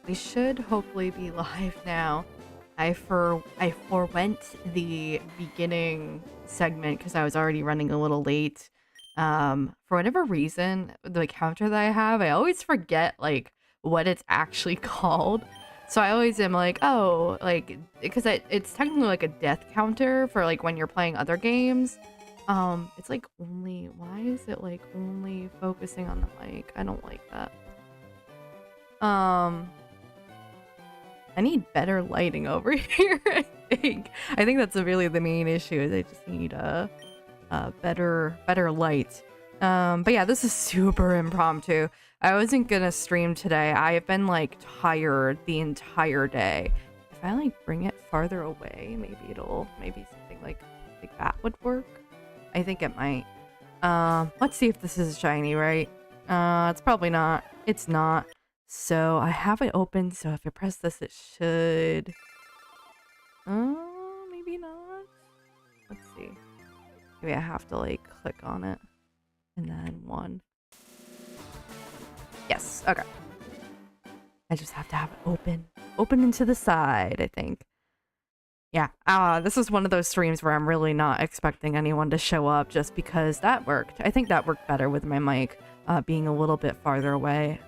We should hopefully be live now. I forwent the beginning segment because I was already running a little late. For whatever reason, the counter that I have, I always forget like what it's actually called. So I always am like, oh, like because it's technically like a death counter for like when you're playing other games. It's like only, why is it like only focusing on the mic? I don't like that. I need better lighting over here, I think. I think that's really the main issue, is I just need a better light. But yeah, this is super impromptu. I wasn't gonna stream today. I have been like tired the entire day. If I like bring it farther away, maybe something like that would work. I think it might. Let's see if this is shiny, right? It's probably not. It's not. So I have it open, so if I press this, it should... maybe not? Let's see. Maybe I have to, like, click on it. And then 1. Yes, okay. I just have to have it open. Open into the side, I think. Yeah, this is one of those streams where I'm really not expecting anyone to show up just because that worked. I think that worked better with my mic, being a little bit farther away.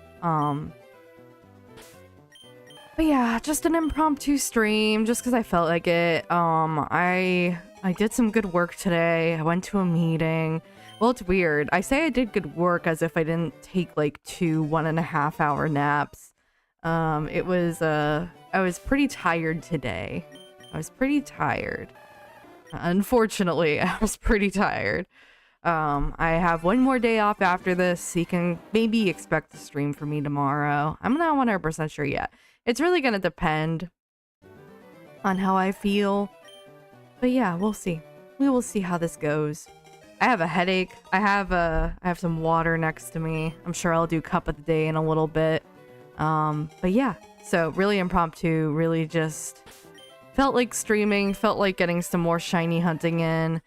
But yeah, just an impromptu stream, just because I felt like it. I did some good work today. I went to a meeting. Well, it's weird. I say I did good work as if I didn't take like 2 1.5-hour naps. I was pretty tired today. I was pretty tired. Unfortunately, I was pretty tired. I have one more day off after this, so you can maybe expect a stream from me tomorrow. I'm not 100% sure yet. It's really gonna depend on how I feel. But yeah, we'll see. We will see how this goes. I have a headache. I have some water next to me. I'm sure I'll do cup of the day in a little bit. But yeah, so really impromptu, really just felt like streaming, felt like getting some more shiny hunting in.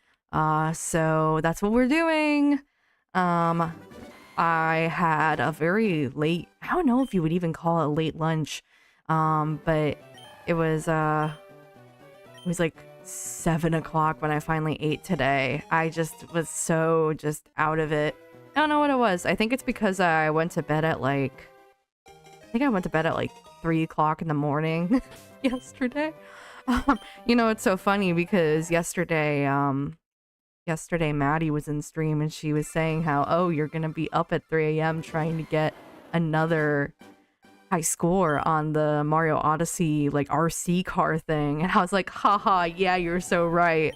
So that's what we're doing. I had a very late, I don't know if you would even call it a late lunch. But it was like 7 o'clock when I finally ate today. I just was so just out of it. I don't know what it was. I think it's because I went to bed at like, 3 o'clock in the morning yesterday. You know, it's so funny because yesterday Maddie was in stream and she was saying how, oh, you're gonna be up at 3 a.m. trying to get another high score on the Mario Odyssey like RC car thing, and I was like, haha, yeah, you're so right,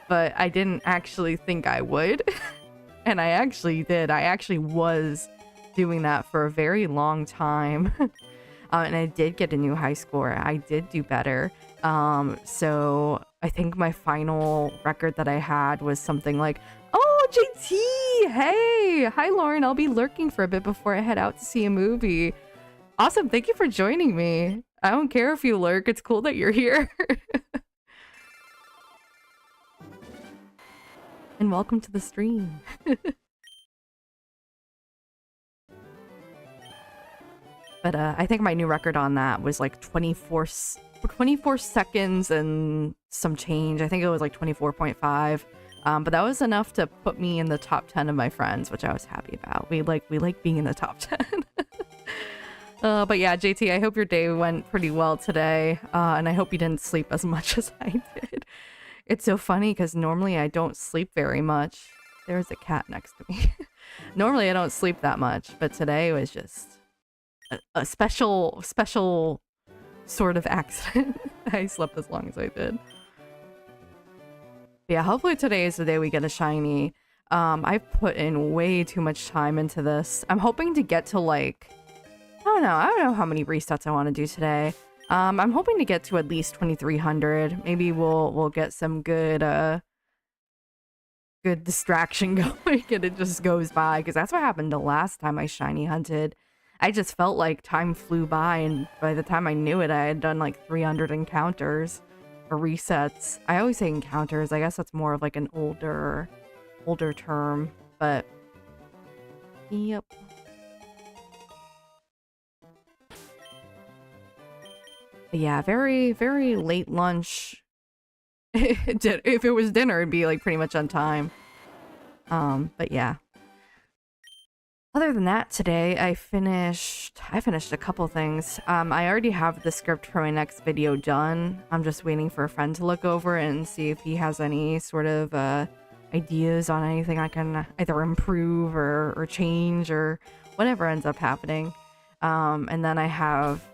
but I didn't actually think I would. And I actually did. I actually was doing that for a very long time. And I did get a new high score. I did do better. So I think my final record that I had was something like, oh, JT, hey, hi Lauren, I'll be lurking for a bit before I head out to see a movie. Awesome, thank you for joining me. I don't care if you lurk, it's cool that you're here. And welcome to the stream. But I think my new record on that was like 24 seconds and some change. I think it was like 24.5. But that was enough to put me in the top 10 of my friends, which I was happy about. We like being in the top 10. But yeah, JT, I hope your day went pretty well today, and I hope you didn't sleep as much as I did. It's so funny because normally I don't sleep very much. There's a cat next to me. Normally I don't sleep that much, but today was just a special sort of accident. I slept as long as I did. But yeah, hopefully today is the day we get a shiny. I've put in way too much time into this. I'm hoping to get to like... I don't know how many resets I want to do today. I'm hoping to get to at least 2300. Maybe we'll get some good distraction going and it just goes by, because that's what happened the last time I shiny hunted. I just felt like time flew by, and by the time I knew it, I had done like 300 encounters or resets. I always say encounters. I guess that's more of like an older term, but yep. But yeah, very, very late lunch. If it was dinner, it'd be like pretty much on time. But yeah. Other than that, today I finished a couple things. I already have the script for my next video done. I'm just waiting for a friend to look over and see if he has any sort of ideas on anything I can either improve or change or whatever ends up happening. And then I have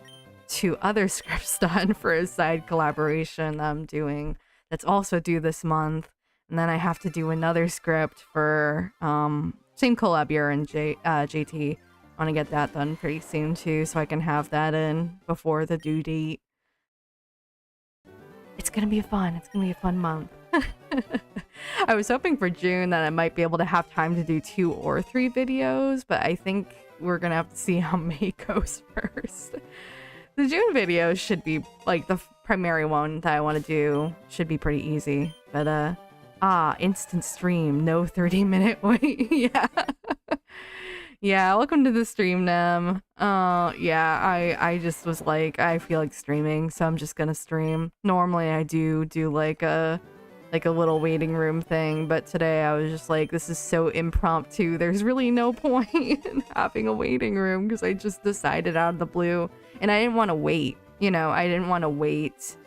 2 other scripts done for a side collaboration that I'm doing that's also due this month. And then I have to do another script for same collab year and JT. I want to get that done pretty soon too, so I can have that in before the due date. It's gonna be fun. It's gonna be a fun month. I was hoping for June that I might be able to have time to do 2 or 3 videos, but I think we're gonna have to see how May goes first. The June video should be, like, the primary one that I want to do should be pretty easy, but instant stream, no 30-minute wait. Yeah. Yeah, welcome to the stream, Nem. Yeah, I just was like, I feel like streaming, so I'm just gonna stream. Normally I do like a little waiting room thing, but today I was just like, this is so impromptu, there's really no point in having a waiting room, because I just decided out of the blue, and I didn't want to wait, you know, I didn't want to wait,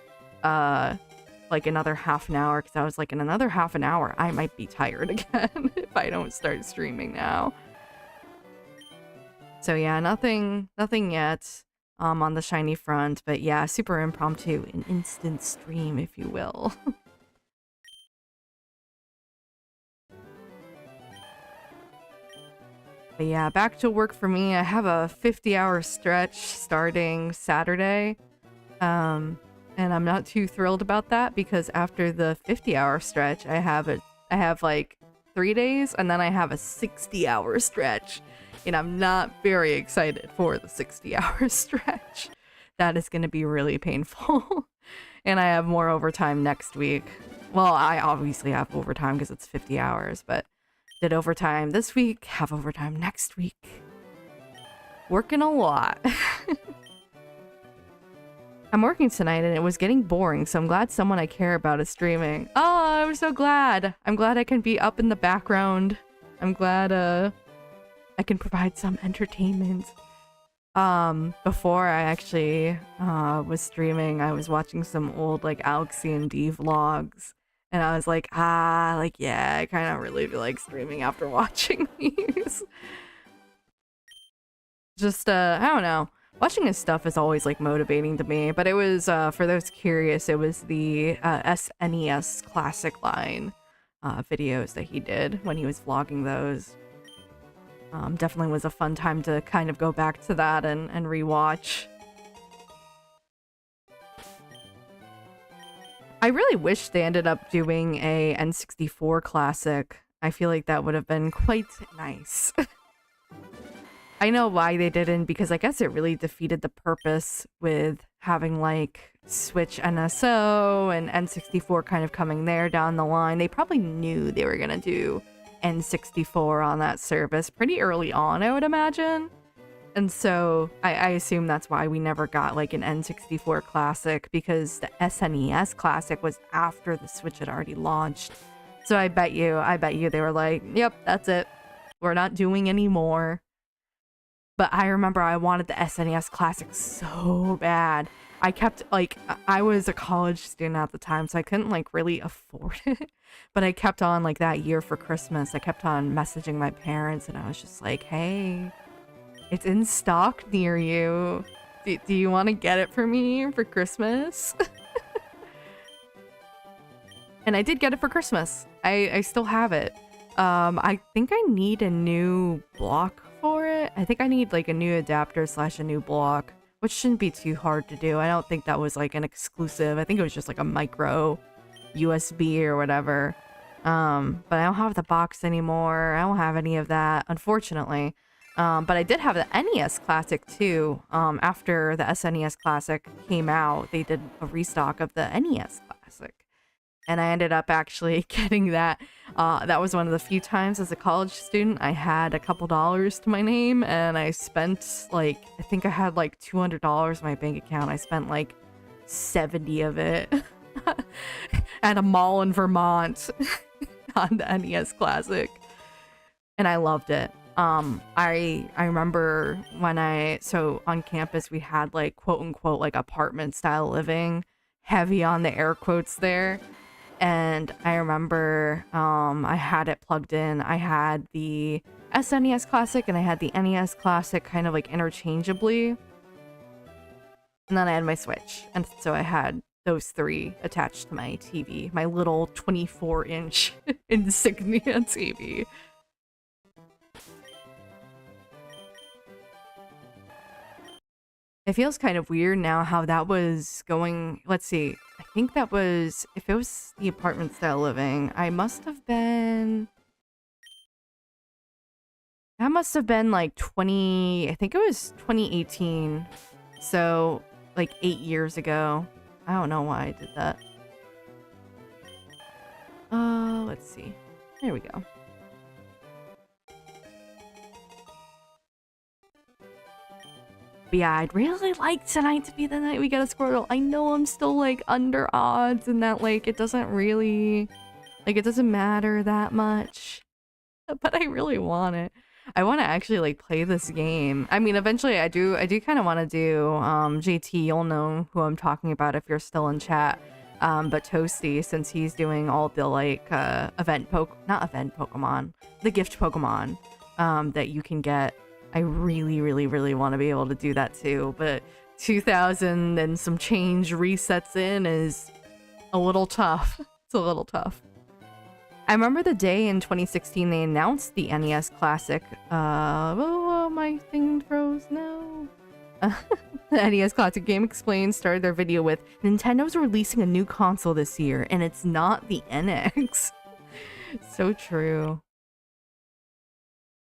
like another half an hour, because I was like, in another half an hour, I might be tired again if I don't start streaming now. So yeah, nothing yet on the shiny front, but yeah, super impromptu, an instant stream, if you will. But yeah, back to work for me. I have a 50-hour stretch starting Saturday. And I'm not too thrilled about that because after the 50-hour stretch, I have like 3 days and then I have a 60-hour stretch. And I'm not very excited for the 60-hour stretch. That is going to be really painful. And I have more overtime next week. Well, I obviously have overtime because it's 50 hours, but did overtime this week, have overtime next week. Working a lot. I'm working tonight and it was getting boring, so I'm glad someone I care about is streaming. Oh, I'm so glad. I'm glad I can be up in the background. I'm glad I can provide some entertainment. Before I actually was streaming, I was watching some old like Alexi and D vlogs. And I was like, yeah, I kind of really feel like streaming after watching these. Just, I don't know. Watching his stuff is always, like, motivating to me. But it was, for those curious, it was the SNES Classic line videos that he did when he was vlogging those. Definitely was a fun time to kind of go back to that and rewatch. I really wish they ended up doing a N64 classic. I feel like that would have been quite nice. I know why they didn't, because I guess it really defeated the purpose with having like Switch NSO and N64 kind of coming there down the line. They probably knew they were gonna do N64 on that service pretty early on, I would imagine. And so I assume that's why we never got like an N64 classic, because the SNES classic was after the Switch had already launched. So I bet you they were like, yep, that's it. We're not doing any more. But I remember I wanted the SNES classic so bad. I was a college student at the time, so I couldn't like really afford it. But I kept on like that year for Christmas, I kept on messaging my parents and I was just like, hey, it's in stock near you. Do you want to get it for me for Christmas? And I did get it for Christmas. I still have it. I think I need a new block for it. I think I need like a new adapter / a new block, which shouldn't be too hard to do. I don't think that was like an exclusive. I think it was just like a micro USB or whatever. But I don't have the box anymore. I don't have any of that, unfortunately. But I did have the NES Classic too. After the SNES Classic came out, they did a restock of the NES Classic. And I ended up actually getting that. That was one of the few times as a college student I had a couple dollars to my name, and I spent like, I think I had like $200 in my bank account. I spent like 70 of it at a mall in Vermont on the NES Classic. And I loved it. I remember when so on campus we had like quote unquote like apartment style living, heavy on the air quotes there. And I remember I had it plugged in. I had the SNES Classic and I had the NES Classic kind of like interchangeably. And then I had my Switch. And so I had those three attached to my TV, my little 24-inch Insignia TV. It feels kind of weird now how that was going. Let's see. I think that was, if it was the apartment style living, that must have been like 20, I think it was 2018. So like 8 years ago. I don't know why I did that. Let's see. There we go. But yeah, I'd really like tonight to be the night we get a Squirtle. I know I'm still like under odds and that like it doesn't really, like it doesn't matter that much. But I really want it. I want to actually like play this game. I mean, eventually I do kind of want to do, JT, you'll know who I'm talking about if you're still in chat. But Toasty, since he's doing all the like, not event Pokemon, the gift Pokemon, that you can get. I really, really, really want to be able to do that too, but 2000 and some change resets in is a little tough. It's a little tough. I remember the day in 2016 they announced the NES Classic. Oh, my thing froze. No. The NES Classic Game Explained started their video with, Nintendo's releasing a new console this year, and it's not the NX. So true.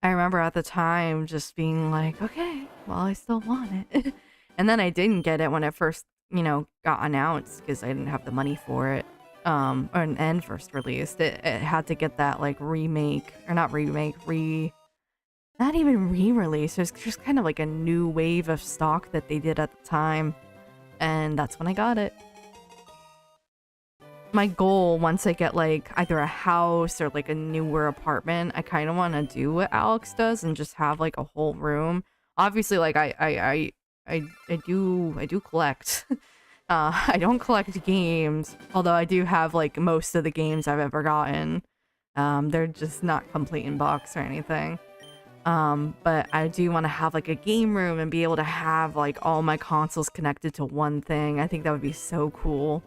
I remember at the time just being like, okay, well, I still want it. And then I didn't get it when it first, you know, got announced because I didn't have the money for it. And first released. It had to get that, like, remake, or not remake, not even re-release. It was just kind of like a new wave of stock that they did at the time. And that's when I got it. My goal, once I get like either a house or like a newer apartment, I kind of want to do what Alex does and just have like a whole room. Obviously, like I do collect. I don't collect games, although I do have like most of the games I've ever gotten. They're just not complete in box or anything. But I do want to have like a game room and be able to have like all my consoles connected to one thing. I think that would be so cool.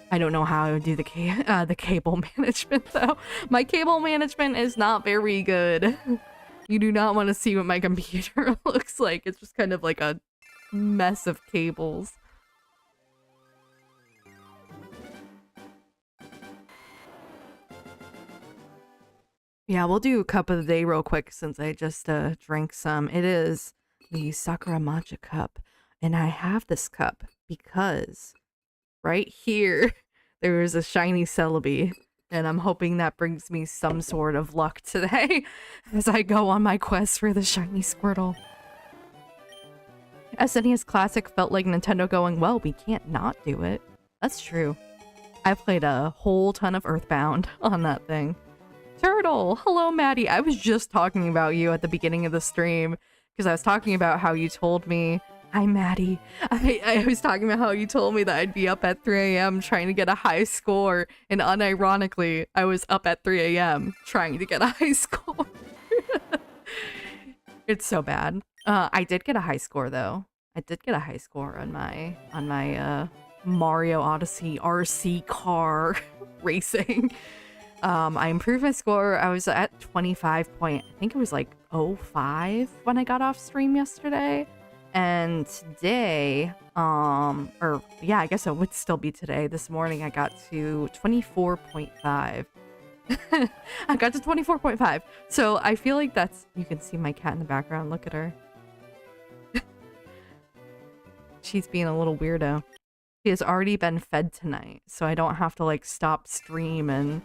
I don't know how I would do the cable management though. My cable management is not very good. You do not want to see what my computer looks like. It's just kind of like a mess of cables. Yeah, we'll do cup of the day real quick since I just drank some. It is the Sakura Matcha cup, and I have this cup because right here there is a shiny Celebi, and I'm hoping that brings me some sort of luck today as I go on my quest for the shiny Squirtle. SNES Classic felt like Nintendo going, well, we can't not do it. That's true. I played a whole ton of Earthbound on that thing. Turtle! Hello, Maddie! I was just talking about you at the beginning of the stream, because I was talking about how you told me... Hi, Maddie. I was talking about how you told me that I'd be up at 3 a.m. trying to get a high score, and unironically, I was up at 3 a.m. trying to get a high score. It's so bad. I did get a high score, though. I did get a high score on my Mario Odyssey RC car racing. I improved my score. I was at 25 point, I think it was like 05 when I got off stream yesterday. And today, or yeah, I guess it would still be today. This morning I got to 24.5. I got to 24.5. So I feel like that's, you can see my cat in the background. Look at her. She's being a little weirdo. She has already been fed tonight, so I don't have to like stop stream and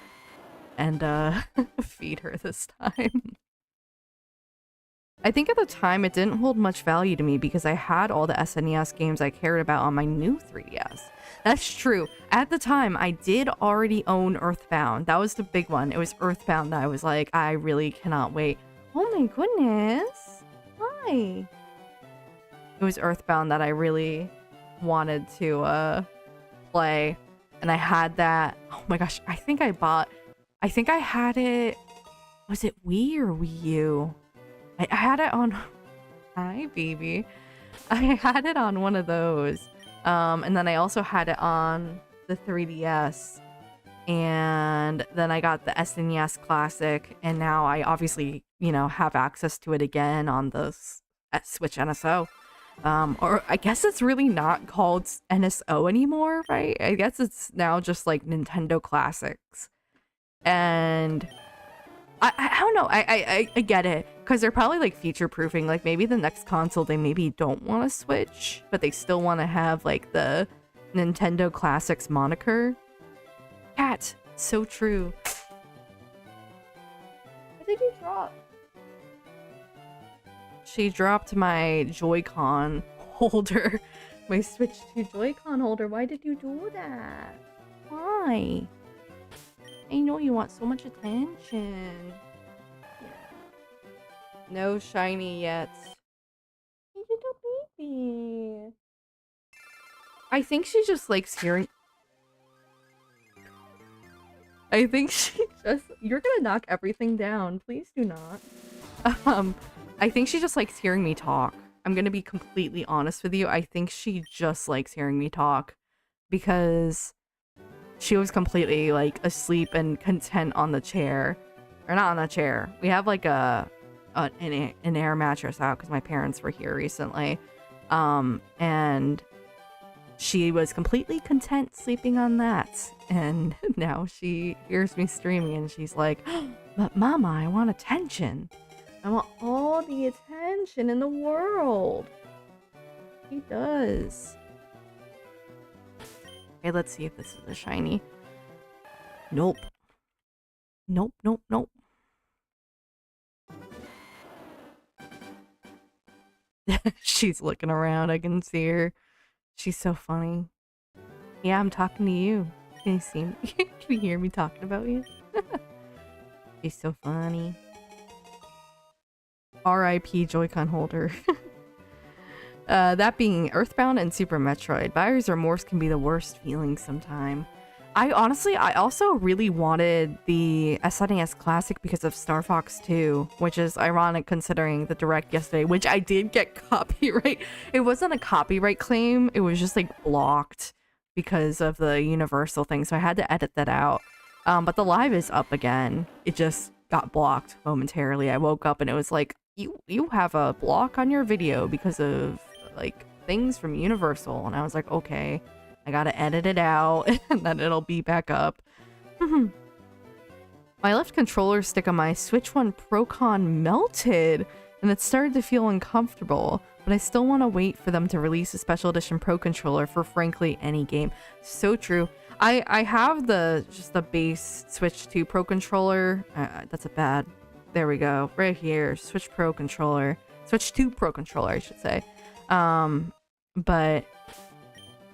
feed her this time. I think at the time it didn't hold much value to me because I had all the SNES games I cared about on my new 3DS. That's true. At the time, I did already own Earthbound. That was the big one. It was Earthbound that I was like, I really cannot wait. Oh my goodness. Hi. It was Earthbound that I really wanted to play. And I had that. Oh my gosh. I think I had it. Was it Wii or Wii U? I had it on. Hi, baby. I had it on one of those. And then I also had it on the 3DS. And then I got the SNES Classic. And now I obviously, have access to it again on the Switch NSO. Or I guess it's really not called NSO anymore, right? I guess it's now just like Nintendo Classics. And I don't know. I get it. Because they're probably like future proofing. Like maybe the next console they maybe don't want to switch, but they still want to have like the Nintendo Classics moniker. Cat, so true. What did you drop? She dropped my Joy-Con holder. My Switch 2 Joy-Con holder. Why did you do that? Why? I know you want so much attention. Yeah. No shiny yet. Hey, little baby. I think she just likes hearing... I think she just... You're gonna knock everything down. Please do not. I think she just likes hearing me talk. I'm gonna be completely honest with you. I think she just likes hearing me talk. Because she was completely, like, asleep and content on the chair. Or not on the chair. We have, like, an air mattress out because my parents were here recently. And she was completely content sleeping on that. And now she hears me streaming and she's like, but Mama, I want attention. I want all the attention in the world. She does. Okay, let's see if this is a shiny. Nope. Nope, nope, nope. She's looking around. I can see her. She's so funny. Yeah, I'm talking to you. Can you see me? Can you hear me talking about you? She's so funny. R.I.P. Joy-Con holder. That being Earthbound and Super Metroid. Buyer's remorse can be the worst feeling sometime. I also really wanted the SNES Classic because of Star Fox 2, which is ironic considering the Direct yesterday, which I did get copyright. It wasn't a copyright claim. It was just like blocked because of the Universal thing, so I had to edit that out. But the live is up again. It just got blocked momentarily. I woke up and it was like, you have a block on your video because of like things from Universal, and I was like, okay, I gotta edit it out and then it'll be back up. My left controller stick on my Switch 1 Pro-Con melted and it started to feel uncomfortable, but I still want to wait for them to release a special edition Pro controller for frankly any game. So true. I have just the base Switch 2 Pro controller. That's a bad... There we go. Right here. Switch Pro controller. Switch 2 Pro controller, I should say. But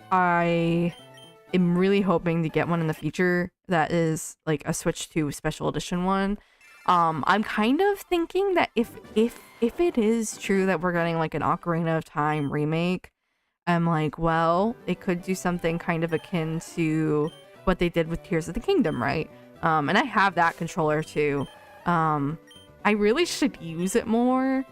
I am really hoping to get one in the future that is like a Switch 2 special edition one. I'm kind of thinking that if it is true that we're getting like an Ocarina of Time remake, I'm like, well, it could do something kind of akin to what they did with Tears of the Kingdom, right? And I have that controller too. I really should use it more,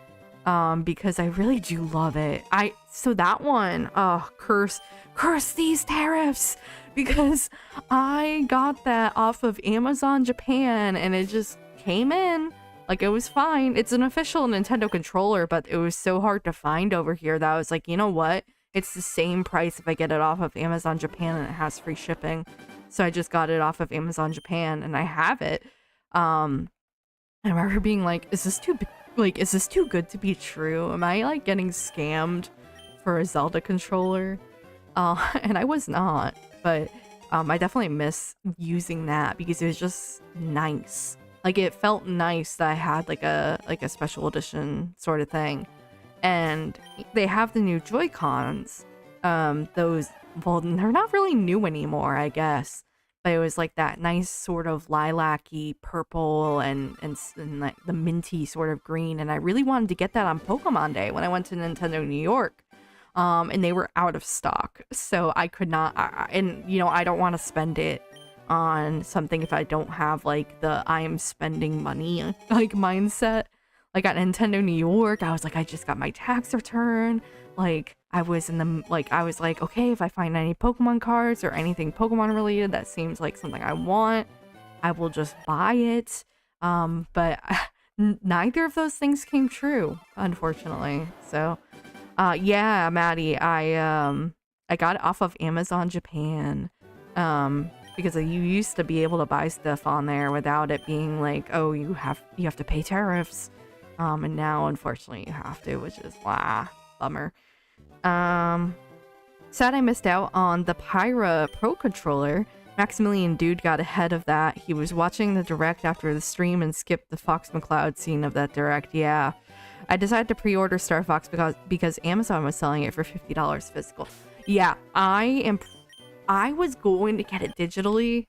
because I really do love it. So that one, curse these tariffs, because I got that off of Amazon Japan and it just came in. Like, it was fine. It's an official Nintendo controller, but it was so hard to find over here that I was like, you know what? It's the same price if I get it off of Amazon Japan and it has free shipping. So I just got it off of Amazon Japan and I have it. I remember being like, is this too good to be true? Am I like getting scammed for a Zelda controller? And I was not, but I definitely miss using that because it was just nice. Like, it felt nice that I had like a special edition sort of thing. And they have the new Joy-Cons. Those, well, they're not really new anymore, I guess. But it was like that nice sort of lilac-y purple and like the minty sort of green. And I really wanted to get that on Pokemon Day when I went to Nintendo New York. And they were out of stock. So I could not, and you know, I don't want to spend it on something if I don't have like the I'm spending money like mindset. Like at Nintendo New York, I was like, I just got my tax return. Like I was like, okay, if I find any Pokemon cards or anything Pokemon related that seems like something I want, I will just buy it. But neither of those things came true, unfortunately. So, yeah, Maddie, I got it off of Amazon Japan. Because you used to be able to buy stuff on there without it being like, oh, you have to pay tariffs. And now unfortunately you have to, which is bummer. Sad I missed out on the Pyra Pro controller. Maximilian Dude got ahead of that. He was watching the direct after the stream and skipped the Fox McCloud scene of that direct. Yeah. I decided to pre-order Star Fox because Amazon was selling it for $50 physical. Yeah, I was going to get it digitally.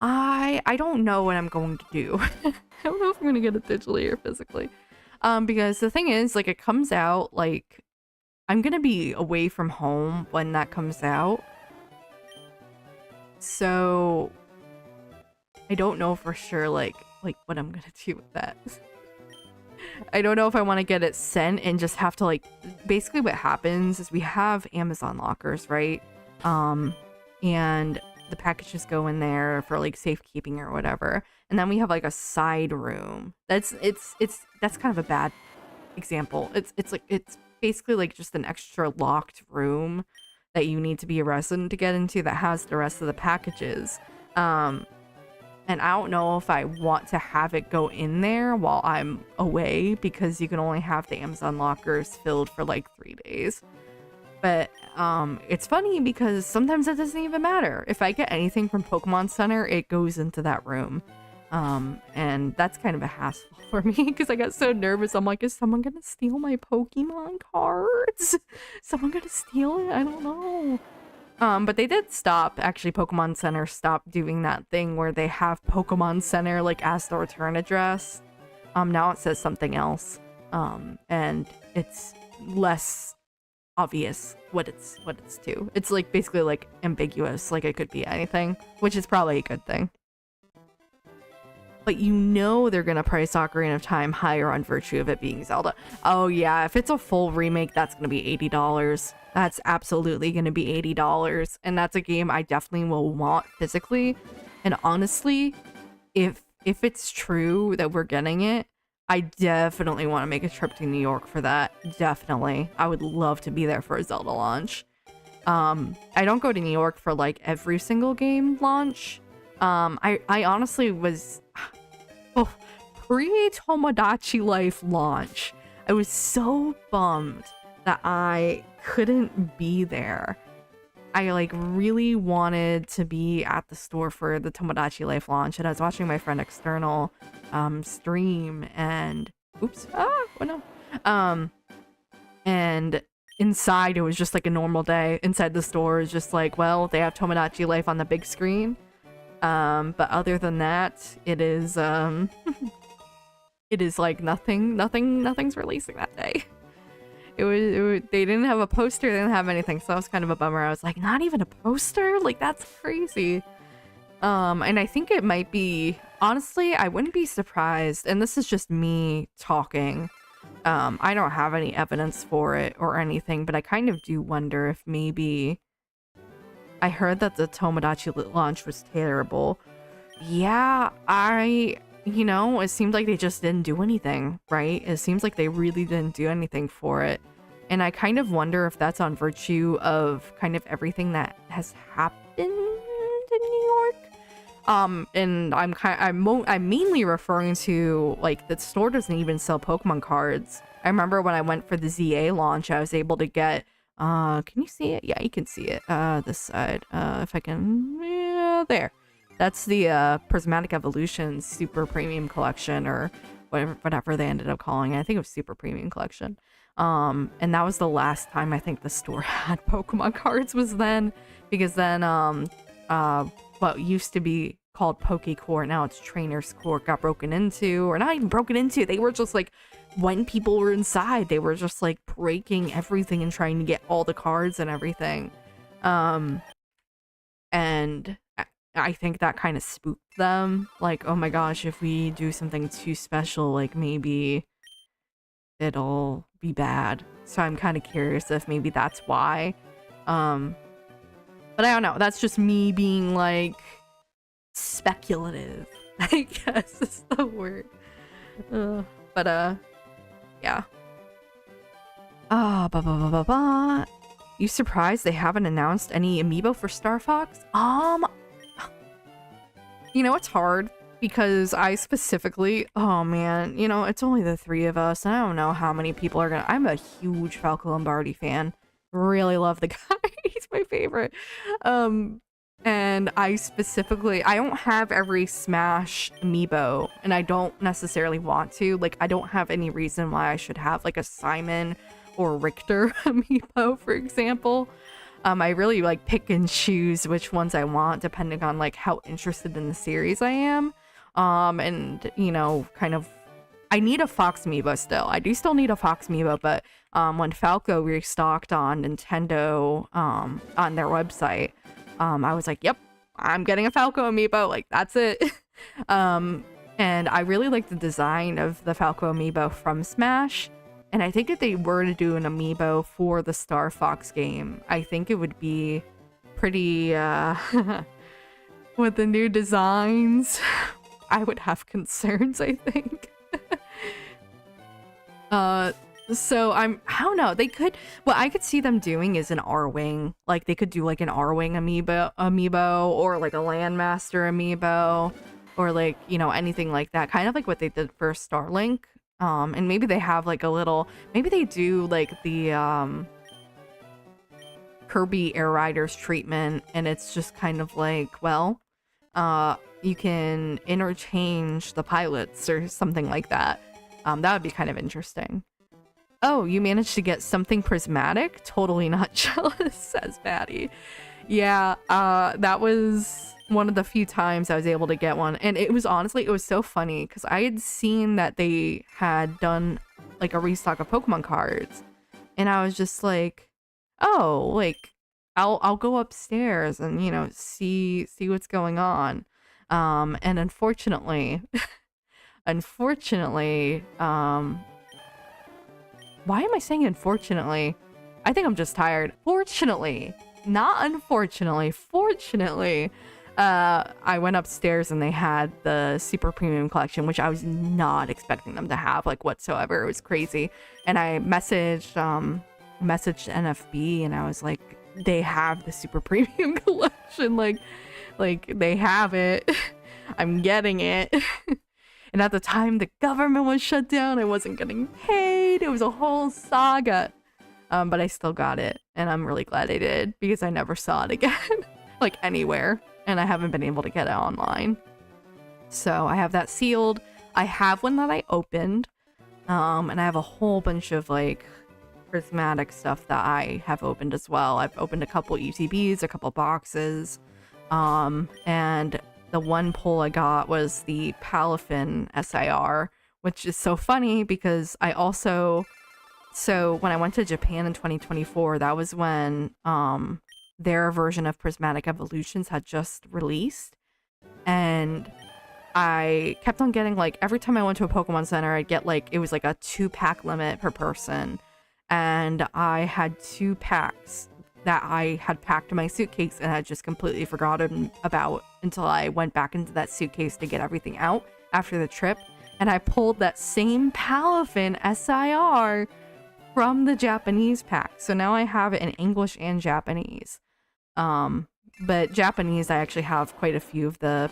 I don't know what I'm going to do. I don't know if I'm going to get it digitally or physically. Because the thing is, like, it comes out, like, I'm going to be away from home when that comes out. So, I don't know for sure, like what I'm going to do with that. I don't know if I want to get it sent and just have to, like, basically what happens is we have Amazon lockers, right? And the packages go in there for like safekeeping or whatever. And then we have like a side room. That's kind of a bad example. It's basically like just an extra locked room that you need to be a resident to get into that has the rest of the packages. And I don't know if I want to have it go in there while I'm away because you can only have the Amazon lockers filled for like 3 days. But it's funny because sometimes it doesn't even matter. If I get anything from Pokemon Center, it goes into that room. And that's kind of a hassle for me because I got so nervous. I'm like, is someone gonna steal my Pokemon cards? Someone gonna steal it? I don't know. But they did stop, actually, Pokemon Center stopped doing that thing where they have Pokemon Center, like, as the return address. Now it says something else. And it's less obvious what it's to. It's, like, basically, like, ambiguous, like it could be anything, which is probably a good thing. But you know they're gonna price Ocarina of Time higher on virtue of it being Zelda. Oh yeah, if it's a full remake, that's gonna be $80. That's absolutely gonna be $80. And that's a game I definitely will want physically. And honestly, if it's true that we're getting it, I definitely want to make a trip to New York for that. Definitely. I would love to be there for a Zelda launch. I don't go to New York for like every single game launch. I honestly was pre-Tomodachi Life launch. I was so bummed that I couldn't be there. I like really wanted to be at the store for the Tomodachi Life launch, and I was watching my friend External stream, and and inside it was just like a normal day. Inside the store is just like, well, they have Tomodachi Life on the big screen. But other than that, it is it is like nothing's releasing that day. It was they didn't have a poster, they didn't have anything, so that was kind of a bummer. I was like, not even a poster? Like, that's crazy. And I think it might be, honestly, I wouldn't be surprised, and this is just me talking. I don't have any evidence for it or anything, but I kind of do wonder if maybe I heard that the Tomodachi launch was terrible. Yeah, it seemed like they just didn't do anything, right? It seems like they really didn't do anything for it. And I kind of wonder if that's on virtue of kind of everything that has happened in New York. And I'm mainly referring to, like, the store doesn't even sell Pokemon cards. I remember when I went for the ZA launch, I was able to get, can you see it? Yeah, you can see it. This side. If I can, yeah, there. That's the Prismatic Evolution Super Premium Collection, or whatever they ended up calling it. I think it was Super Premium Collection. And that was the last time I think the store had Pokemon cards, was then, because then what used to be called Pokecore, now it's Trainer's Court, got broken into, or not even broken into. They were just like, when people were inside, they were just like breaking everything and trying to get all the cards and everything. And I think that kind of spooked them. Like, oh my gosh, if we do something too special, like maybe it'll be bad. So I'm kind of curious if maybe that's why. But I don't know. That's just me being like speculative, I guess is the word. But yeah. You surprised they haven't announced any amiibo for Star Fox? You know, it's hard because I specifically, oh man, you know, it's only the three of us, and I don't know how many people are gonna. I'm a huge Falco Lombardi fan. Really love the guy. He's my favorite. And I don't have every Smash amiibo, and I don't necessarily want to. Like, I don't have any reason why I should have like a Simon or Richter amiibo, for example. I really like pick and choose which ones I want depending on like how interested in the series I am. And you know, kind of, I need a Fox amiibo still. I do still need a Fox amiibo, but when Falco restocked on Nintendo on their website, I was like, yep, I'm getting a Falco amiibo. Like, that's it. And I really like the design of the Falco amiibo from Smash. And I think if they were to do an amiibo for the Star Fox game, I think it would be pretty, with the new designs, I would have concerns, I think. So I don't know, they could, what I could see them doing is an R-Wing. Like, they could do like an R-Wing amiibo, or like a Landmaster amiibo, or like, you know, anything like that. Kind of like what they did for Starlink. And maybe they have like a little, maybe they do like the Kirby Air Riders treatment, and it's just kind of like, well, you can interchange the pilots or something like that. That would be kind of interesting. Oh, you managed to get something prismatic? Totally not jealous, says Maddie. Yeah, that was one of the few times I was able to get one. And it was honestly, it was so funny because I had seen that they had done like a restock of Pokemon cards. And I was just like, oh, like, I'll go upstairs and, you know, see what's going on. And unfortunately, why am I saying unfortunately? I think I'm just tired. Fortunately, not unfortunately, fortunately, I went upstairs and they had the Super Premium Collection, which I was not expecting them to have, like, whatsoever. It was crazy. And I messaged NFB and I was like, they have the Super Premium Collection, like they have it. I'm getting it. And at the time, the government was shut down. I wasn't getting paid. It was a whole saga. But I still got it. And I'm really glad I did, because I never saw it again. Like, anywhere. And I haven't been able to get it online. So I have that sealed. I have one that I opened. And I have a whole bunch of, like, prismatic stuff that I have opened as well. I've opened a couple UTBs, a couple boxes. And the one pull I got was the Palafin SIR, which is so funny because I also, so when I went to Japan in 2024, that was when their version of Prismatic Evolutions had just released. And I kept on getting, like, every time I went to a Pokemon Center, I'd get, like, it was like a 2-pack limit per person. And I had 2 packs that I had packed in my suitcase and had just completely forgotten about until I went back into that suitcase to get everything out after the trip. And I pulled that same Palafin SIR from the Japanese pack. So now I have it in English and Japanese. But Japanese, I actually have quite a few of the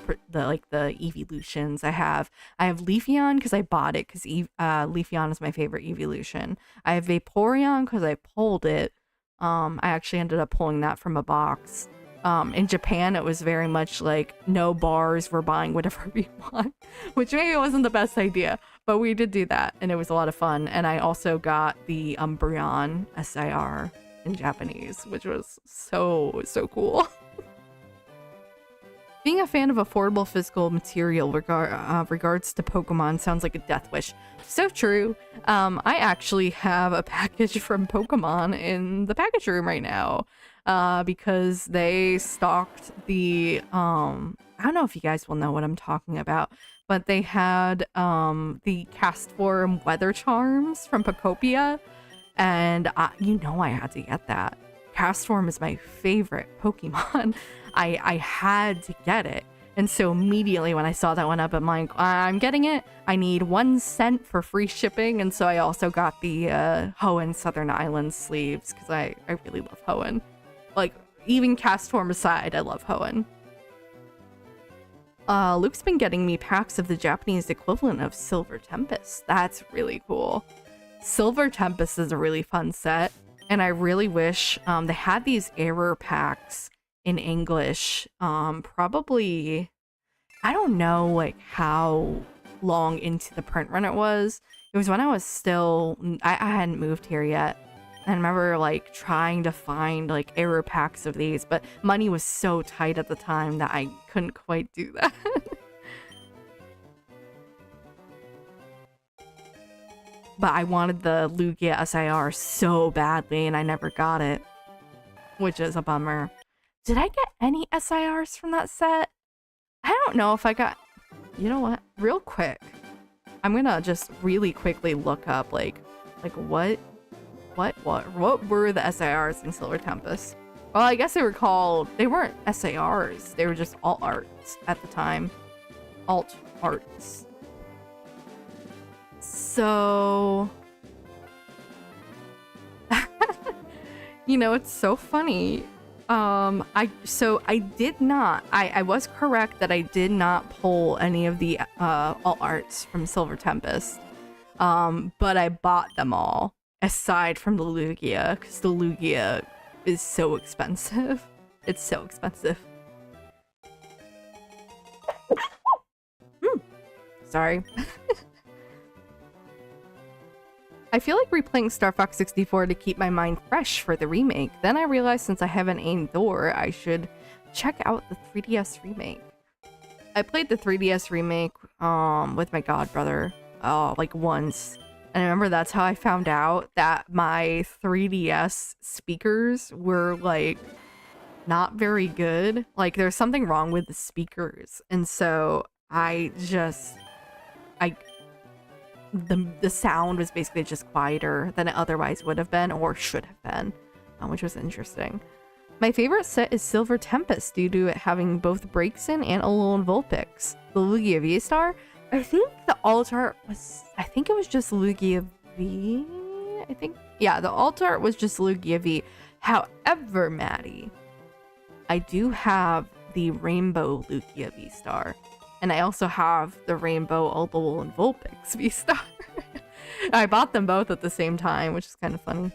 evolutions. I have Leafeon because I bought it because Leafeon is my favorite evolution. I have Vaporeon because I pulled it. I actually ended up pulling that from a box. In Japan, it was very much like no bars, we're buying whatever we want, which maybe wasn't the best idea, but we did do that and it was a lot of fun. And I also got the Umbreon SIR in Japanese, which was so cool. Being a fan of affordable physical material regards to Pokemon sounds like a death wish. So true. I actually have a package from Pokemon in the package room right now because they stocked the, I don't know if you guys will know what I'm talking about, but they had the cast form weather charms from Pokopia, and you know I had to get that. Castform is my favorite Pokemon. I had to get it. And so immediately when I saw that one up, I'm like, I'm getting it. I need 1 cent for free shipping. And so I also got the Hoenn Southern Islands sleeves because I really love Hoenn. Like, even Castform aside, I love Hoenn. Luke's been getting me packs of the Japanese equivalent of Silver Tempest. That's really cool. Silver Tempest is a really fun set. And I really wish they had these error packs in English. Probably, I don't know like how long into the print run it was. It was when I was still, I hadn't moved here yet. And I remember like trying to find like error packs of these, but money was so tight at the time that I couldn't quite do that. But I wanted the Lugia SIR so badly and I never got it, which is a bummer. Did I get any SIRs from that set? I don't know if I got... You know what? Real quick. I'm gonna just really quickly look up like what were the SIRs in Silver Tempest? Well, I guess they were called... They weren't SIRs. They were just alt arts at the time. Alt arts. So, you know, it's so funny. I did not, I was correct that I did not pull any of the alt arts from Silver Tempest. But I bought them all aside from the Lugia because the Lugia is so expensive. It's so expensive. Sorry. I feel like replaying Star Fox 64 to keep my mind fresh for the remake. Then I realized since I haven't aimed Thor, I should check out the 3DS remake. I played the 3DS remake with my godbrother like once. And I remember that's how I found out that my 3DS speakers were like not very good. Like there's something wrong with the speakers. And so the sound was basically just quieter than it otherwise would have been or should have been, which was interesting. My favorite set is Silver Tempest due to it having both Breaksin and Alolan Vulpix. The Lugia V-Star, I think the alt art was, I think it was just Lugia V, I think. Yeah, the alt art was just Lugia V. However, Maddie, I do have the Rainbow Lugia V-Star. And I also have the Rainbow Alolan Vulpix V-Star. I bought them both at the same time, which is kind of funny.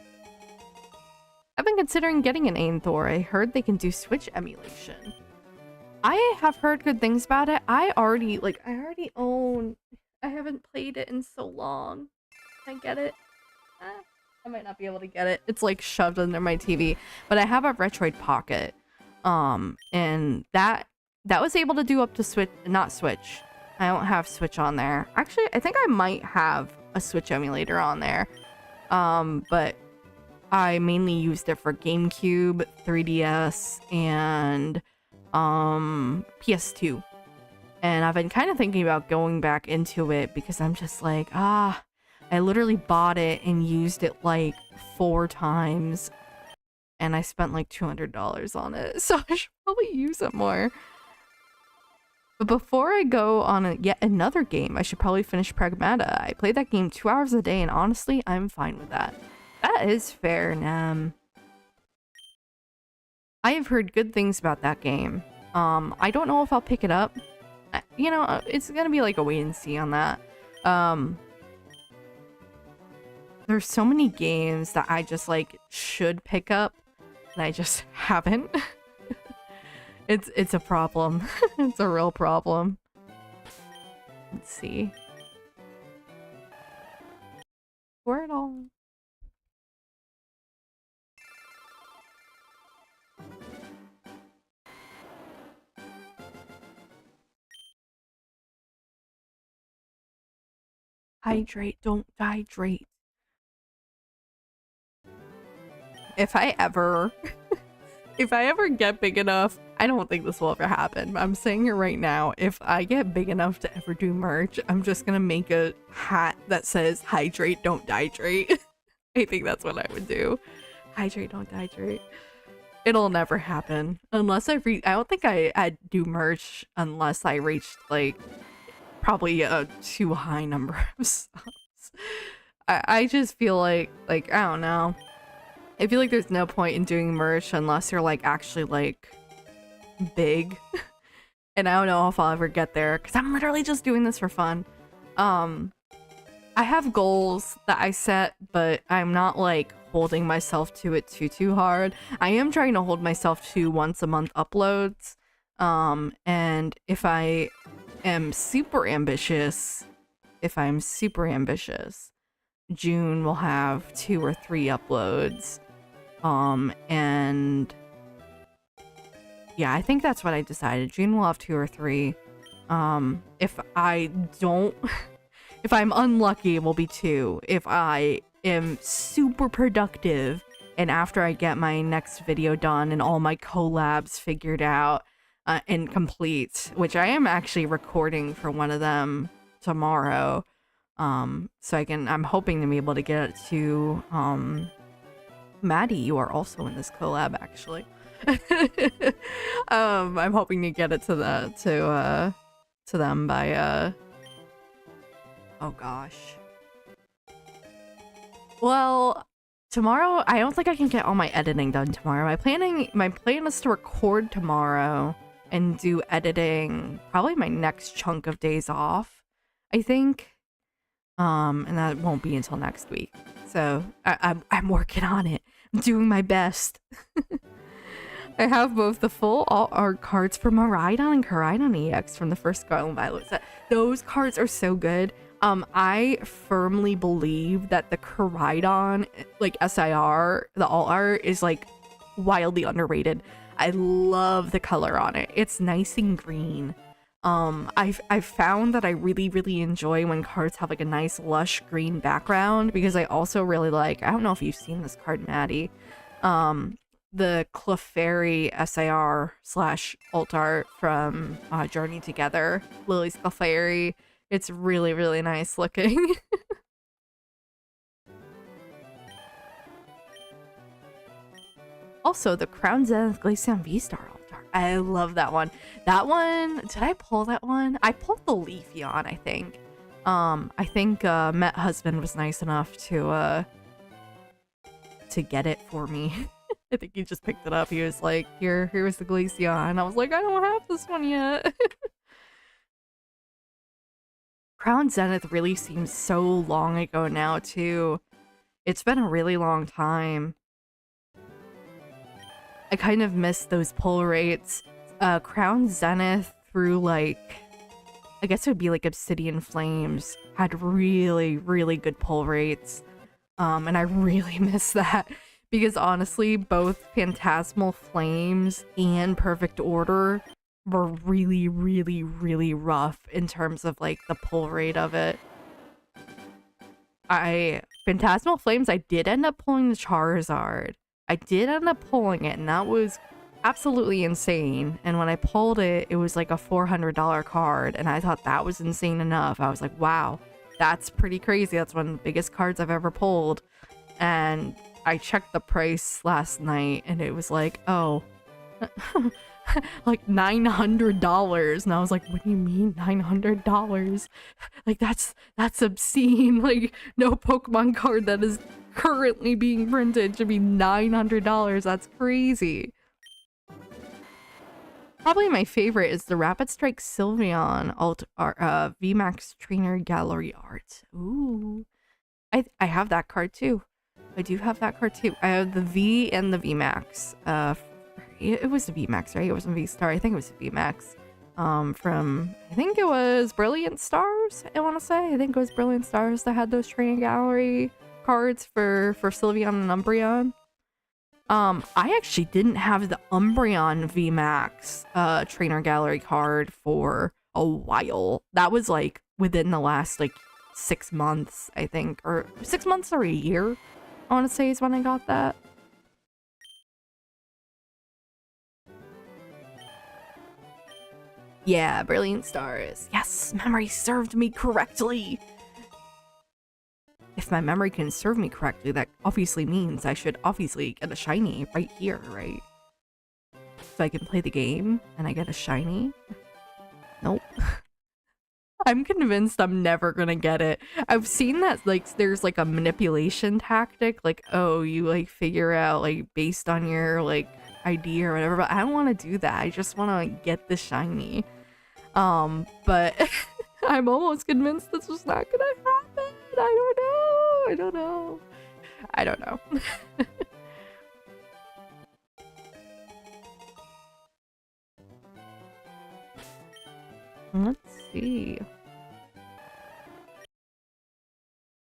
I've been considering getting an Ainthor. I heard they can do Switch emulation. I have heard good things about it. I already own... I haven't played it in so long. Can I get it? I might not be able to get it. It's like shoved under my TV. But I have a Retroid Pocket. And that was able to do up to Switch, not Switch. I don't have Switch on there. Actually, I think I might have a Switch emulator on there. But I mainly used it for GameCube, 3DS, and PS2. And I've been kind of thinking about going back into it because I'm just like, I literally bought it and used it like 4 times. And I spent like $200 on it. So I should probably use it more. But before I go on yet another game, I should probably finish Pragmata. I play that game 2 hours a day, and honestly, I'm fine with that. That is fair, Nam. I have heard good things about that game. I don't know if I'll pick it up. You know, it's gonna be like a wait and see on that. There's so many games that I just like should pick up, and I just haven't. It's a problem. It's a real problem. Let's see. Squirtle. Hydrate, don't dehydrate. If I ever get big enough, I don't think this will ever happen, but I'm saying it right now, if I get big enough to ever do merch, I'm just gonna make a hat that says hydrate, don't dehydrate. I think that's what I would do. Hydrate, don't dehydrate. It'll never happen unless I don't think I'd do merch unless I reached like probably a too high number of subs. I just feel like I don't know. I feel like there's no point in doing merch unless you're like actually like big. And I don't know if I'll ever get there because I'm literally just doing this for fun. I have goals that I set, but I'm not like holding myself to it too hard. I am trying to hold myself to once a month uploads. And if I'm super ambitious, June will have 2 or 3 uploads. And yeah, I think that's what I decided. June will have 2 or 3. If I'm unlucky, it will be 2. If I am super productive and after I get my next video done and all my collabs figured out and complete, which I am actually recording for one of them tomorrow. So I'm hoping to be able to get it to, Maddie, you are also in this collab, actually. I'm hoping to get it to them by, oh gosh. Well, tomorrow, I don't think I can get all my editing done tomorrow. My plan is to record tomorrow and do editing probably my next chunk of days off, I think. And that won't be until next week. So I'm working on it. I'm doing my best. I have both the full all art cards for Miraidon and Koraidon EX from the first Scarlet and Violet set. Those cards are so good. I firmly believe that the Koraidon, like SIR, the all art is like wildly underrated. I love the color on it. It's nice and green. I've found that I really enjoy when cards have like a nice lush green background, because I also really like, I don't know if you've seen this card, Maddie, the Clefairy SIR / alt art from Journey Together, Lily's Clefairy. It's really nice looking. Also, the Crown Zenith Glaceon V-Star alt art. I love that one. That one, did I pull that one? I pulled the Leafeon, I think. I think Met Husband was nice enough to get it for me. I think he just picked it up. He was like, here's the Glaceon. I was like, I don't have this one yet. Crown Zenith really seems so long ago now, too. It's been a really long time. I kind of miss those pull rates. Crown Zenith through like, I guess it would be like Obsidian Flames, had really good pull rates. And I really miss that, because honestly, both Phantasmal Flames and Perfect Order were really rough in terms of like the pull rate of it. Phantasmal Flames, I did end up pulling the Charizard. I did end up pulling it, and that was absolutely insane. And when I pulled it, it was like a $400 card, and I thought that was insane enough. I was like, wow, that's pretty crazy. That's one of the biggest cards I've ever pulled. And I checked the price last night, and it was like, oh, like $900. And I was like, what do you mean $900? Like, that's obscene. Like, no Pokemon card that is currently being printed should be $900. That's crazy. Probably my favorite is the Rapid Strike Sylveon alt art, VMAX Trainer Gallery art. Ooh, I have that card too. I do have that card too. I have the V and the VMAX it was a VMAX, right? It wasn't V-Star. I think it was a VMAX. From, I think it was Brilliant Stars, I want to say. I think it was Brilliant Stars that had those training gallery cards for Sylveon and Umbreon. I actually didn't have the Umbreon VMAX trainer gallery card for a while. That was like within the last like 6 months, I think, or 6 months or a year, I want to say is when I got that. Yeah, Brilliant Stars. Yes, memory served me correctly. If my memory can serve me correctly, that obviously means I should obviously get a shiny right here, right? So I can play the game and I get a shiny. Nope. I'm convinced I'm never gonna get it. I've seen that like there's like a manipulation tactic, like, oh, you like figure out like based on your like ID or whatever, but I don't want to do that. I just want to get the shiny. But I'm almost convinced this was not gonna happen. I don't know. Let's see.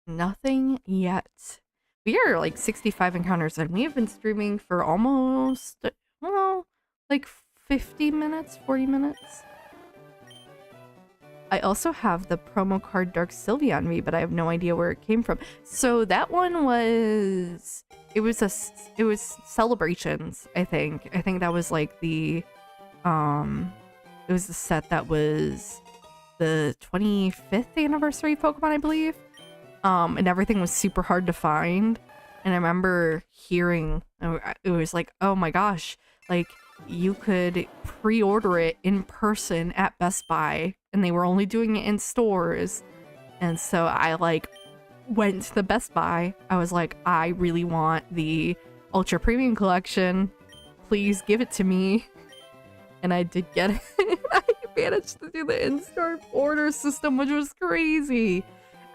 Nothing yet. We are like 65 encounters and we have been streaming for almost, well, like 50 minutes, 40 minutes. I also have the promo card Dark Sylvia on me, but I have no idea where it came from. So that one was, it was Celebrations, I think. I think that was like the, it was the set that was the 25th anniversary Pokemon, I believe. And everything was super hard to find. And I remember hearing, it was like, oh my gosh, like you could pre-order it in person at Best Buy and they were only doing it in stores. And so I like went to the Best Buy. I was like, I really want the Ultra Premium Collection. Please give it to me. And I did get it. I managed to do the in-store order system, which was crazy.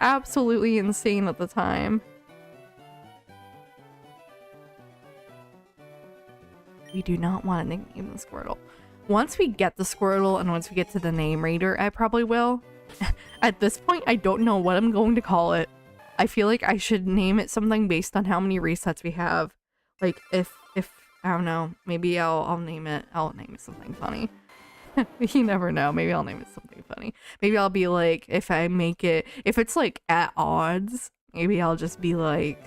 Absolutely insane at the time. We do not want to nickname the Squirtle. Once we get the Squirtle and once we get to the name reader, I probably will. At this point, I don't know what I'm going to call it. I feel like I should name it something based on how many resets we have. Like if I don't know, maybe I'll name it something funny. You never know. Maybe I'll name it something funny. Maybe I'll be like, if it's like at odds, maybe I'll just be like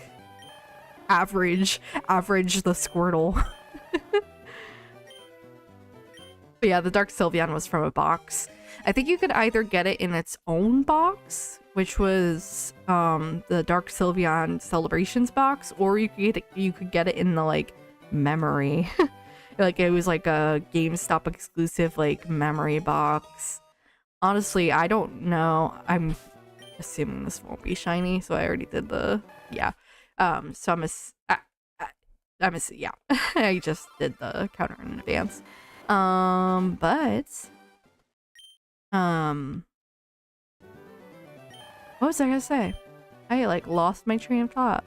average the Squirtle. But yeah, the Dark Sylveon was from a box. I think you could either get it in its own box, which was the Dark Sylveon Celebrations box, or you could get it in the like memory. Like it was like a GameStop exclusive like memory box. Honestly, I don't know. I'm assuming this won't be shiny, so I already did the yeah. So yeah. I just did the counter in advance. But what was I gonna say? I like lost my train of thought.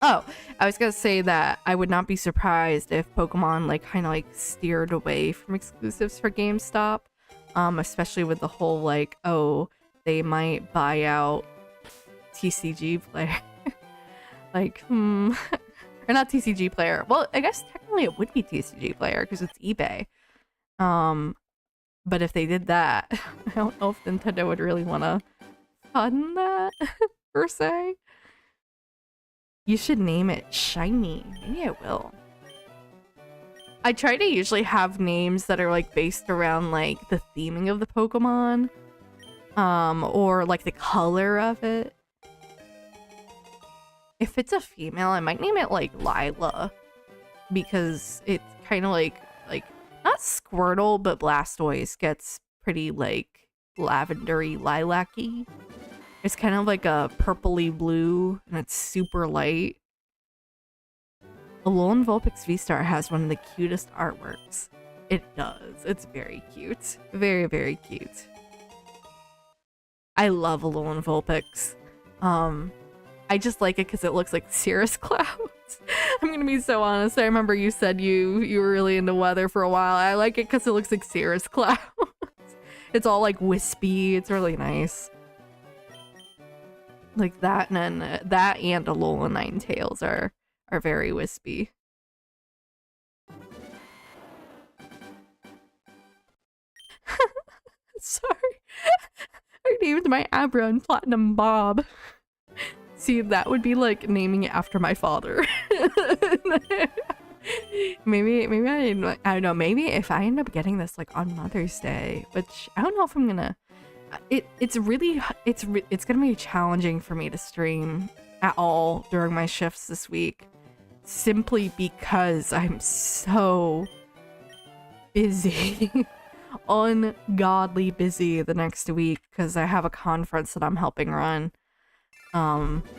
Oh, I was gonna say that I would not be surprised if Pokemon like kind of like steered away from exclusives for GameStop, especially with the whole like, oh, they might buy out TCG player, like or not TCG player. Well, I guess technically it would be TCG player because it's eBay. But if they did that, I don't know if Nintendo would really want to fund that per se. You should name it Shiny. Maybe I will. I try to usually have names that are like based around like the theming of the Pokemon, or like the color of it. If it's a female, I might name it like Lila, because it's kind of like not Squirtle, but Blastoise gets pretty like lavendery, lilac-y. It's kind of like a purpley blue, and it's super light. Alolan Vulpix V-Star has one of the cutest artworks. It does. It's very cute. Very, very cute. I love Alolan Vulpix. I just like it because it looks like cirrus clouds. I'm gonna be so honest. I remember you said you were really into weather for a while. I like it because it looks like cirrus clouds. It's all like wispy. It's really nice. Like that and that and Alola Ninetales are very wispy. Sorry. I named my Abra Platinum Bob. See, that would be like naming it after my father. maybe I don't know. Maybe if I end up getting this like on Mother's Day, which I don't know if I'm gonna. It's gonna be challenging for me to stream at all during my shifts this week, simply because I'm so busy. Ungodly busy the next week because I have a conference that I'm helping run.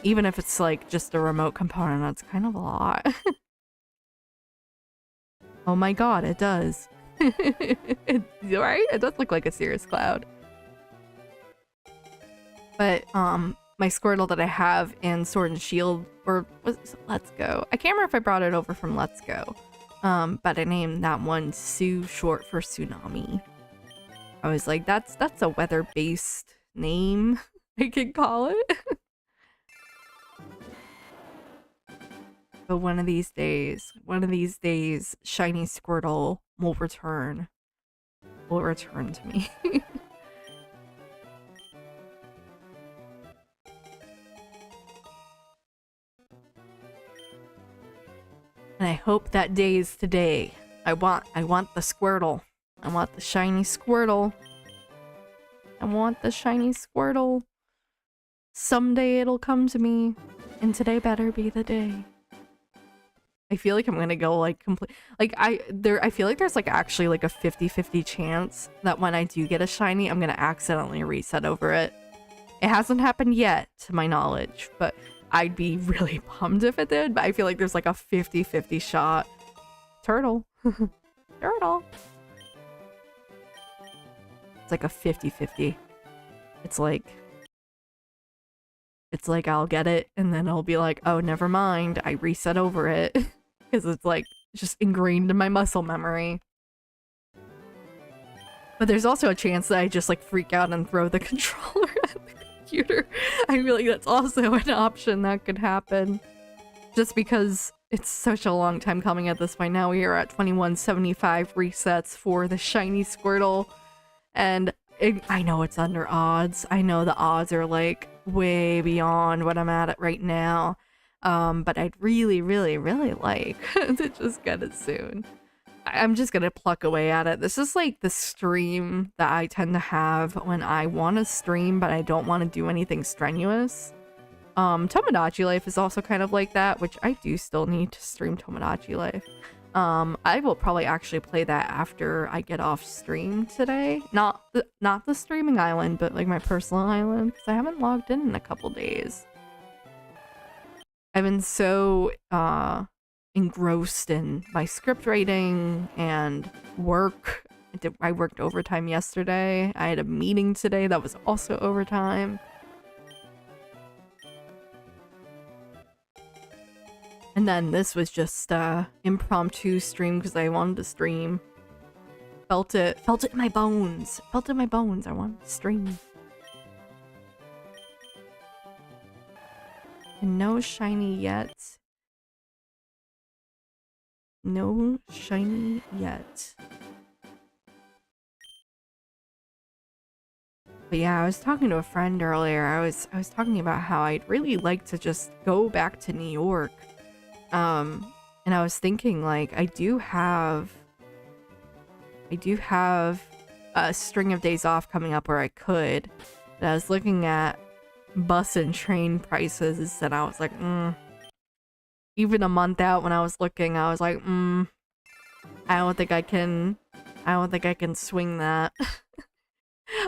Even if it's like just a remote component, that's kind of a lot. Oh my god, it does. Right? It does look like a cirrus cloud. But my Squirtle that I have in Sword and Shield, or Let's Go. I can't remember if I brought it over from Let's Go. But I named that one Sue, short for Tsunami. I was like, that's a weather-based name, I could call it. But one of these days, Shiny Squirtle will return to me. And I hope that day is today. I want the Squirtle. I want the shiny Squirtle. I want the shiny Squirtle. Someday it'll come to me, and today better be the day. I feel like I'm gonna go like complete. Like I feel like there's like actually like a 50-50 chance that when I do get a shiny, I'm gonna accidentally reset over it. It hasn't happened yet, to my knowledge, but I'd be really bummed if it did. But I feel like there's like a 50-50 shot. Turtle. Turtle. It's like a 50-50. It's like I'll get it and then I'll be like, oh, never mind. I reset over it. Because it's like just ingrained in my muscle memory. But there's also a chance that I just like freak out and throw the controller at the computer. I feel like that's also an option that could happen. Just because it's such a long time coming at this point. Now we are at 2175 resets for the shiny Squirtle. And I know it's under odds. I know the odds are like way beyond what I'm at right now. But I'd really, really, really like to just get it soon. I'm just gonna pluck away at it. This is like the stream that I tend to have when I want to stream, but I don't want to do anything strenuous. Tomodachi Life is also kind of like that, which I do still need to stream Tomodachi Life. I will probably actually play that after I get off stream today. Not the streaming island, but like my personal island, because I haven't logged in a couple days. I've been so engrossed in my script writing and work. I worked overtime yesterday. I had a meeting today that was also overtime. And then this was just impromptu stream because I wanted to stream. Felt it in my bones. Felt it in my bones. I wanted to stream. And no shiny yet. No shiny yet. But yeah, I was talking to a friend earlier. I was talking about how I'd really like to just go back to New York. And I was thinking, like, I do have a string of days off coming up where I could. But I was looking at bus and train prices, and I was like, Even a month out when I was looking, I was like, I don't think I can swing that.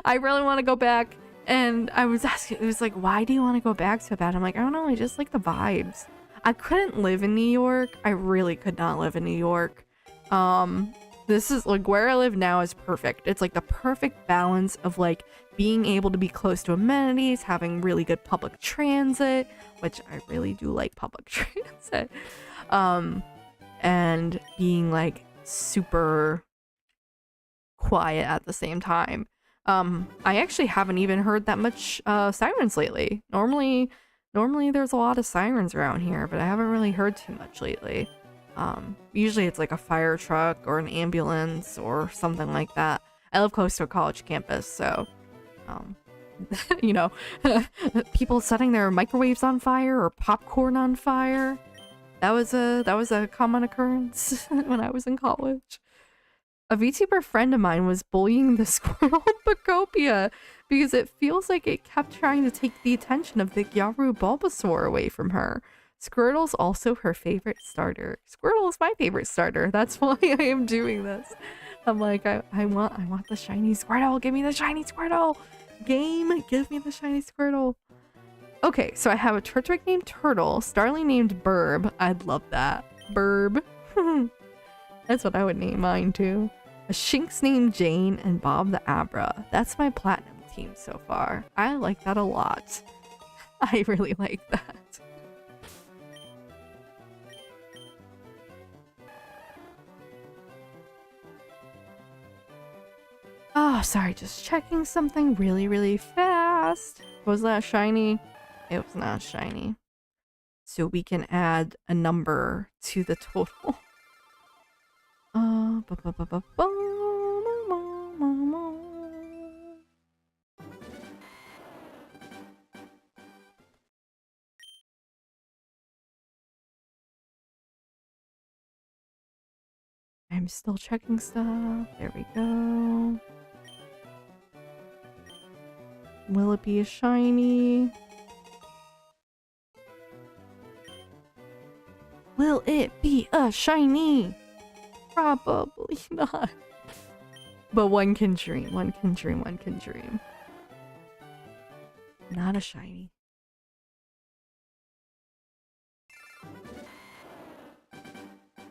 I really want to go back, and I was asking, it was like, why do you want to go back so bad? I'm like, I don't know, I just like the vibes. I couldn't live in New York. I really could not live in New York. This is like where I live now is perfect. It's like the perfect balance of like being able to be close to amenities, having really good public transit, which I really do like public transit, and being like super quiet at the same time. I actually haven't even heard that much sirens lately. Normally there's a lot of sirens around here, but I haven't really heard too much lately. Usually it's like a fire truck or an ambulance or something like that. I live close to a college campus, so you know, people setting their microwaves on fire or popcorn on fire. That was a common occurrence when I was in college. A VTuber friend of mine was bullying the Squirtle Pacopia because it feels like it kept trying to take the attention of the Gyaru Bulbasaur away from her. Squirtle's also her favorite starter. Squirtle is my favorite starter. That's why I am doing this. I'm like, I want the shiny Squirtle. Give me the shiny Squirtle. Game, give me the shiny Squirtle. Okay, so I have a Turtwig named Turtle, Starling named Burb. I'd love that. Burb. That's what I would name mine too. A Shinx named Jane and Bob the Abra. That's my platinum team so far. I like that a lot. I really like that. Oh, sorry, just checking something really fast. Was that shiny? It was not shiny. So we can add a number to the total. I'm still checking stuff. There we go. Will it be a shiny? Will it be a shiny? Probably not. But one can dream, one can dream, one can dream. Not a shiny.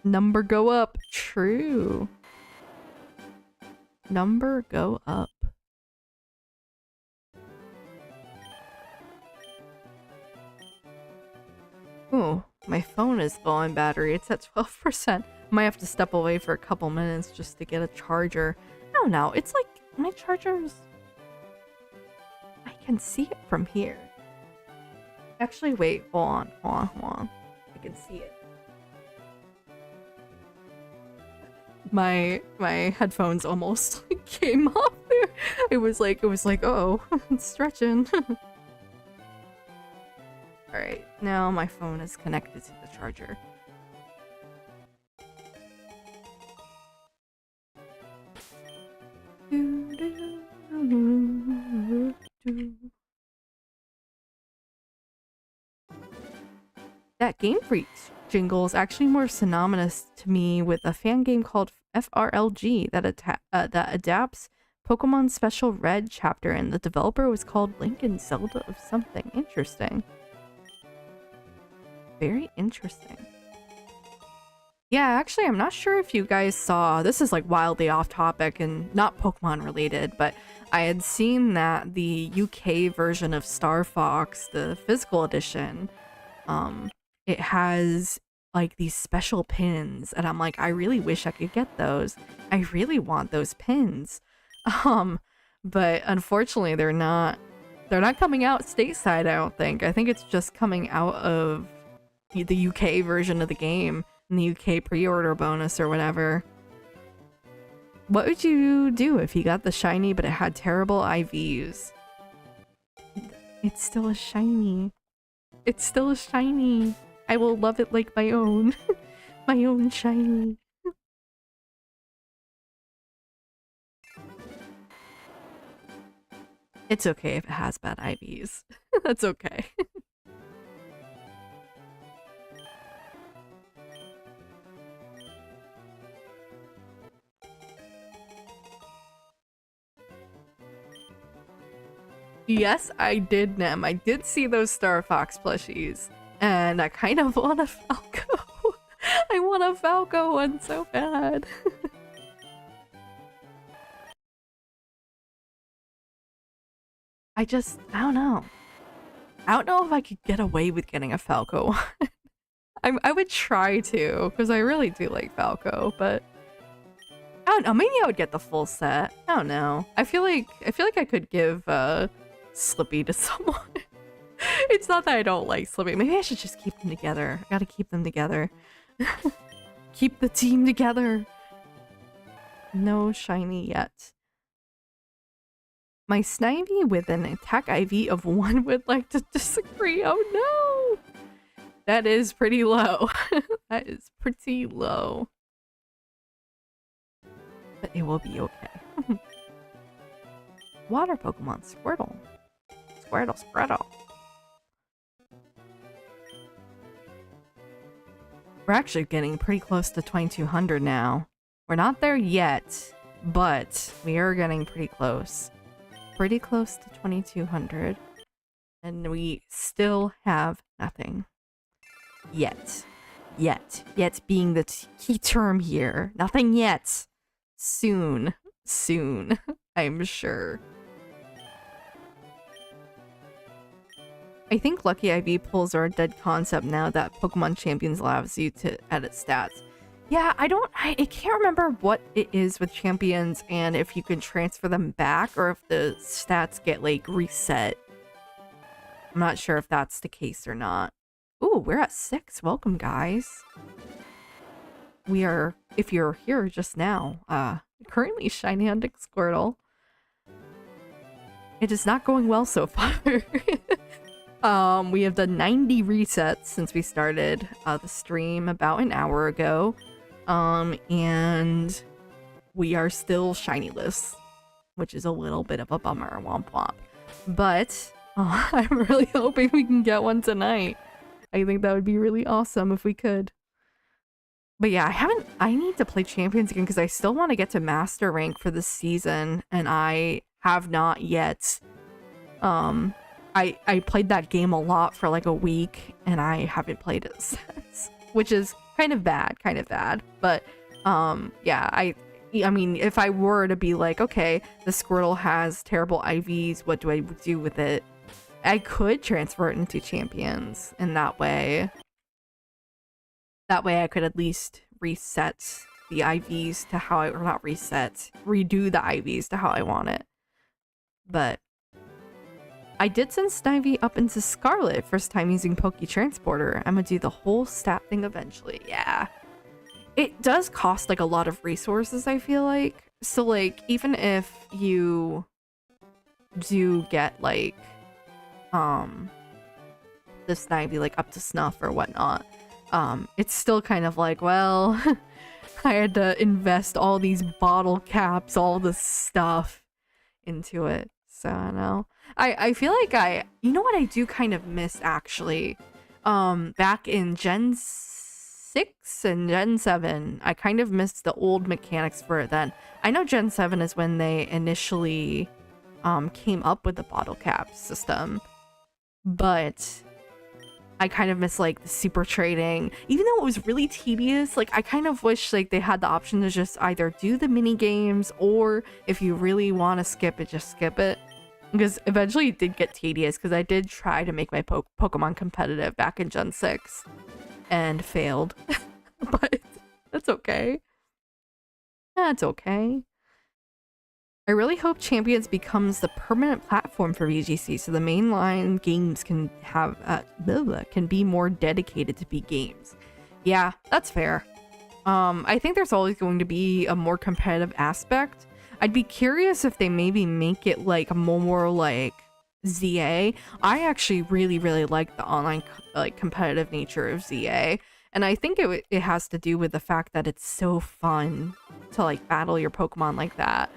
Number go up. True. Number go up. Ooh, my phone is low on battery. It's at 12%. Might have to step away for a couple minutes just to get a charger. No, no, it's like my charger's... I can see it from here. Actually, wait, hold on. I can see it. My headphones almost like, came off there. It was like, oh, it's stretching. Alright, now my phone is connected to the charger. That Game Freaks jingle is actually more synonymous to me with a fan game called FRLG that adapts Pokemon Special Red chapter, and the developer was called Link and Zelda of something. Interesting. Very interesting. Yeah, actually, I'm not sure if you guys saw, this is like wildly off topic and not Pokemon related, but I had seen that the UK version of Star Fox, the physical edition, it has like these special pins, and I'm like, I really wish I could get those. I really want those pins. But unfortunately they're not coming out stateside, I don't think. I think it's just coming out of the UK version of the game and the UK pre-order bonus or whatever. What would you do if you got the shiny but it had terrible IVs? It's still a shiny. It's still a shiny. I will love it like my own. My own shiny. It's okay if it has bad IVs. That's okay. Yes, I did, Nem. I did see those Star Fox plushies. And I kind of want a Falco. I want a Falco one so bad. I don't know. I don't know if I could get away with getting a Falco. I would try to, because I really do like Falco, but I don't know, maybe I would get the full set. I don't know. I feel like I could give Slippy to someone. It's not that I don't like Slippy. Maybe I should just keep them together. I gotta keep them together. Keep the team together. No shiny yet. My Snivy with an attack IV of 1 would like to disagree. Oh no! That is pretty low. That is pretty low. But it will be okay. Water Pokemon, Squirtle. Squirtle. We're actually getting pretty close to 2200 now. We're not there yet, but we are getting pretty close. Pretty close to 2200. And we still have nothing. Yet being the key term here. Nothing yet. Soon, I'm sure. I think Lucky IV pulls are a dead concept now that Pokemon Champions allows you to edit stats. Yeah, I can't remember what it is with Champions and if you can transfer them back or if the stats get like reset. I'm not sure if that's the case or not. Ooh, we're at 6. Welcome, guys. We are, if you're here just now, currently shiny hunting Squirtle. It is not going well so far. We have done 90 resets since we started the stream about an hour ago. And we are still shinyless, which is a little bit of a bummer, womp womp. But I'm really hoping we can get one tonight. I think that would be really awesome if we could. But yeah, I need to play Champions again because I still want to get to Master Rank for this season, and I have not yet. I played that game a lot for like a week, and I haven't played it since, which is kind of bad. But yeah, I mean, if I were to be like, okay, the Squirtle has terrible IVs, what do I do with it? I could transfer it into Champions, and that way I could at least reset the IVs to how or not reset, redo the IVs to how I want it. But I did send Snivy up into Scarlet, first time using Poke Transporter. I'm gonna do the whole stat thing eventually. Yeah. It does cost like a lot of resources, I feel like. So like, even if you do get like, the Snivy like up to snuff or whatnot, it's still kind of like, well, I had to invest all these bottle caps, all this stuff into it. So I don't know. I feel like you know what I do kind of miss actually? Back in Gen 6 and Gen 7, I kind of missed the old mechanics for it then. I know Gen 7 is when they initially came up with the bottle cap system, but I kind of miss like the super trading. Even though it was really tedious, like I kind of wish like they had the option to just either do the mini games, or if you really want to skip it, just skip it. Because eventually it did get tedious, because I did try to make my Pokemon competitive back in Gen 6 and failed. But that's okay. That's okay. I really hope Champions becomes the permanent platform for VGC, so the mainline games can have can be more dedicated to be games. Yeah, that's fair. I think there's always going to be a more competitive aspect. I'd be curious if they maybe make it like more like ZA. I actually really like the online like competitive nature of ZA, and I think it has to do with the fact that it's so fun to like battle your Pokemon like that.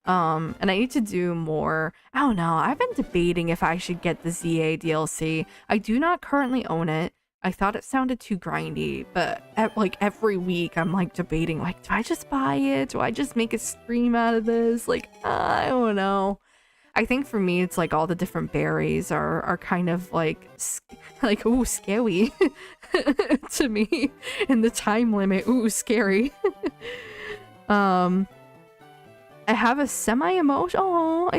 And I need to do more. I don't know. I've been debating if I should get the ZA DLC. I do not currently own it. I thought it sounded too grindy, but like every week I'm like debating, like, do I just buy it? Do I just make a stream out of this? Like, I don't know. I think for me, it's like all the different berries are kind of like ooh, scary to me. And the time limit, ooh, scary. I have a semi-emotional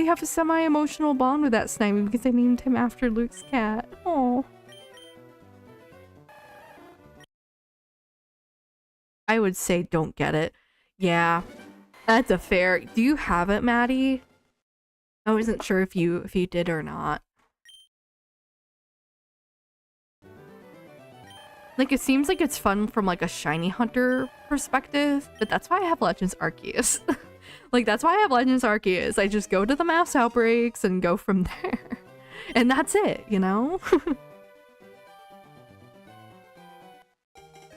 bond with that Snivy because I named him after Luke's cat. Oh. I would say don't get it. Yeah, that's a fair. Do you have it, Maddie? I wasn't sure if you did or not. Like, it seems like it's fun from like a shiny hunter perspective, but that's why I have Legends Arceus. Like, that's why I have Legends Arceus. I just go to the mass outbreaks and go from there. And that's it, you know?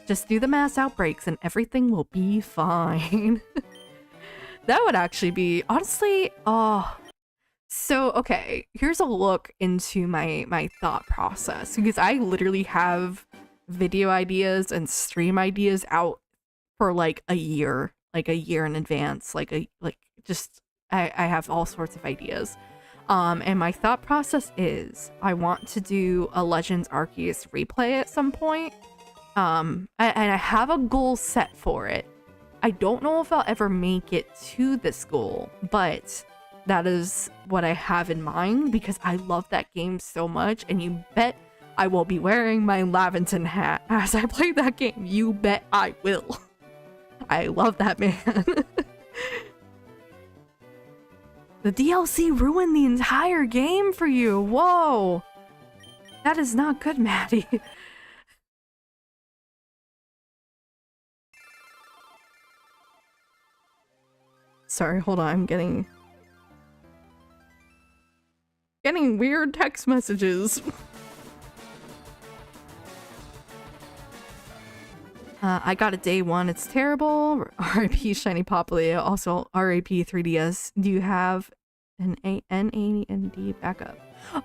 Just do the mass outbreaks and everything will be fine. That would actually be, honestly, oh. So, okay, here's a look into my thought process. Because I literally have video ideas and stream ideas out for like a year in advance. I have all sorts of ideas. And my thought process is I want to do a Legends Arceus replay at some point. And I have a goal set for it. I don't know if I'll ever make it to this goal, but that is what I have in mind because I love that game so much, and you bet I will be wearing my Laventon hat as I play that game. You bet I will. I love that man. The DLC ruined the entire game for you. Whoa. That is not good, Maddie. Sorry, hold on. I'm getting weird text messages. I got it day one. It's terrible. RIP Shiny Popplio. Also RIP 3DS. Do you have an N80 backup?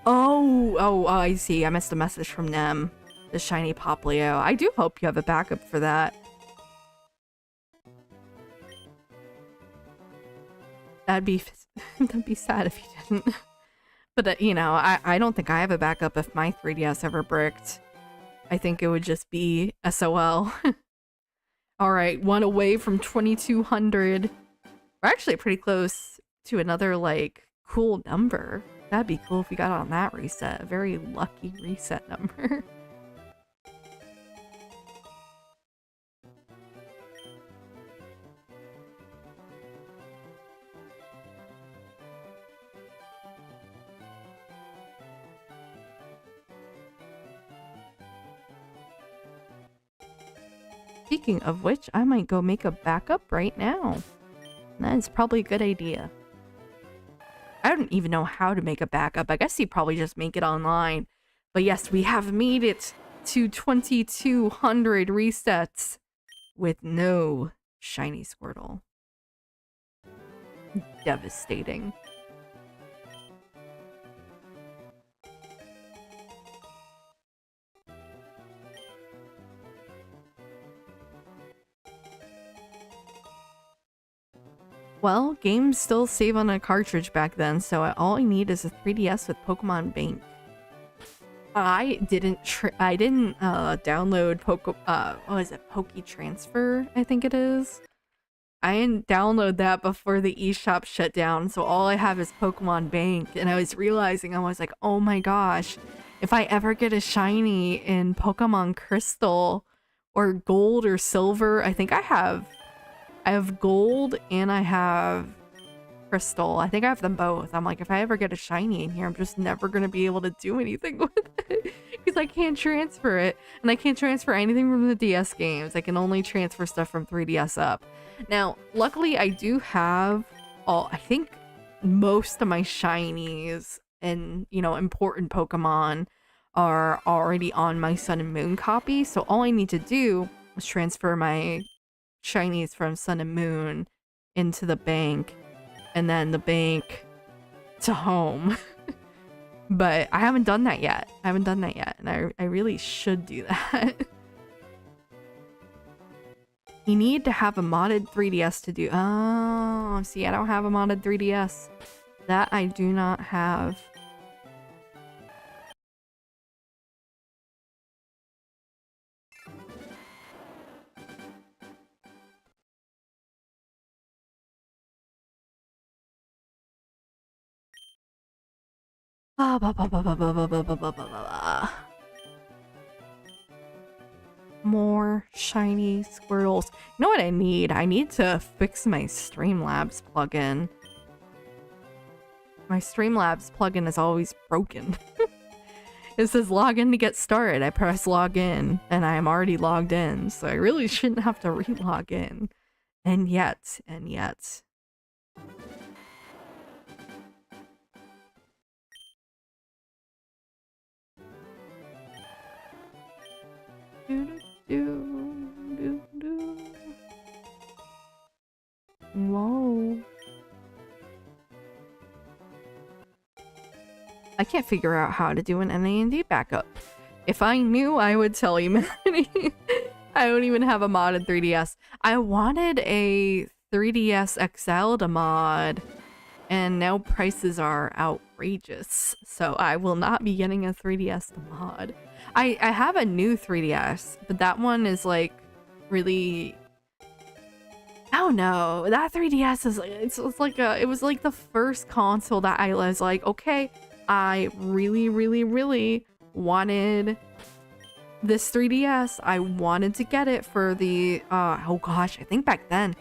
Oh, I see. I missed a message from them. The Shiny Popplio. I do hope you have a backup for that. That'd be sad if you didn't. But you know, I don't think I have a backup if my 3DS ever bricked. I think it would just be SOL. Alright, one away from 2200. We're actually pretty close to another, like, cool number. That'd be cool if we got on that reset. A very lucky reset number. Speaking of which, I might go make a backup right now. That is probably a good idea. I don't even know how to make a backup. I guess you probably just make it online. But yes, we have made it to 2200 resets with no shiny Squirtle. Devastating. Well, games still save on a cartridge back then, so all I need is a 3DS with Pokemon Bank. I didn't download what is it, Poke Transfer, I think it is. I didn't download that before the eShop shut down, so all I have is Pokemon Bank, and I was realizing, I was like, oh my gosh, if I ever get a shiny in Pokemon Crystal, or Gold or Silver, I think I have Gold and I have Crystal. I think I have them both. I'm like, if I ever get a shiny in here, I'm just never gonna be able to do anything with it because I can't transfer it, and I can't transfer anything from the DS games. I can only transfer stuff from 3DS up. Now, luckily, I do have I think most of my shinies and, you know, important Pokemon are already on my Sun and Moon copy, so all I need to do is transfer my shinies from Sun and Moon into the bank, and then the bank to home. But I haven't done that yet. And I really should do that. You need to have a modded 3DS to do. Oh, see, I don't have a modded 3DS. That I do not have. More shiny Squirtles. You know what I need? I need to fix my Streamlabs plugin. My Streamlabs plugin is always broken. It says log in to get started. I press log in and I am already logged in, so I really shouldn't have to re-log in. And yet. Whoa. I can't figure out how to do an NAND backup. If I knew, I would tell you, Manny. I don't even have a modded 3DS. I wanted a 3DS XL to mod, and now prices are outrageous. So I will not be getting a 3DS to mod. I have a new 3DS, but that one is like really... I don't know. That 3DS is like it was like the first console that I was like, okay, I really wanted this 3DS. I wanted to get it for the oh gosh, I think back then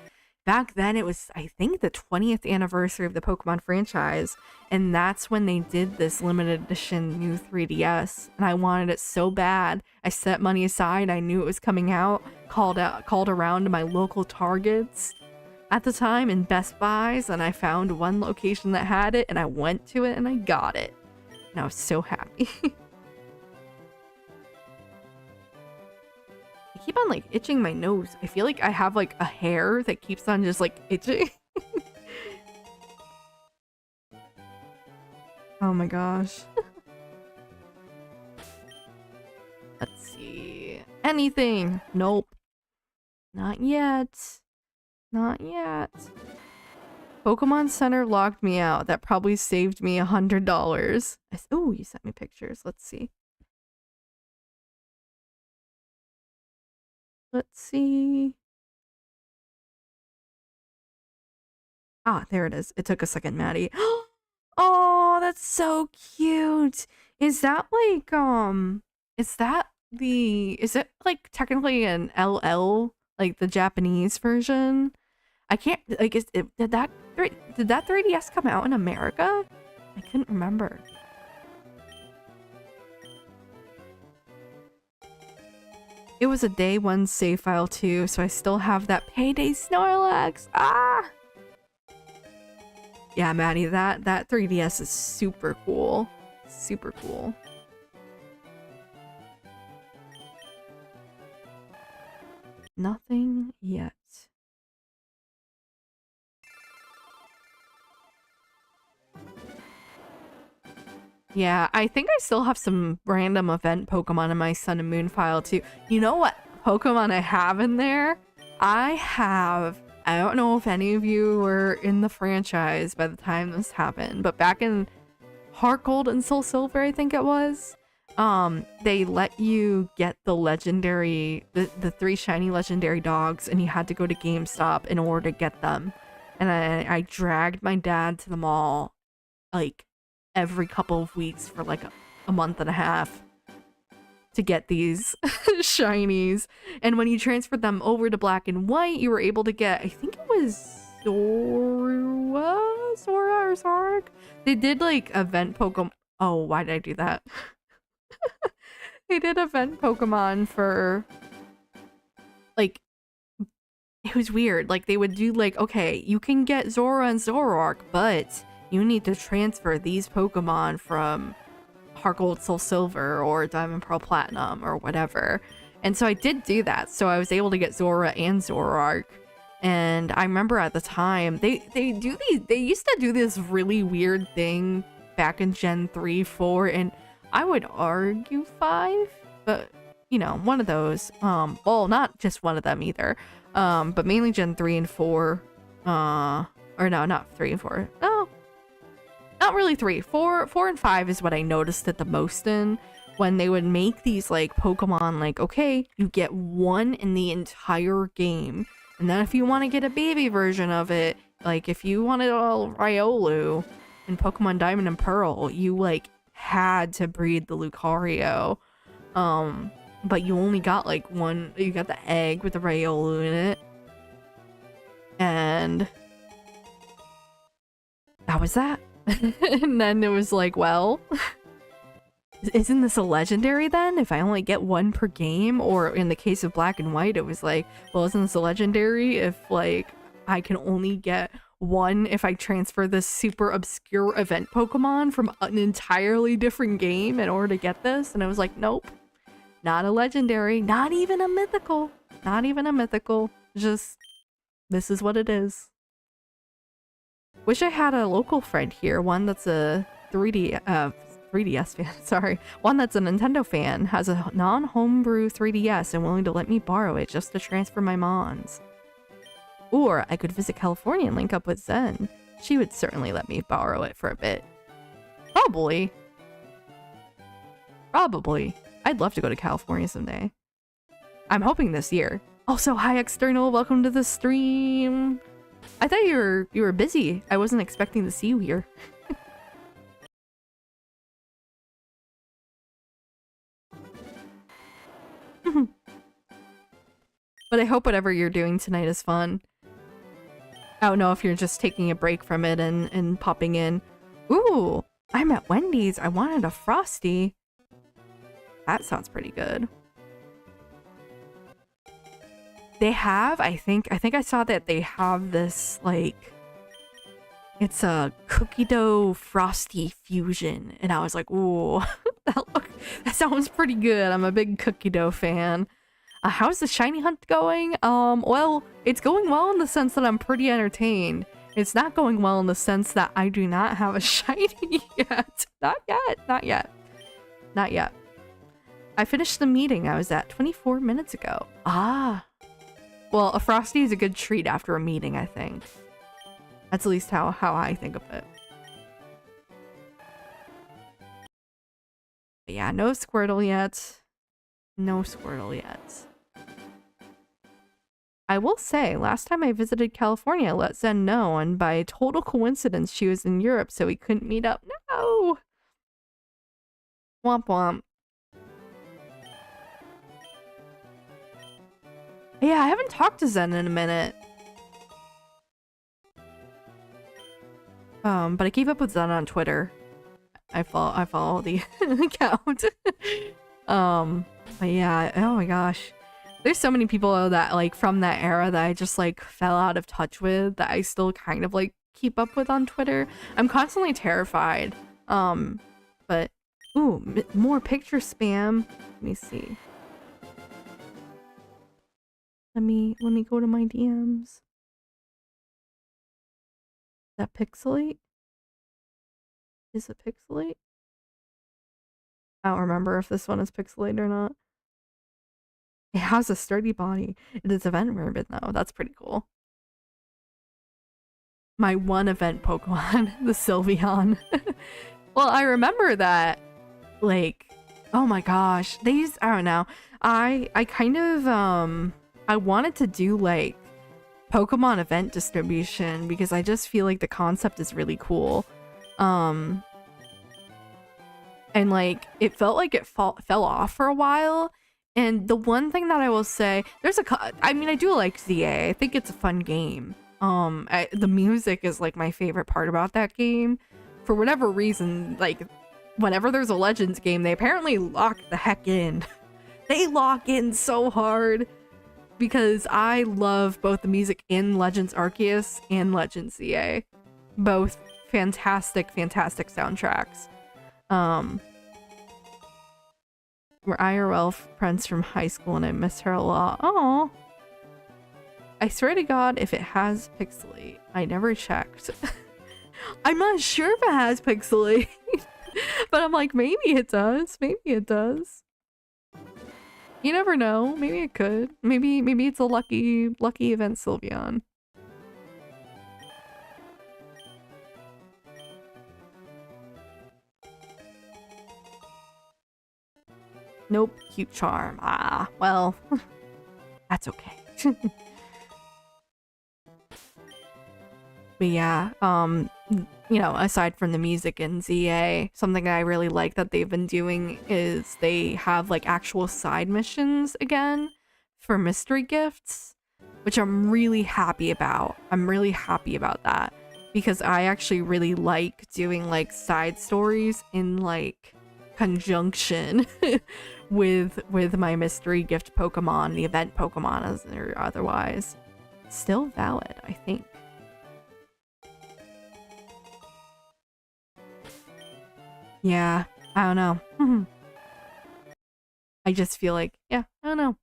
it was, I think, the 20th anniversary of the Pokemon franchise, and that's when they did this limited edition new 3DS, and I wanted it so bad. I set money aside. I knew it was coming out, called around to my local Targets at the time and Best Buys, and I found one location that had it, and I went to it and I got it, and I was so happy. I keep on like itching my nose. I feel like I have like a hair that keeps on just like itching. Oh my gosh. Let's see. Anything? Nope. Not yet. Not yet. Pokemon Center logged me out. That probably saved me $100. Oh, you sent me pictures. Let's see. Let's see. Ah, there it is. It took a second, Maddie. Oh, that's so cute. Is that like, is it like technically an LL, like the Japanese version? I can't, like, did that 3DS come out in America? I couldn't remember. It was a day one save file too, so I still have that Payday Snorlax. Ah! Yeah, Maddie, that 3DS is super cool. Super cool. Nothing yet. Yeah, I think I still have some random event Pokemon in my Sun and Moon file too. You know what Pokemon I have in there? I don't know if any of you were in the franchise by the time this happened, but back in Heart Gold and Soul Silver, I think it was, they let you get the legendary, the 3 shiny legendary dogs, and you had to go to GameStop in order to get them. And I dragged my dad to the mall, like, every couple of weeks for like a month and a half to get these shinies. And when you transferred them over to black and white, you were able to get, I think it was Zora or Zorak? They did like event Pokemon. Oh, why did I do that? They did event Pokemon for like, it was weird. Like they would do like, okay, you can get Zora and Zoroark, but you need to transfer these Pokemon from Heart Gold, Soul Silver, or Diamond, Pearl, Platinum, or whatever. And so I did do that. So I was able to get Zora and Zoroark. And I remember at the time, they used to do this really weird thing back in Gen 3, 4, and I would argue 5, but you know, one of those. Well, not just one of them either. But mainly Gen 3 and 4. Or no, not 3 and 4. No. Not really 3. 4 and 5 is what I noticed it the most in. When they would make these like Pokemon, like, okay, you get one in the entire game. And then if you want to get a baby version of it, like if you wanted all Riolu in Pokemon Diamond and Pearl, you like had to breed the Lucario. But you only got like one. You got the egg with the Riolu in it. And that was that. And then it was like, well, isn't this a legendary then? If I only get one per game? Or in the case of Black and White, it was like, well, isn't this a legendary if like I can only get one if I transfer this super obscure event Pokemon from an entirely different game in order to get this? And I was like, nope, not a legendary, not even a mythical, not even a mythical. Just, this is what it is. Wish I had a local friend here, one that's a 3DS fan, sorry. One that's a Nintendo fan, has a non-homebrew 3DS and willing to let me borrow it just to transfer my mons. Or I could visit California and link up with Zen. She would certainly let me borrow it for a bit. Probably. Probably. I'd love to go to California someday. I'm hoping this year. Also, hi External, welcome to the stream. I thought you were busy. I wasn't expecting to see you here. But I hope whatever you're doing tonight is fun. I don't know if you're just taking a break from it and popping in. Ooh, I'm at Wendy's. I wanted a Frosty. That sounds pretty good. They have, I think I saw that they have this, like, it's a cookie dough Frosty fusion. And I was like, ooh, that sounds pretty good. I'm a big cookie dough fan. How's the shiny hunt going? Well, it's going well in the sense that I'm pretty entertained. It's not going well in the sense that I do not have a shiny yet. Not yet, not yet. Not yet. I finished the meeting I was at 24 minutes ago. Ah. Well, a Frosty is a good treat after a meeting, I think. That's at least how I think of it. But yeah, no Squirtle yet. No Squirtle yet. I will say, last time I visited California, I let Zen know, and by total coincidence, she was in Europe, so we couldn't meet up. No! Womp womp. Yeah, I haven't talked to Zen in a minute. But I keep up with Zen on Twitter. I follow the account. But yeah, oh my gosh. There's so many people that, like, from that era that I just, like, fell out of touch with that I still kind of, like, keep up with on Twitter. I'm constantly terrified. But, ooh, more picture spam. Let me see. Let me go to my DMs. Is that Pixelate? Is it Pixelate? I don't remember if this one is Pixelate or not. It has a sturdy body. It is event ribbon though. That's pretty cool. My one event Pokemon, the Sylveon. Well, I remember that, like, oh my gosh, these, I don't know. I kind of, I wanted to do, like, Pokemon event distribution because I just feel like the concept is really cool. And, like, it felt like it fell off for a while. And the one thing that I will say, I mean, I do like ZA. I think it's a fun game. The music is, like, my favorite part about that game. For whatever reason, like, whenever there's a Legends game, they apparently lock the heck in. They lock in so hard. Because I love both the music in Legends Arceus and Legends ZA. Both fantastic, fantastic soundtracks. We're IRL friends from high school and I miss her a lot. Oh, I swear to God, if it has Pixelate, I never checked. I'm not sure if it has Pixelate, but I'm like, maybe it does. Maybe it does. You never know. Maybe it could. Maybe it's a lucky event Sylveon. Nope, cute charm. Ah, well, that's okay. But yeah, you know, aside from the music in ZA, something that I really like that they've been doing is they have like actual side missions again for mystery gifts, which I'm really happy about. I'm really happy about that because I actually really like doing like side stories in like conjunction with my mystery gift Pokemon, the event Pokemon as or otherwise. Still valid, I think. Yeah, I don't know. I just feel like, yeah, I don't know.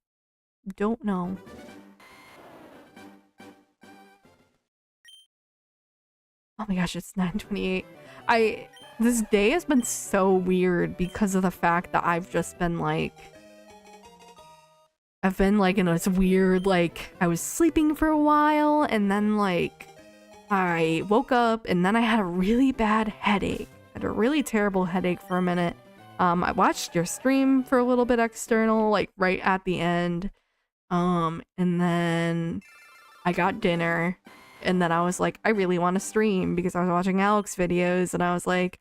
Don't know. Oh my gosh, it's 9:28. This day has been so weird because of the fact that I've been in this weird, like, I was sleeping for a while and then like I woke up and then I had a really bad headache. I had a really terrible headache for a minute. I watched your stream for a little bit external, like right at the end. And then I got dinner and then I was like, I really want to stream because I was watching Alex videos and I was like,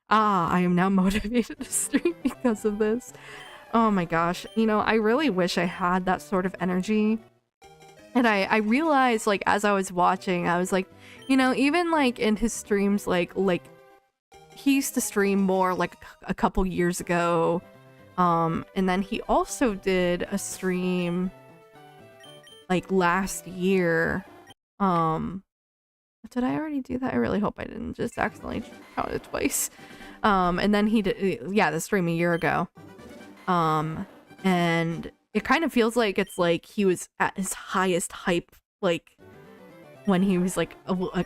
I am now motivated to stream because of this. Oh my gosh. You know, I really wish I had that sort of energy. And I realized, like, as I was watching, I was like, you know, even like in his streams, like he used to stream more like a couple years ago. And then he also did a stream like last year. Did I already do that? I really hope I didn't just accidentally count it twice. And then he did, yeah, the stream a year ago. And it kind of feels like it's like he was at his highest hype, like when he was like, I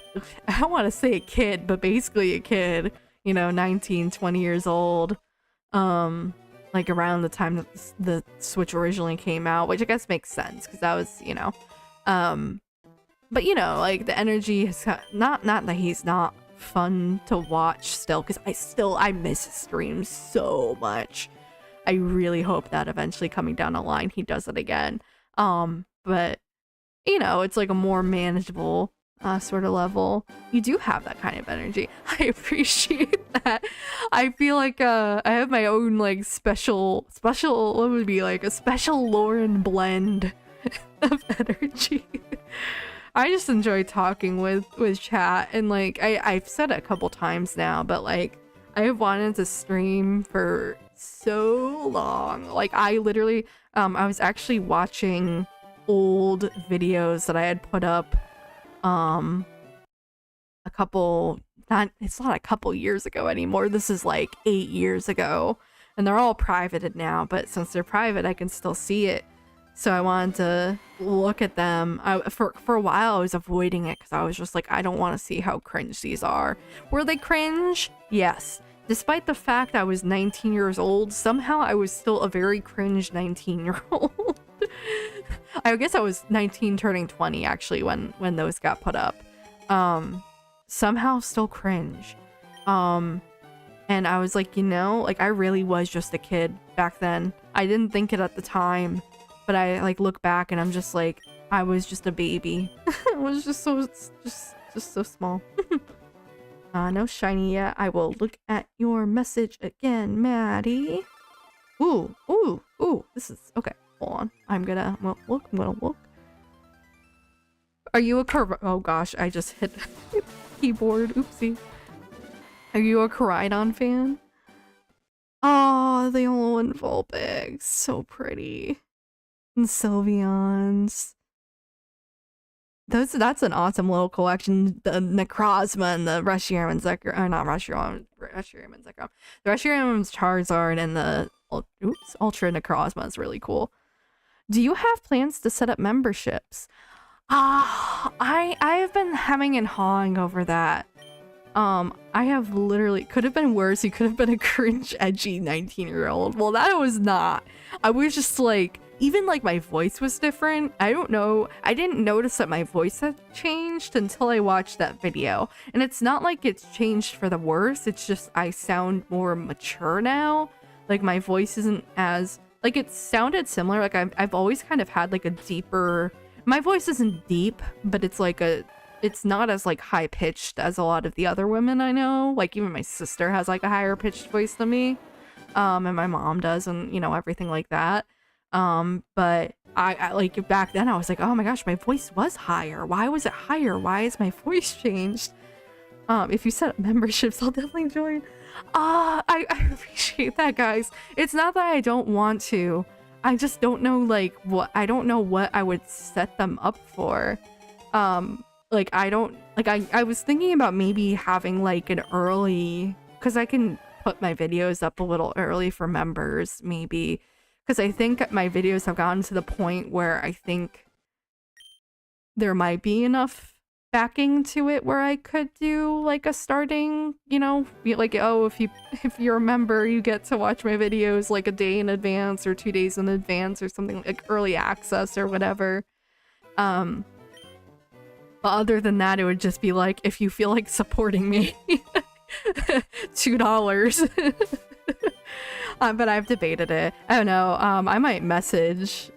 don't want to say a kid, but basically a kid, you know, 19, 20 years old. Like around the time that the Switch originally came out, which I guess makes sense because that was, you know, but you know, like the energy is not that he's not fun to watch still, because I miss his streams so much. I really hope that eventually coming down the line he does it again. But you know, it's like a more manageable sort of level. You do have that kind of energy. I appreciate that. I feel like I have my own like special what would be like a special Lauren blend of energy. I just enjoy talking with chat, and like I've said it a couple times now, but like I have wanted to stream for so long. Like I literally I was actually watching old videos that I had put up it's not a couple years ago anymore. This is like 8 years ago, and they're all privated now, but since they're private I can still see it. So I wanted to look at them. For a while I was avoiding it because I was just like, I don't want to see how cringe these are. Were they cringe? Yes. Despite the fact I was 19 years old, somehow I was still a very cringe 19-year-old. I guess I was 19 turning 20 actually when those got put up. Somehow still cringe. And I was like, you know, like I really was just a kid back then. I didn't think it at the time, but I like look back and I'm just like, I was just a baby. I was just so small. No shiny yet. I will look at your message again, Maddie. Ooh. This is okay. Hold on. I'm gonna look. Are you a oh gosh, I just hit keyboard. Oopsie. Are you a Koraidon fan? Oh, the Alolan Vulpix. So pretty. And Sylveons. That's an awesome little collection. The Necrozma and the Reshiram and Zekrom, or not Reshiram and Zekrom. The Reshiram's Charizard and the Ultra Necrozma is really cool. Do you have plans to set up memberships? I have been hemming and hawing over that. I have literally, could have been worse. You could have been a cringe, edgy 19-year-old. Well, that was not. I was just like, even like my voice was different. I don't know. I didn't notice that my voice had changed until I watched that video. And it's not like it's changed for the worse. It's just I sound more mature now. Like my voice isn't as, like it sounded similar. Like I've always kind of had like a deeper, my voice isn't deep, but it's like a it's not as like high pitched as a lot of the other women I know. Like even my sister has like a higher pitched voice than me. And my mom does, and you know, everything like that. But I like back then I was like, oh my gosh, my voice was higher. Why was it higher? Why is my voice changed? If you set up memberships, I'll definitely join. I appreciate that, guys. It's not that I don't want to. I just don't know like what I don't know what I would set them up for. Like I don't like I was thinking about maybe having like an early, because I can put my videos up a little early for members, maybe, because I think my videos have gotten to the point where I think there might be enough backing to it where I could do like a starting, you know, like, oh, if you're a member, you get to watch my videos like a day in advance or 2 days in advance or something, like early access or whatever. But other than that, it would just be like, if you feel like supporting me, $2. But I've debated it. I don't know. I might message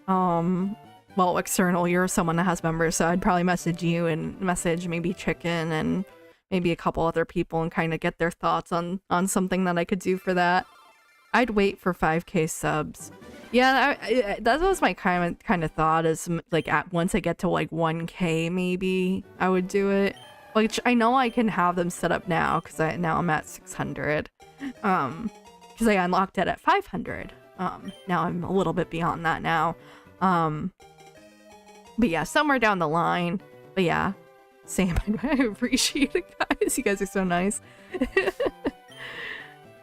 well, external, you're someone that has members, so I'd probably message you and message maybe Chicken and maybe a couple other people and kind of get their thoughts on something that I could do for that. I'd wait for 5k subs. Yeah, that was my kind of thought, is like once I get to like 1k maybe I would do it. Which I know I can have them set up now because now I'm at 600. Because I unlocked it at 500. Now I'm a little bit beyond that now. But yeah, somewhere down the line. But yeah, Sam, I appreciate it, guys. You guys are so nice.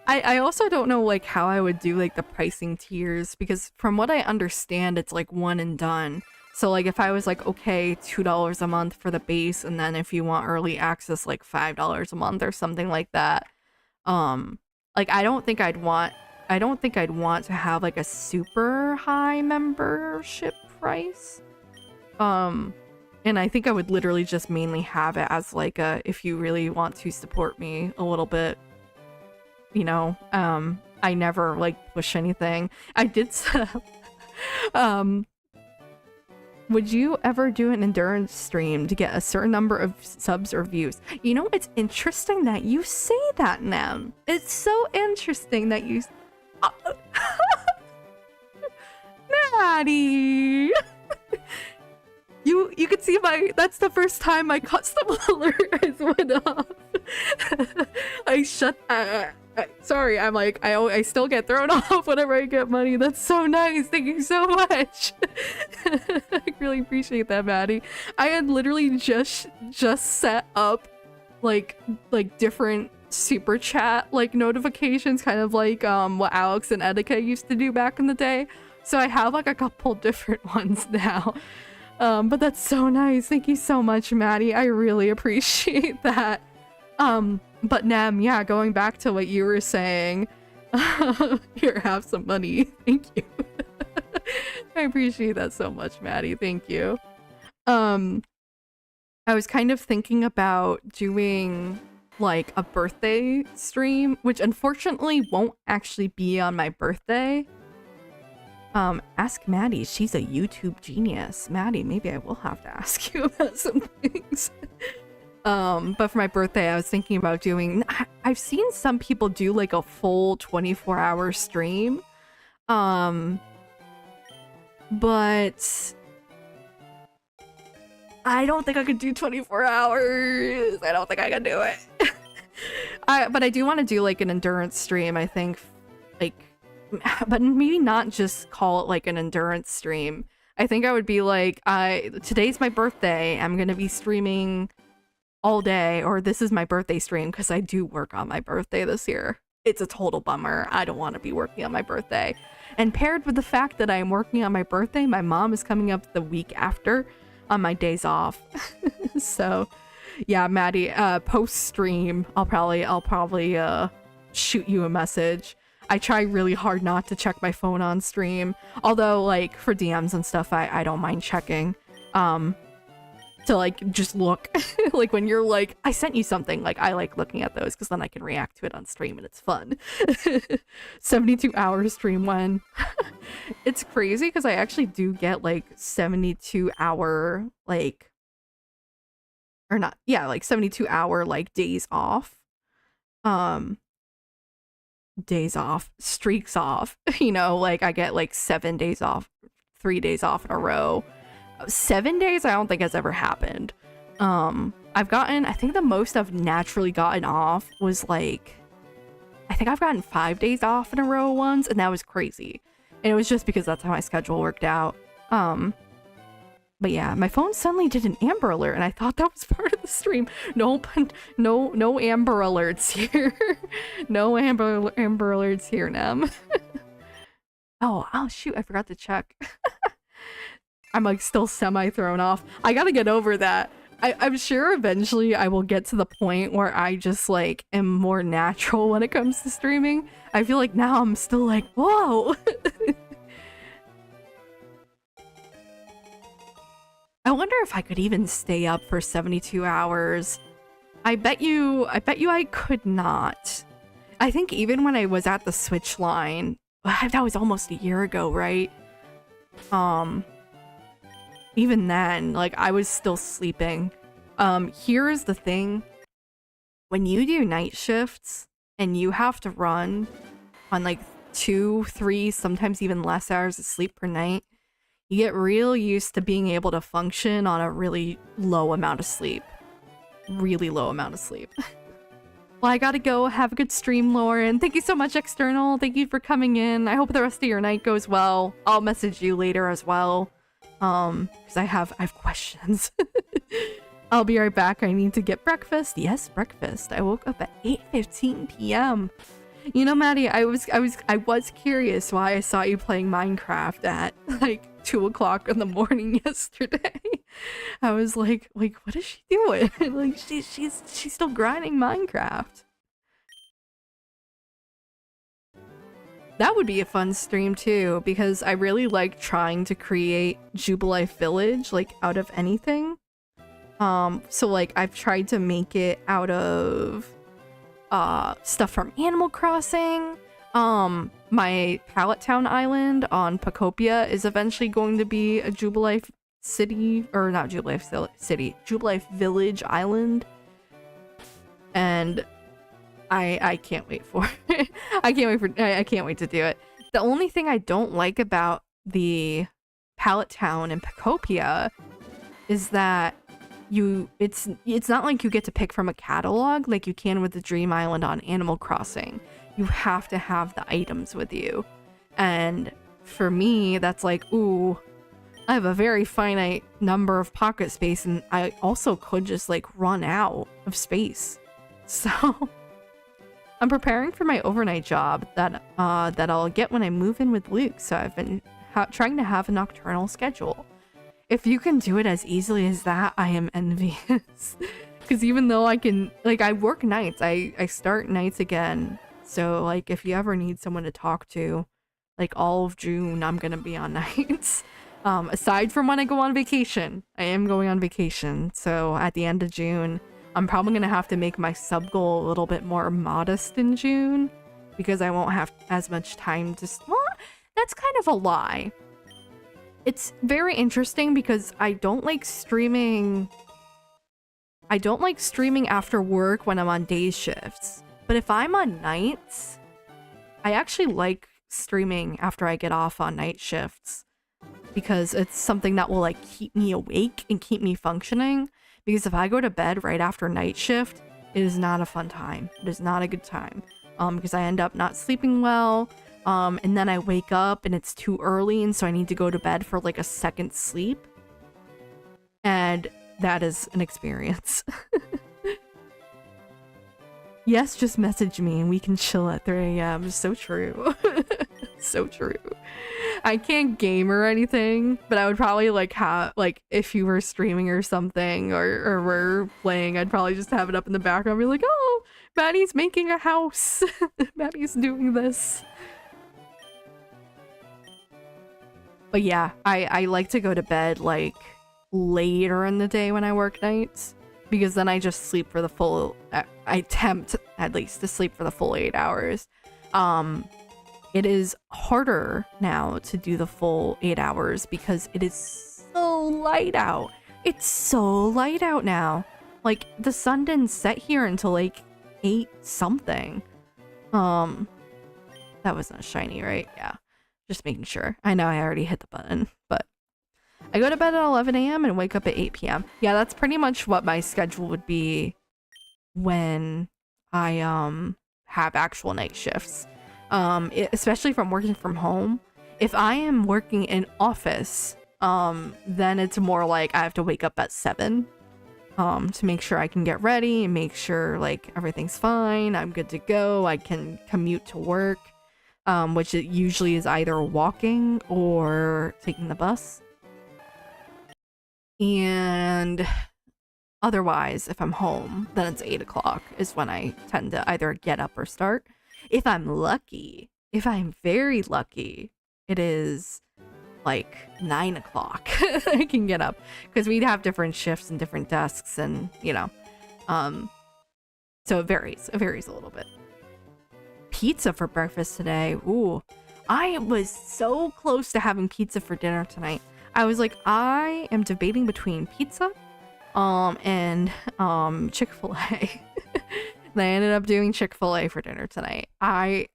I also don't know like how I would do like the pricing tiers, because from what I understand, it's like one and done. So like if I was like, okay, $2 a month for the base, and then if you want early access, like $5 a month or something like that. Like I don't think I'd want to have like a super high membership price. And I think I would literally just mainly have it as like a, if you really want to support me a little bit, you know. I never like push anything. I did set up, would you ever do an endurance stream to get a certain number of subs or views? You know, it's interesting that you say that, Nam. It's so interesting that you... Maddie! You can see that's the first time my custom alert has went off. I shut... sorry, I'm like, I still get thrown off whenever I get money. That's so nice. Thank you so much. I really appreciate that, Maddie. I had literally just set up like different super chat like notifications, kind of like what Alex and Etika used to do back in the day. So I have like a couple different ones now. But that's so nice. Thank you so much, Maddie. I really appreciate that. But Nam, yeah, going back to what you were saying, here, have some money. Thank you. I appreciate that so much, Maddie. Thank you. I was kind of thinking about doing like a birthday stream, which unfortunately won't actually be on my birthday. Ask Maddie. She's a YouTube genius. Maddie, maybe I will have to ask you about some things. But for my birthday, I was thinking about doing... I've seen some people do like a full 24-hour stream. But... I don't think I could do 24 hours. I don't think I can do it. But I do want to do like an endurance stream, I think. Like... But maybe not just call it like an endurance stream. I think I would be like, today's my birthday. I'm gonna be streaming all day, or this is my birthday stream, because I do work on my birthday this year. It's a total bummer. I don't want to be working on my birthday. And paired with the fact that I am working on my birthday, my mom is coming up the week after on my days off. So yeah, Maddie, post stream, I'll probably shoot you a message. I try really hard not to check my phone on stream, although like for DMs and stuff, I don't mind checking. To like just look like when you're like, I sent you something, like I like looking at those because then I can react to it on stream and it's fun. 72-hour stream when it's crazy because I actually do get like 72-hour like or not, yeah, like 72-hour like days off. Um, days off, streaks off. You know, like I get like 7 days off, 3 days off in a row. 7 days, I don't think has ever happened. I think the most I've naturally gotten off was like, I think I've gotten 5 days off in a row once, and that was crazy. And it was just because that's how my schedule worked out. But yeah, my phone suddenly did an Amber Alert, and I thought that was part of the stream. Nope, no Amber Alerts here. No Amber Alerts here, Nem. Oh shoot, I forgot to check. I'm like still semi-thrown off. I gotta get over that. I'm sure eventually I will get to the point where I just like am more natural when it comes to streaming. I feel like now I'm still like, whoa. I wonder if I could even stay up for 72 hours. I bet you I could not. I think even when I was at the Switch line, that was almost a year ago, right? Even then, like, I was still sleeping. Here's the thing. When you do night shifts and you have to run on like 2, 3, sometimes even less hours of sleep per night, you get real used to being able to function on a really low amount of sleep. Really low amount of sleep. Well, I gotta go. Have a good stream, Lauren. Thank you so much, External. Thank you for coming in. I hope the rest of your night goes well. I'll message you later as well. Because I have questions. I'll be right back. I need to get breakfast. Yes, breakfast. I woke up at 8:15 p.m. You know, Maddie, I was curious why I saw you playing Minecraft at like 2 o'clock in the morning yesterday. I was like, what is she doing? Like, she's still grinding Minecraft. That would be a fun stream too, because I really like trying to create Jubilife Village, like, out of anything. So like, I've tried to make it out of stuff from Animal Crossing. My Pallet Town Island on Pacopia is eventually going to be a Jubilife City, or not Jubilife City, Jubilife Village Island. And I can't wait for it. I can't wait to do it. The only thing I don't like about the Pallet Town in Pacopia is that it's not like you get to pick from a catalog like you can with the Dream Island on Animal Crossing. You have to have the items with you. And for me, that's like, ooh, I have a very finite number of pocket space, and I also could just like run out of space. So I'm preparing for my overnight job that I'll get when I move in with Luke. So I've been trying to have a nocturnal schedule. If you can do it as easily as that, I am envious. Because even though I can, like, I work nights, I start nights again. So like, if you ever need someone to talk to, like all of June, I'm gonna be on nights. Aside from when I go on vacation, I am going on vacation. So at the end of June, I'm probably gonna have to make my sub goal a little bit more modest in June, because I won't have as much time to. Well, that's kind of a lie. It's very interesting because I don't like streaming. I don't like streaming after work when I'm on day shifts. But if I'm on nights, I actually like streaming after I get off on night shifts, because it's something that will like keep me awake and keep me functioning. Because if I go to bed right after night shift, it is not a fun time. It is not a good time. Because I end up not sleeping well. And then I wake up and it's too early, and so I need to go to bed for like a second sleep. And that is an experience. Yes, just message me and we can chill at 3 a.m. So true. So true. I can't game or anything, but I would probably like have, like, if you were streaming or something, or were playing, I'd probably just have it up in the background and be like, oh, Maddie's making a house. Maddie's doing this. But yeah, I like to go to bed like later in the day when I work nights, because then I just sleep for the full, I attempt at least to sleep for the full 8 hours. It is harder now to do the full 8 hours because it is so light out. It's so light out now. Like, the sun didn't set here until like 8 something. That wasn't a shiny, right? Yeah. Just making sure. I know I already hit the button, but I go to bed at 11 a.m. and wake up at 8 p.m. Yeah, that's pretty much what my schedule would be when I have actual night shifts. Especially if I'm working from home. If I am working in office, then it's more like I have to wake up at 7 to make sure I can get ready and make sure like everything's fine, I'm good to go, I can commute to work, which it usually is either walking or taking the bus. And otherwise, if I'm home, then it's 8 o'clock is when I tend to either get up or start. If I'm lucky, if I'm very lucky, it is like 9 o'clock I can get up, because we'd have different shifts and different desks, and you know, so it varies a little bit. Pizza for breakfast today. Ooh, I was so close to having pizza for dinner tonight. I was like, I am debating between pizza and Chick-fil-A. And I ended up doing Chick-fil-A for dinner tonight. I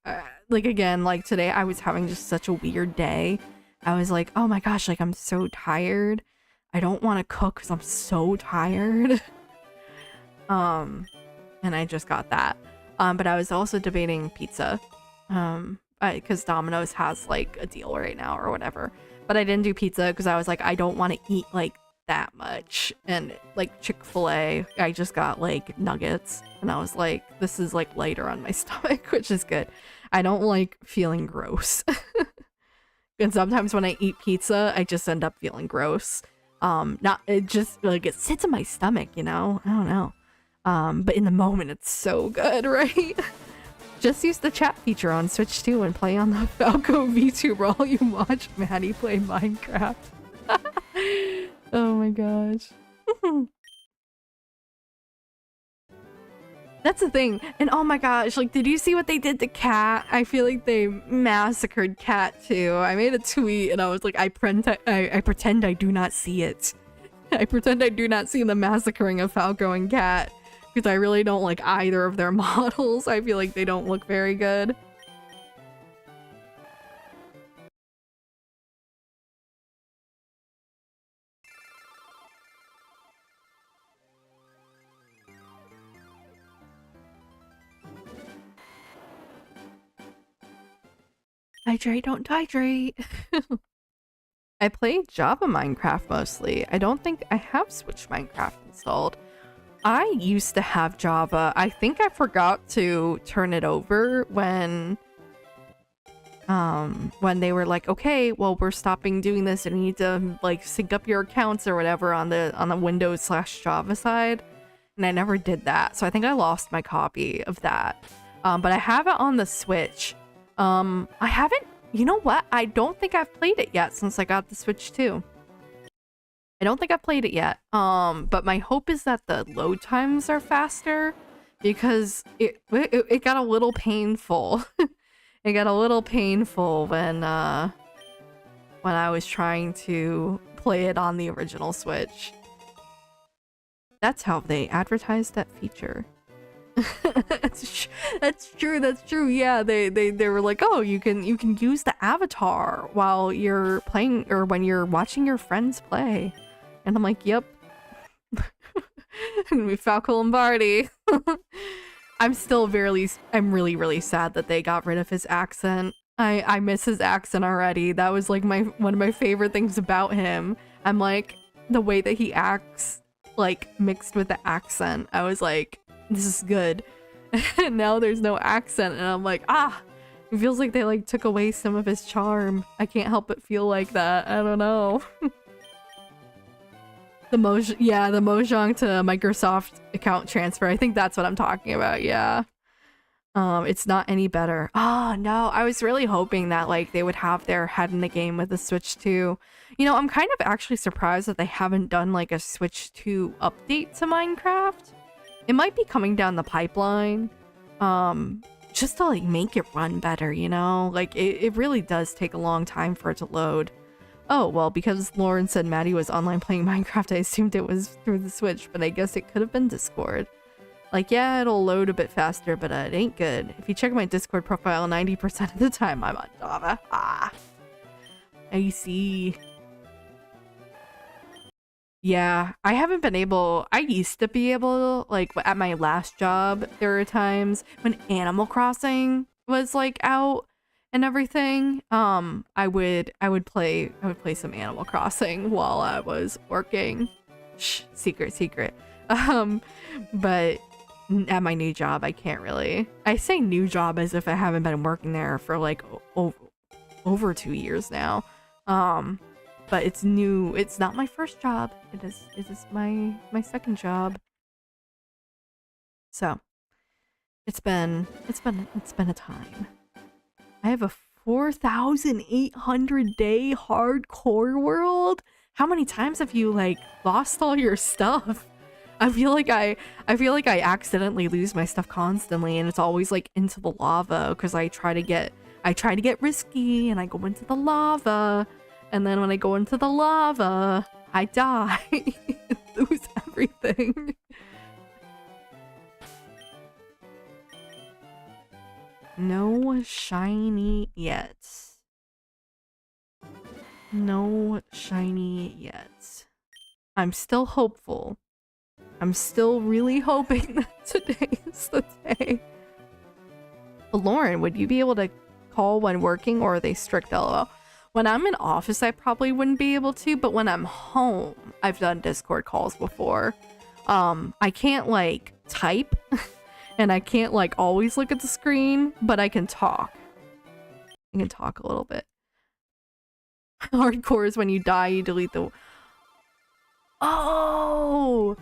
like, again, like today I was having just such a weird day. I was like, oh my gosh, like I'm so tired. I don't want to cook because I'm so tired. And I just got that. But I was also debating pizza. Because Domino's has like a deal right now or whatever. But I didn't do pizza because I was like, I don't want to eat like that much. And like Chick-fil-A, I just got like nuggets. And I was like, this is like lighter on my stomach, which is good. I don't like feeling gross. And sometimes when I eat pizza, I just end up feeling gross. It just like it sits in my stomach, you know? I don't know. But in the moment, it's so good, right? Just use the chat feature on Switch 2 and play on the Falco VTuber while you watch Maddie play Minecraft. Oh my gosh. That's the thing. And oh my gosh, like, did you see what they did to Cat? I feel like they massacred Cat too. I made a tweet and I was like, I pretend I do not see it. I pretend I do not see the massacring of Falco and Cat. Because I really don't like either of their models. I feel like they don't look very good. Hydrate, don't dehydrate. I play Java Minecraft mostly. I don't think I have Switch Minecraft installed. I used to have Java. I think I forgot to turn it over when they were like, okay, well, we're stopping doing this and you need to like sync up your accounts or whatever on the Windows/Java side. And I never did that. So I think I lost my copy of that. But I have it on the Switch. I haven't, you know what? I don't think I've played it yet since I got the Switch 2. I don't think I've played it yet. But my hope is that the load times are faster, because it got a little painful. It got a little painful when I was trying to play it on the original Switch. That's how they advertised that feature. That's true. Yeah, they were like, oh, you can use the avatar while you're playing or when you're watching your friends play. And I'm like, yep. We Falco Lombardi. I'm really, really sad that they got rid of his accent. I miss his accent already. That was like one of my favorite things about him. I'm like, the way that he acts, like mixed with the accent. I was like, this is good. And now there's no accent, and I'm like, it feels like they like took away some of his charm. I can't help but feel like that. I don't know. The Mojang to Microsoft account transfer. I think that's what I'm talking about. Yeah. It's not any better. Oh no, I was really hoping that like they would have their head in the game with the Switch 2. You know, I'm kind of actually surprised that they haven't done like a Switch 2 update to Minecraft. It might be coming down the pipeline, just to like make it run better, you know? Like it really does take a long time for it to load. Oh, well, because Lauren said Maddie was online playing Minecraft, I assumed it was through the Switch, but I guess it could have been Discord. Like, yeah, it'll load a bit faster, but it ain't good. If you check my Discord profile, 90% of the time I'm on Java. Ah. I see. Yeah, I haven't been able... I used to be able, like, at my last job, there were times when Animal Crossing was, like, out and everything. I would play some Animal Crossing while I was working. Shh, secret. But at my new job, I can't really... I say new job as if I haven't been working there for, like, over 2 years now. But it's new. It's not my first job. It is my second job. So it's been a time. I have a 4,800 day hardcore world. How many times have you like lost all your stuff? I feel like I accidentally lose my stuff constantly, and it's always like into the lava because I try to get risky and I go into the lava. And then when I go into the lava, I die. Lose everything. No shiny yet. No shiny yet. I'm still hopeful. I'm still really hoping that today is the day. But Lauren, would you be able to call when working, or are they strict LOL? When I'm in office, I probably wouldn't be able to, but when I'm home, I've done Discord calls before. I can't, like, type, and I can't, like, always look at the screen, but I can talk. I can talk a little bit. Hardcore is when you die, you delete the... Oh!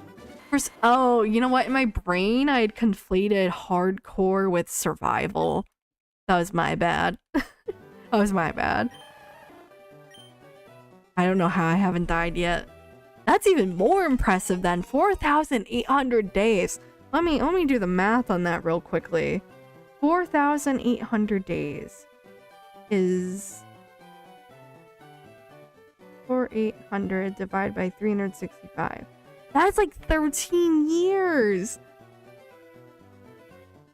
Oh, you know what? In my brain, I had conflated hardcore with survival. That was my bad. That was my bad. I don't know how I haven't died yet. That's even more impressive than 4,800 days. Let me do the math on that real quickly. 4,800 days is 4,800 divided by 365. That's like 13 years.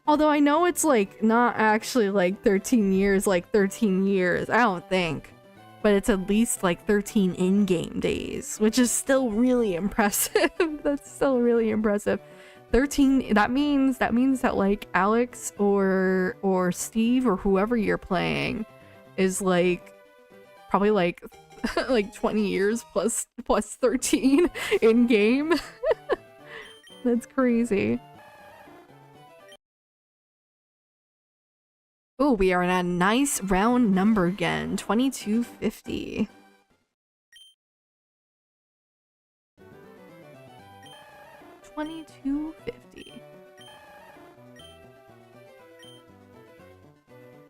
Although I know it's like not actually like 13 years, like 13 years. I don't think. But it's at least like 13 in-game days, which is still really impressive. That's still really impressive. 13, that means that like Alex or Steve or whoever you're playing is like probably like like 20 years plus 13 in game. That's crazy. Oh, we are at a nice round number again, 2250.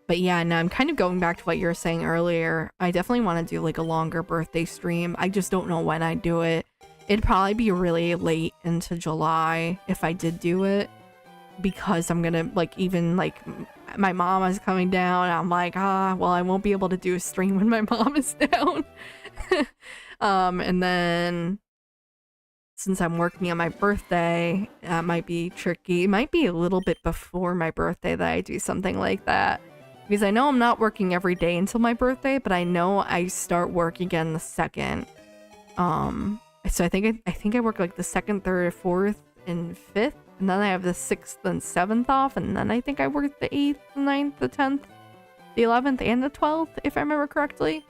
But yeah, no, I'm kind of going back to what you were saying earlier. I definitely want to do like a longer birthday stream. I just don't know when I'd do it. It'd probably be really late into July if I did do it, because I'm gonna like even like my mom is coming down. I'm like, well, I won't be able to do a stream when my mom is down. And then since I'm working on my birthday, that might be tricky. It might be a little bit before my birthday that I do something like that. Because I know I'm not working every day until my birthday, but I know I start work again the 2nd. So I think I work like the 2nd, 3rd, 4th, and 5th. And then I have the 6th and 7th off, and then I think I work the 8th, the 9th, the 10th, the 11th, and the 12th, if I remember correctly.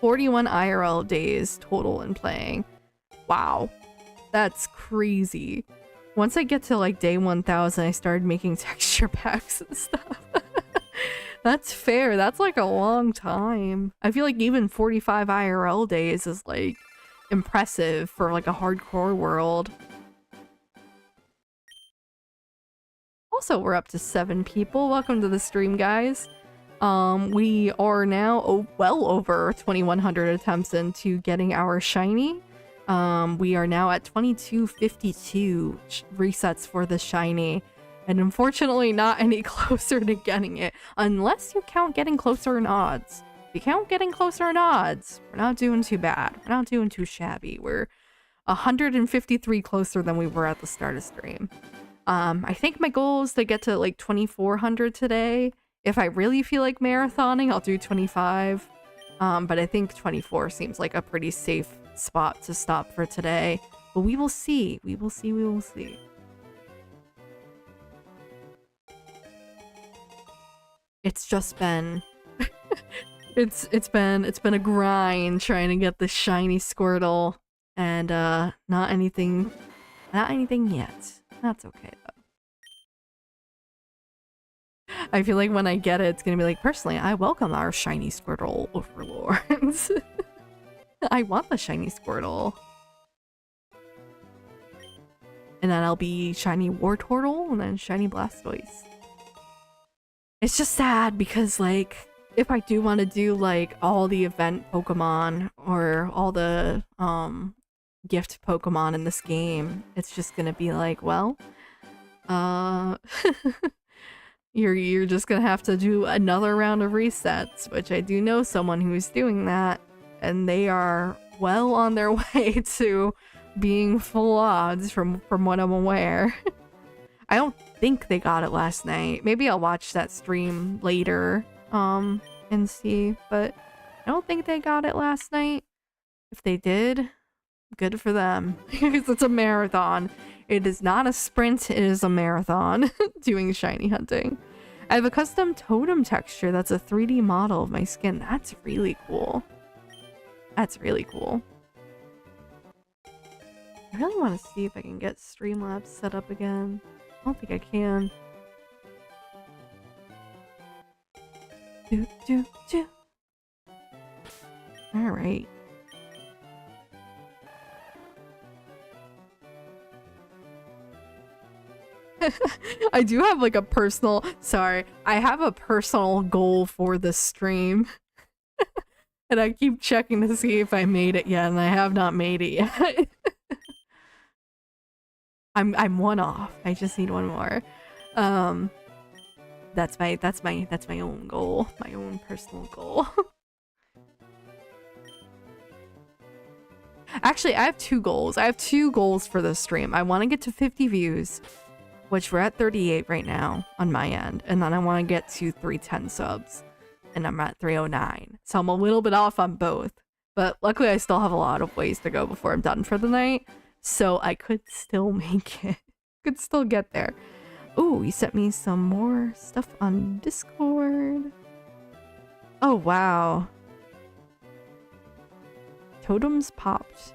41 IRL days total in playing. Wow. That's crazy. Once I get to like day 1000, I started making texture packs and stuff. That's fair. That's like a long time. I feel like even 45 IRL days is like impressive for like a hardcore world. Also, we're up to 7 people. Welcome to the stream, guys. We are now well over 2,100 attempts into getting our shiny. We are now at 2252 resets for the shiny, and unfortunately not any closer to getting it, unless you count getting closer in odds. If you count getting closer in odds, we're not doing too bad. We're not doing too shabby. We're 153 closer than we were at the start of stream. I think my goal is to get to like 2400 today. If I really feel like marathoning, I'll do 25. But I think 24 seems like a pretty safe spot to stop for today. But we will see. We will see. We will see. It's just been it's been a grind trying to get the shiny Squirtle, and not anything yet. That's okay though. I feel like when I get it, it's gonna be like, personally, I welcome our shiny Squirtle overlords. I want the shiny Squirtle. And then I'll be shiny Wartortle and then shiny Blastoise. It's just sad because, like, if I do want to do, like, all the event Pokemon or all the, gift Pokemon in this game, it's just gonna be like, well, you're just gonna have to do another round of resets, which I do know someone who's doing that, and they are well on their way to being full odds from what I'm aware. I don't think they got it last night. Maybe I'll watch that stream later, and see, but I don't think they got it last night. If they did, good for them, because it's a marathon. It is not a sprint, it is a marathon doing shiny hunting. I have a custom totem texture that's a 3D model of my skin. That's really cool. That's really cool. I really want to see if I can get Streamlabs set up again. I don't think I can. Alright. I do have like a personal, sorry, I have a personal goal for this stream. And I keep checking to see if I made it yet, and I have not made it yet. I'm one off. I just need one more. That's my own goal, my own personal goal. Actually, I have two goals. I have two goals for this stream. I want to get to 50 views, which we're at 38 right now on my end, and then I want to get to 310 subs, and I'm at 309. So I'm a little bit off on both, but luckily I still have a lot of ways to go before I'm done for the night, so I could still make it. Could still get there. Ooh, you sent me some more stuff on Discord. Oh, wow. Totems popped.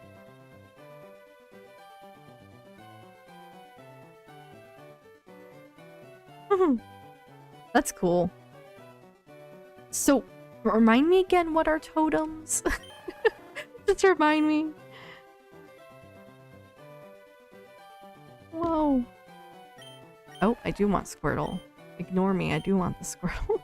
That's cool. So, remind me again, what are totems? Just remind me. Whoa. Oh, I do want Squirtle. Ignore me, I do want the Squirtle.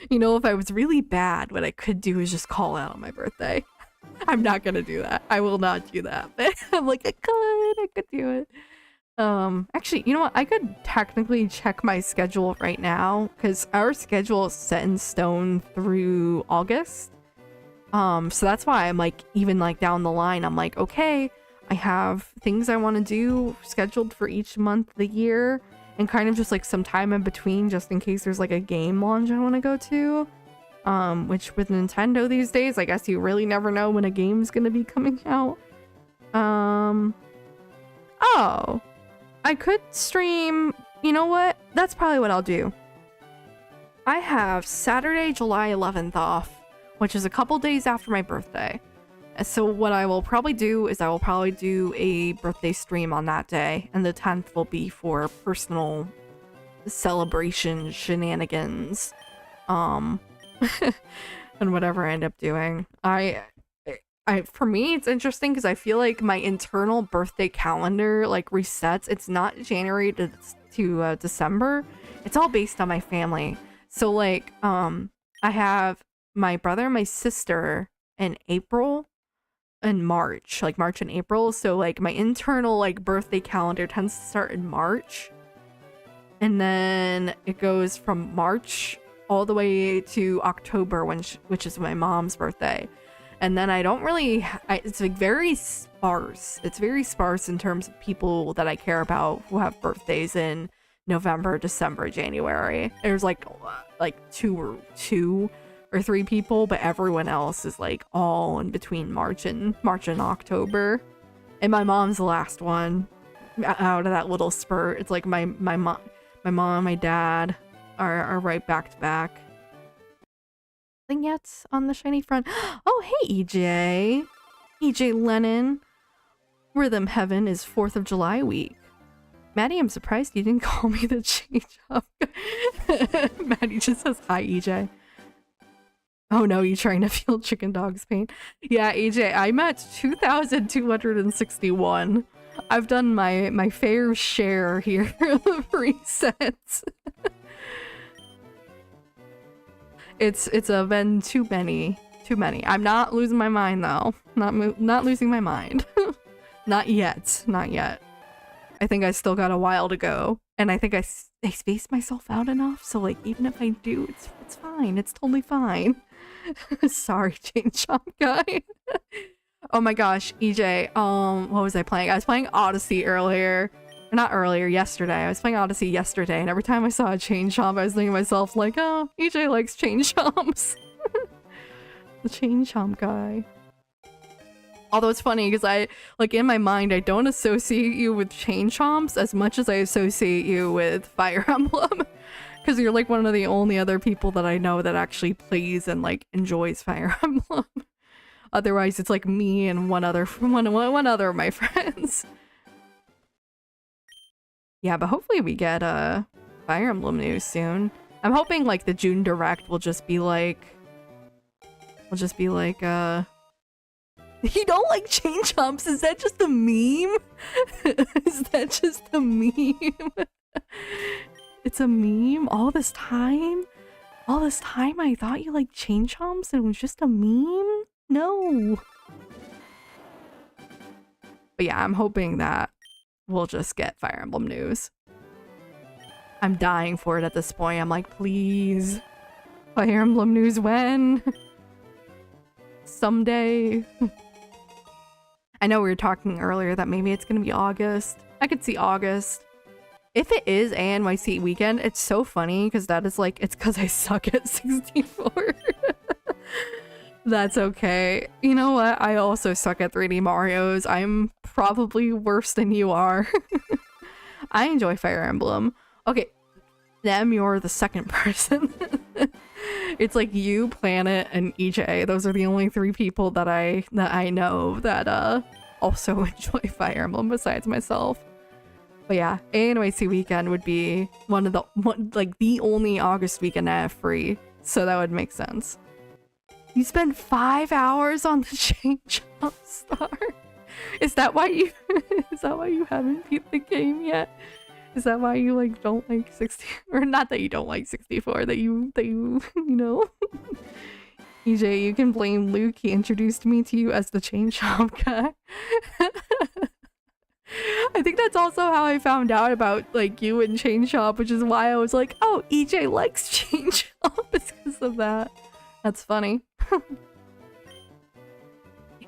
You know, if I was really bad, what I could do is just call out on my birthday. I'm not gonna do that. I will not do that. But I'm like, I could do it. Actually, you know what? I could technically check my schedule right now, because our schedule is set in stone through August. So that's why I'm like, even like down the line, I'm like, okay, I have things I want to do scheduled for each month of the year, and kind of just like some time in between, just in case there's like a game launch I want to go to. Which with Nintendo these days, I guess you really never know when a game's gonna be coming out. Oh, I could stream, you know what? That's probably what I'll do. I have Saturday, July 11th off, which is a couple days after my birthday. So what I will probably do is I will probably do a birthday stream on that day, and the 10th will be for personal celebration shenanigans. And whatever I end up doing. For me, it's interesting because I feel like my internal birthday calendar like resets. It's not January to December. It's all based on my family. So like, I have my brother and my sister in April and March, like March and April. So like my internal like birthday calendar tends to start in March. And then it goes from March all the way to October, which is my mom's birthday. And then I don't really, it's like very sparse. It's very sparse in terms of people that I care about who have birthdays in November, December, January. There's like two or three people, but everyone else is like all in between March and October. And my mom's the last one out of that little spurt. It's like my mom, my dad are right back to back. Nothing yet on the shiny front. Oh, hey, EJ. EJ Lennon. Rhythm Heaven is 4th of July week. Maddie, I'm surprised you didn't call me the change up. Maddie just says, hi, EJ. Oh no, you trying to feel chicken dog's pain? Yeah, EJ, I'm at 2,261. I've done my fair share here of resets. It's been too many. I'm not losing my mind though. Not losing my mind. Not yet. I think I still got a while to go, and I think I spaced myself out enough. So like, even if I do, it's fine. It's totally fine. Sorry, Chain Chomp guy. Oh my gosh, EJ. What was I playing? I was playing Odyssey earlier. Not earlier, yesterday. I was playing Odyssey yesterday, and every time I saw a Chain Chomp, I was thinking to myself, like, oh, EJ likes Chain Chomps. The Chain Chomp guy. Although it's funny, because I, like, in my mind, I don't associate you with Chain Chomps as much as I associate you with Fire Emblem. Because you're, like, one of the only other people that I know that actually plays and, like, enjoys Fire Emblem. Otherwise, it's, like, me and one other of my friends. Yeah, but hopefully we get Fire Emblem news soon. I'm hoping like the June Direct will just be like you don't like Chain Chomps? Is that just a meme? Is that just a meme? It's a meme all this time? All this time I thought you liked Chain Chomps and it was just a meme? No. But yeah, I'm hoping that we'll just get Fire Emblem news. I'm dying for it at this point. I'm like, please. Fire Emblem news when? Someday. I know we were talking earlier that maybe it's gonna be August. I could see August. If it is ANYC weekend, it's so funny because that is like, it's because I suck at 64. That's okay. You know what? I also suck at 3D Marios. I'm probably worse than you are. I enjoy Fire Emblem. Okay, them, you're the second person. It's like you, Planet, and EJ. Those are the only three people that I know that also enjoy Fire Emblem besides myself. But yeah, ANYC weekend would be the only August weekend I have free, so that would make sense. You spent 5 hours on the Chain Chomp Star. Is that why you haven't beat the game yet? Is that why you like don't like 60, or not that you don't like 64, that you you know? EJ, you can blame Luke. He introduced me to you as the Chain Chomp guy. I think that's also how I found out about like you and Chain Chomp, which is why I was like, oh, EJ likes Chain Chomp. It's because of that. That's funny.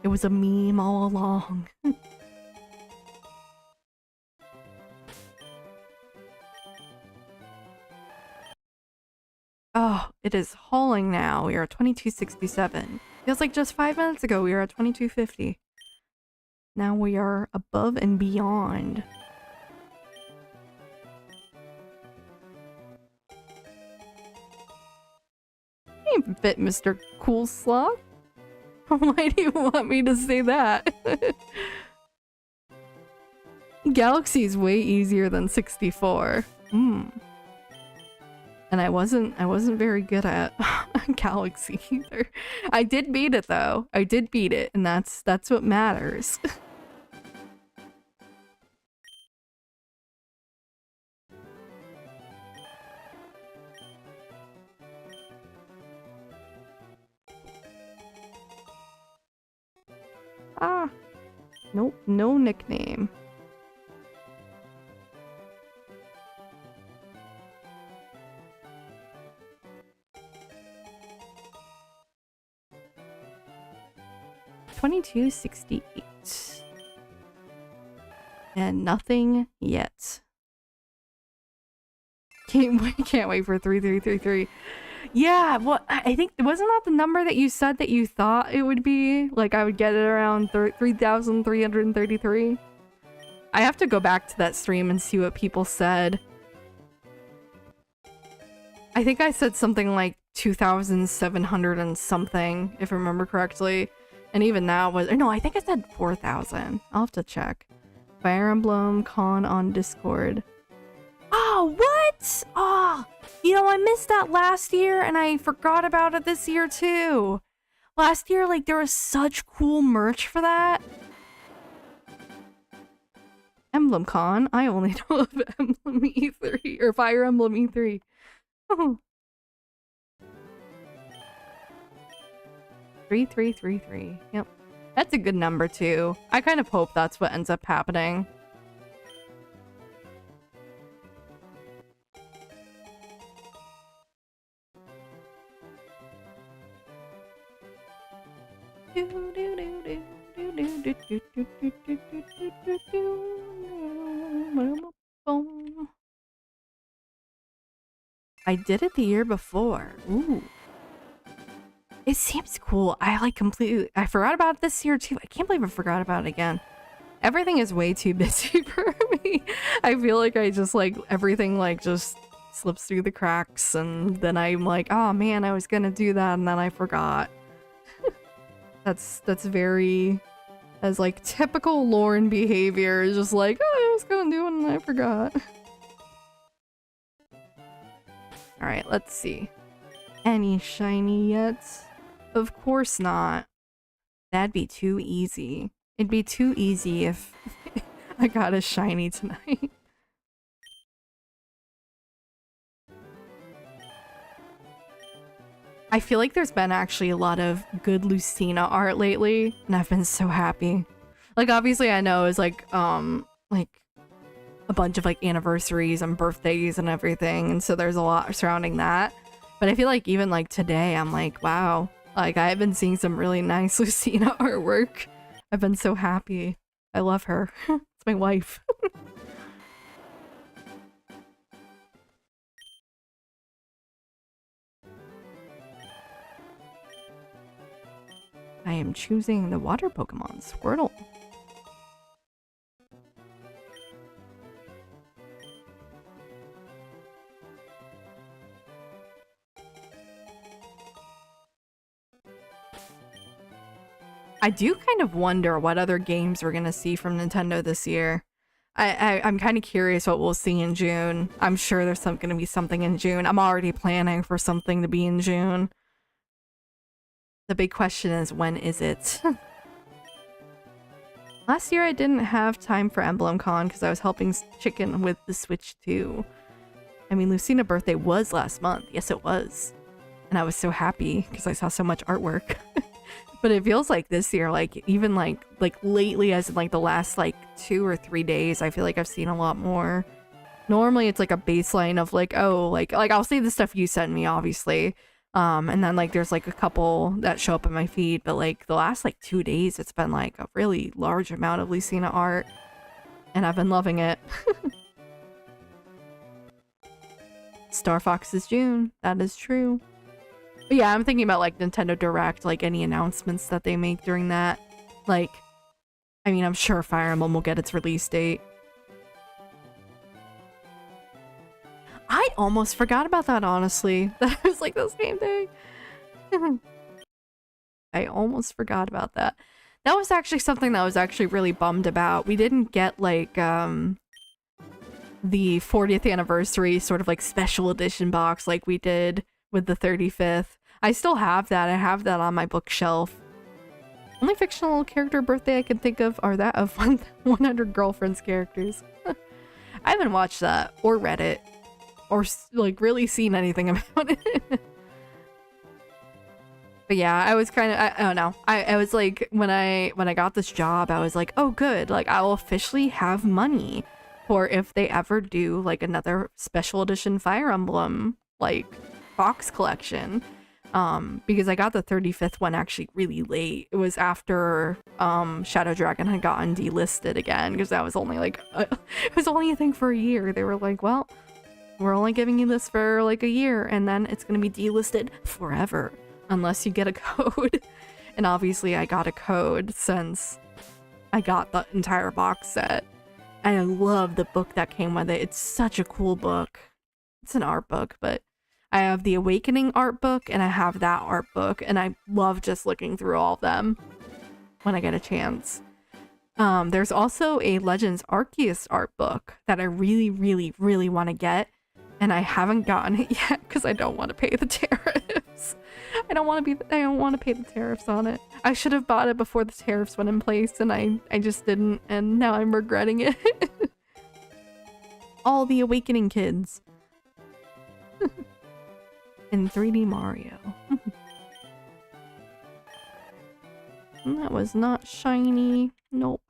It was a meme all along. Oh, it is hauling now. We are at 2267. Feels like just 5 minutes ago we were at 2250. Now we are above and beyond. Hey, fit Mr. Cool Sloth. Why do you want me to say that? Galaxy is way easier than 64. And I wasn't very good at Galaxy either. I did beat it though. I did beat it, and that's what matters. Nope, no nickname. $22.68. And nothing yet. Can't wait for 3333. Yeah, well, I think, wasn't that the number that you said that you thought it would be? Like, I would get it around 3,333? I have to go back to that stream and see what people said. I think I said something like 2,700 and something, if I remember correctly. And even now was, or no, I think I said 4,000. I'll have to check. Fire Emblem Con on Discord. Oh, what? Oh, you know, I missed that last year and I forgot about it this year too. Last year, like, there was such cool merch for that. Emblem Con? I only know of Emblem E3 or Fire Emblem E3. Oh. 3333. Yep. That's a good number too. I kind of hope that's what ends up happening. I did it the year before. Ooh. It seems cool. I forgot about it this year too. I can't believe I forgot about it again. Everything is way too busy for me. I feel like I just like everything like just slips through the cracks and then I'm like, oh man, I was gonna do that and then I forgot. That's very as like typical Lauren behavior. Is just like, oh, I was gonna do it and I forgot. Alright, let's see. Any shiny yet? Of course not. That'd be too easy. It'd be too easy if I got a shiny tonight. I feel like there's been actually a lot of good Lucina art lately, and I've been so happy. Like, obviously I know it's like a bunch of like anniversaries and birthdays and everything, and so there's a lot surrounding that. But I feel like even like today, I'm like, wow, like I've been seeing some really nice Lucina artwork. I've been so happy. I love her. It's my wife. I am choosing the water Pokemon, Squirtle. I do kind of wonder what other games we're gonna see from Nintendo this year. I'm kind of curious what we'll see in June. I'm sure there's gonna be something in June. I'm already planning for something to be in June. The big question is, when is it? Last year I didn't have time for Emblem Con because I was helping Chicken with the Switch 2. I mean, Lucina's birthday was last month. Yes, it was. And I was so happy because I saw so much artwork. But it feels like this year, like even like lately, as in like the last like 2 or 3 days, I feel like I've seen a lot more. Normally it's like a baseline of like, oh, like I'll see the stuff you sent me, obviously. And then like there's like a couple that show up in my feed, but like the last like 2 days, it's been like a really large amount of Lucina art. And I've been loving it. Star Fox is June. That is true. But yeah, I'm thinking about like Nintendo Direct, like any announcements that they make during that. Like, I mean, I'm sure Fire Emblem will get its release date. I almost forgot about that, honestly. That was like the same thing. I almost forgot about that. That was actually something that I was actually really bummed about. We didn't get like the 40th anniversary sort of like special edition box like we did with the 35th. I still have that. I have that on my bookshelf. Only fictional character birthday I can think of are that of 100 Girlfriends characters. I haven't watched that or read it or like really seen anything about it. But But yeah, I was kind of, I don't know. I was like, when I got this job, I was like, oh good, like I will officially have money for if they ever do like another special edition Fire Emblem like box collection. Because I got the 35th one actually really late. It was after Shadow Dragon had gotten delisted again, because that was only like it was only a thing for a year. They were like, well, we're only giving you this for like a year, and then it's gonna be delisted forever unless you get a code. And obviously I got a code since I got the entire box set. And I love the book that came with it. It's such a cool book. It's an art book, but I have the Awakening art book and I have that art book, and I love just looking through all of them when I get a chance. There's also a Legends Arceus art book that I really, really, really want to get, and I haven't gotten it yet because I don't want to pay the tariffs. I don't want to pay the tariffs on it. I should have bought it before the tariffs went in place, and I just didn't, and now I'm regretting it. All the Awakening kids. In 3D Mario. That was not shiny. Nope.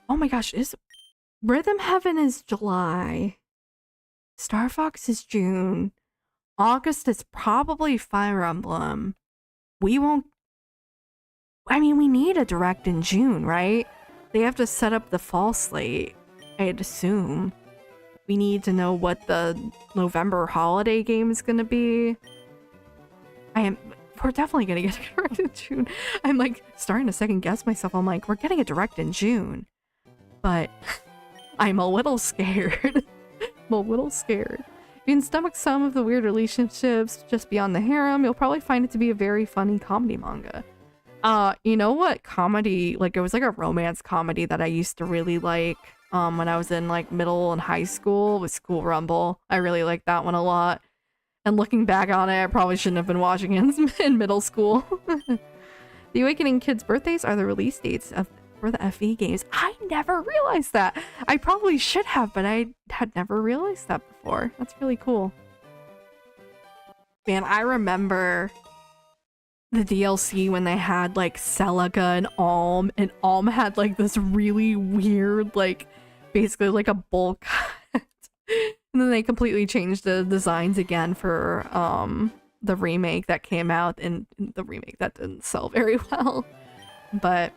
Oh my gosh, Rhythm Heaven is July. Star Fox is June. August is probably Fire Emblem. We won't... I mean, we need a direct in June, right? They have to set up the fall slate. I'd assume. We need to know what the November holiday game is gonna be. We're definitely gonna get a direct in June. I'm like starting to second guess myself. I'm like, we're getting a direct in June. But I'm a little scared. I'm a little scared. If you can stomach some of the weird relationships just beyond the harem, you'll probably find it to be a very funny comedy manga. You know what comedy, like it was like a romance comedy that I used to really like when I was in like middle and high school, with School Rumble. I really liked that one a lot. And looking back on it, I probably shouldn't have been watching it in middle school. The Awakening kids' birthdays are the release dates for the FE games. I never realized that. I probably should have, but I had never realized that before. That's really cool. Man, I remember the DLC when they had like Celica and Alm had like this really weird, like basically like a bowl cut. And then they completely changed the designs again for the remake that came out, and the remake that didn't sell very well. But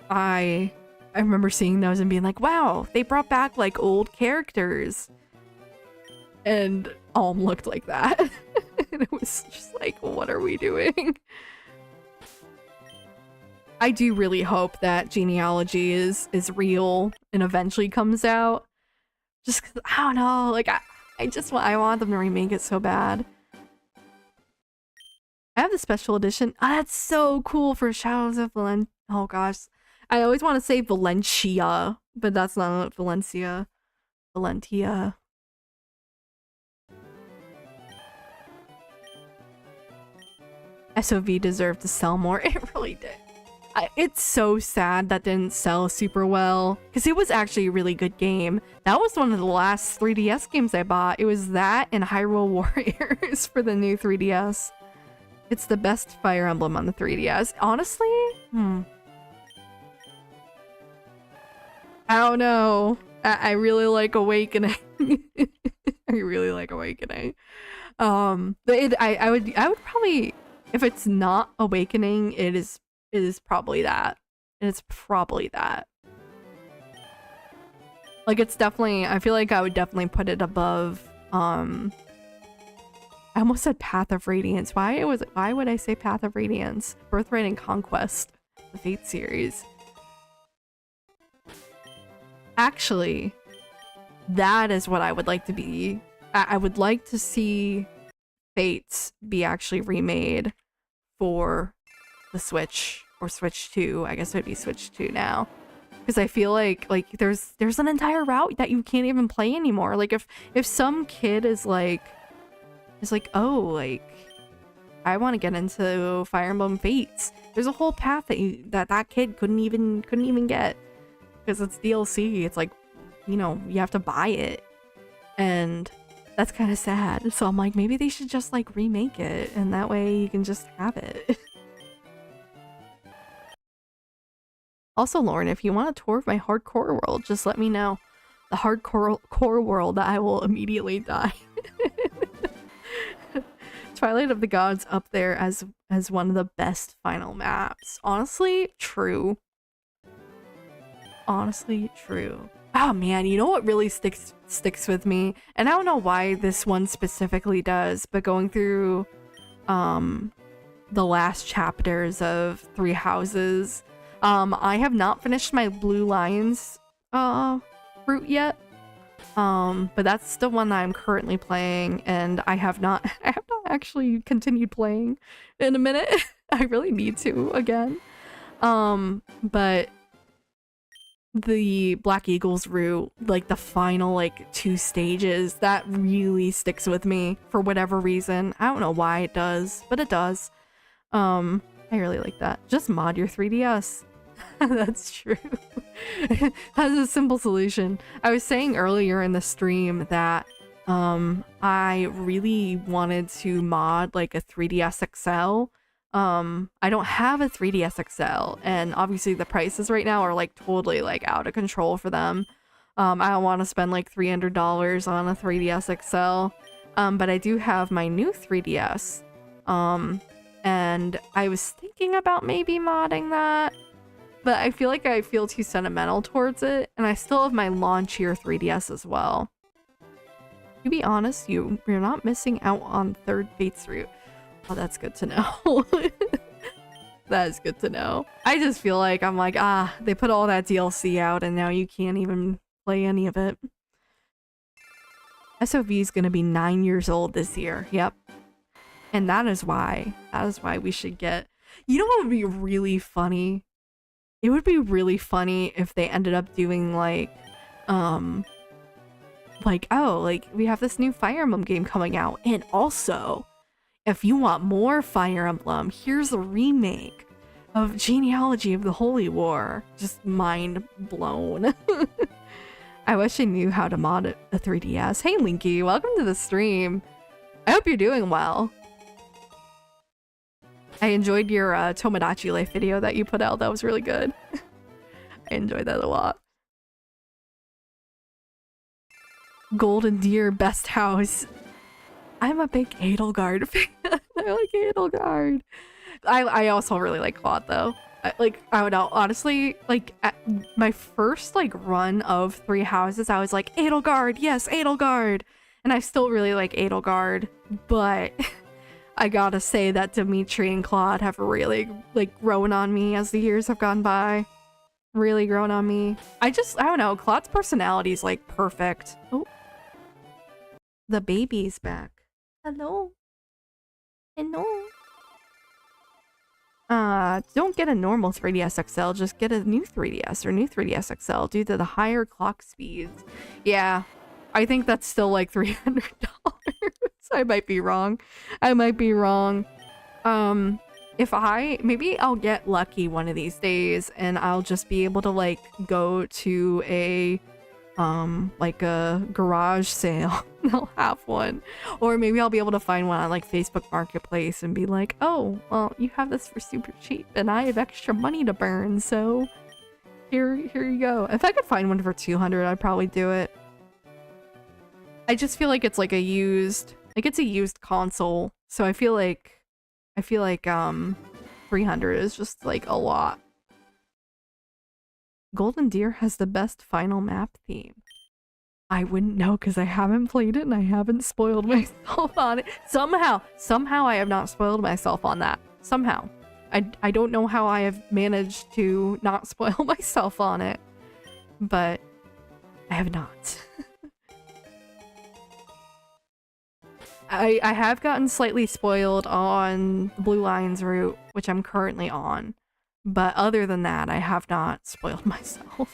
I remember seeing those and being like, wow, they brought back like old characters. And Alm looked like that. And it was just like, what are we doing? I do really hope that Genealogy is real and eventually comes out. Just cause, I don't know, like I want them to remake it so bad. I have the special edition. Oh, that's so cool for Shadows of Valencia. Oh gosh. I always want to say Valencia, but that's not Valencia. Valentia. SOV deserved to sell more. It really did. It's so sad that didn't sell super well, because it was actually a really good game. That was one of the last 3DS games I bought. It was that and Hyrule Warriors for the new 3DS. It's the best Fire Emblem on the 3DS. Honestly? I don't know. I really like Awakening. I really like Awakening. But I would probably, if it's not Awakening, it is probably that. It's probably that. Like, it's definitely, I feel like I would definitely put it above, I almost said Path of Radiance. Why would I say Path of Radiance? Birthright and Conquest, the Fate series. Actually, that is what I would like to be. I would like to see Fates be actually remade for the Switch, or Switch 2. I guess it would be Switch 2 now. Because I feel like there's an entire route that you can't even play anymore. Like if some kid is like, oh, like I want to get into Fire Emblem Fates, there's a whole path that kid couldn't even get, because it's DLC. It's like, you know, you have to buy it. and that's kind of sad. So I'm like, maybe they should just like remake it, and that way you can just have it. Also, Lauren, if you want a tour of my hardcore world, just let me know. The hardcore core world, I will immediately die. Twilight of the Gods up there as one of the best final maps. Honestly, true. Honestly, true. Oh man, you know what really sticks with me? And I don't know why this one specifically does, but going through the last chapters of Three Houses, I have not finished my Blue Lions route yet. But that's the one that I'm currently playing, and I have not actually continued playing in a minute. I really need to again. But the Black Eagles route, like the final like 2 stages, that really sticks with me for whatever reason. I don't know why it does, but it does. I really like that. Just mod your 3DS. That's true. That's a simple solution. I was saying earlier in the stream that I really wanted to mod like a 3DS XL. I don't have a 3DS XL, and obviously the prices right now are like totally like out of control for them. I don't want to spend like $300 on a 3DS XL. But I do have my new 3DS. And I was thinking about maybe modding that, but I feel like I feel too sentimental towards it, and I still have my launchier 3DS as well. To be honest, you're not missing out on Third Fate's route. Oh, that's good to know. That is good to know. I just feel like I'm like, they put all that DLC out and now you can't even play any of it. SOV is gonna be 9 years old this year. Yep. And that is why we should get... You know what would be really funny? It would be really funny if they ended up doing like, oh, like we have this new Fire Emblem game coming out, and also, if you want more Fire Emblem, here's a remake of Genealogy of the Holy War. Just mind blown. I wish I knew how to mod a 3DS. Hey Linky, welcome to the stream. I hope you're doing well. I enjoyed your Tomodachi Life video that you put out. That was really good. I enjoyed that a lot. Golden Deer, best house. I'm a big Edelgard fan. I like Edelgard. I also really like Claude though. I would honestly, like, at my first like run of Three Houses, I was like, Edelgard, yes, Edelgard. And I still really like Edelgard, but I gotta say that Dimitri and Claude have really like grown on me as the years have gone by. Really grown on me. I don't know, Claude's personality is like perfect. Oh, the baby's back. Hello. Hello. Don't get a normal 3DS XL, just get a new 3DS or new 3DS XL due to the higher clock speeds. Yeah, I think that's still like $300. I might be wrong. Maybe I'll get lucky one of these days and I'll just be able to like go to a garage sale. They'll have one, or maybe I'll be able to find one on like Facebook Marketplace and be like, oh well, you have this for super cheap and I have extra money to burn, so here you go. If I could find one for 200, I'd probably do it. I just feel like it's like a used console, so I feel like 300 is just like a lot. Golden Deer has the best final map theme. I wouldn't know because I haven't played it and I haven't spoiled myself on it. Somehow I have not spoiled myself on that. Somehow. I don't know how I have managed to not spoil myself on it, but I have not. I have gotten slightly spoiled on the Blue Lions route, which I'm currently on. But other than that, I have not spoiled myself.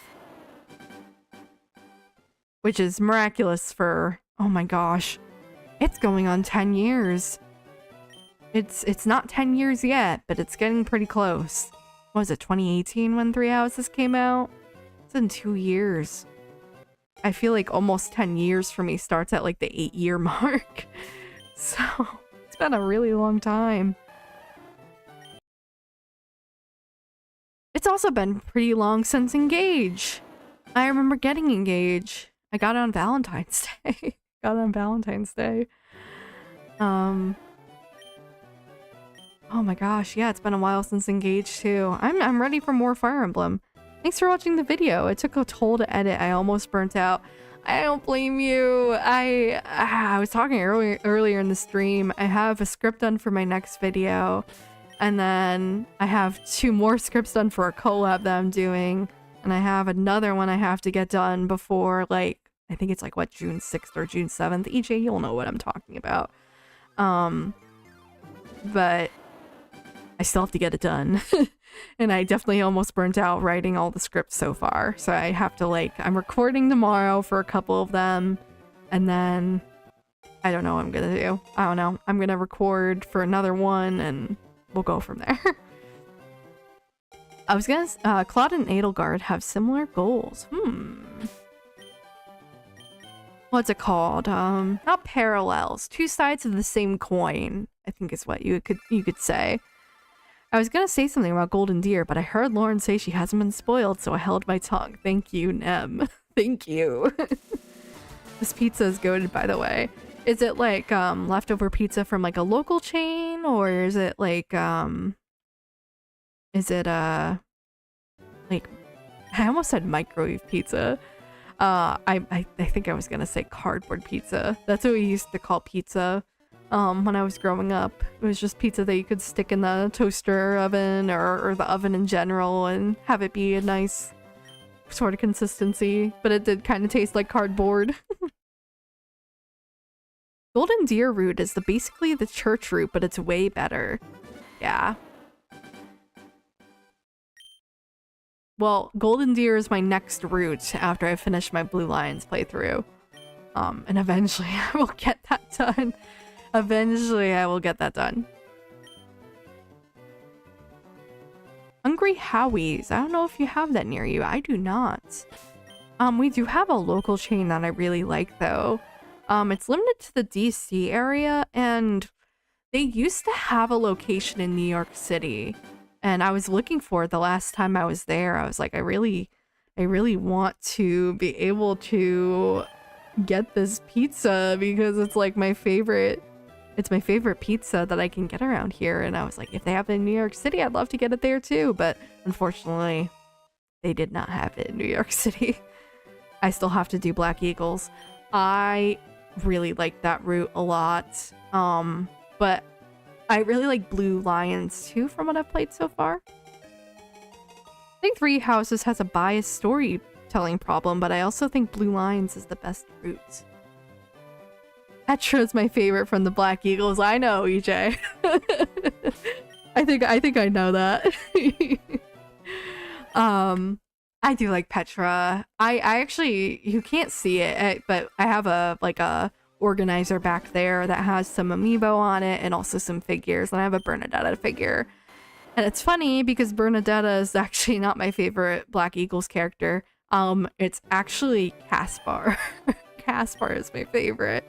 Which is miraculous for, oh my gosh, it's going on 10 years. It's not 10 years yet, but it's getting pretty close. What was it, 2018 when Three Houses came out? It's in 2 years. I feel like almost 10 years for me starts at like the 8-year mark. So it's been a really long time. It's also been pretty long since Engage. I remember getting Engage. I got it on Valentine's Day. Got it on Valentine's Day. Oh my gosh, yeah, it's been a while since Engage too. I'm ready for more Fire Emblem. Thanks for watching the video. It took a toll to edit. I almost burnt out. I don't blame you. I was talking earlier in the stream. I have a script done for my next video. And then I have 2 more scripts done for a collab that I'm doing. And I have another one I have to get done before, like, I think it's like, what, June 6th or June 7th? EJ, you'll know what I'm talking about. But I still have to get it done. And I definitely almost burnt out writing all the scripts so far. So I have to, like, I'm recording tomorrow for a couple of them. And then I don't know what I'm gonna do. I don't know. I'm gonna record for another one and we'll go from there. I was gonna, Claude and Edelgard have similar goals. What's it called? Not parallels. 2 sides of the same coin, I think is what you could say. I was gonna say something about Golden Deer, but I heard Lauren say she hasn't been spoiled, so I held my tongue. Thank you, Nem. Thank you. This pizza is goated, by the way. Is it like leftover pizza from like a local chain, or is it like like, I almost said microwave pizza. I think I was gonna say cardboard pizza. That's what we used to call pizza when I was growing up. It was just pizza that you could stick in the toaster oven or the oven in general and have it be a nice sort of consistency, but it did kind of taste like cardboard. Golden Deer root is basically the church root, but it's way better. Yeah. Well, Golden Deer is my next route after I finish my Blue Lions playthrough. And eventually I will get that done. Eventually I will get that done. Hungry Howie's. I don't know if you have that near you. I do not. We do have a local chain that I really like though. It's limited to the DC area, and they used to have a location in New York City. And I was looking for it the last time I was there. I was like, I really want to be able to get this pizza because it's like my favorite. It's my favorite pizza that I can get around here. And I was like, if they have it in New York City, I'd love to get it there too. But unfortunately, they did not have it in New York City. I still have to do Black Eagles. I really like that route a lot. But I really like Blue Lions too from what I've played so far. I think Three Houses has a biased storytelling problem, but I also think Blue Lions is the best route. Petra's my favorite from the Black Eagles. I know, EJ. I think I know that. I do like Petra. I actually, you can't see it, but I have a organizer back there that has some amiibo on it and also some figures, and I have a Bernadetta figure. And it's funny because Bernadetta is actually not my favorite Black Eagles character. It's actually Caspar. Caspar is my favorite.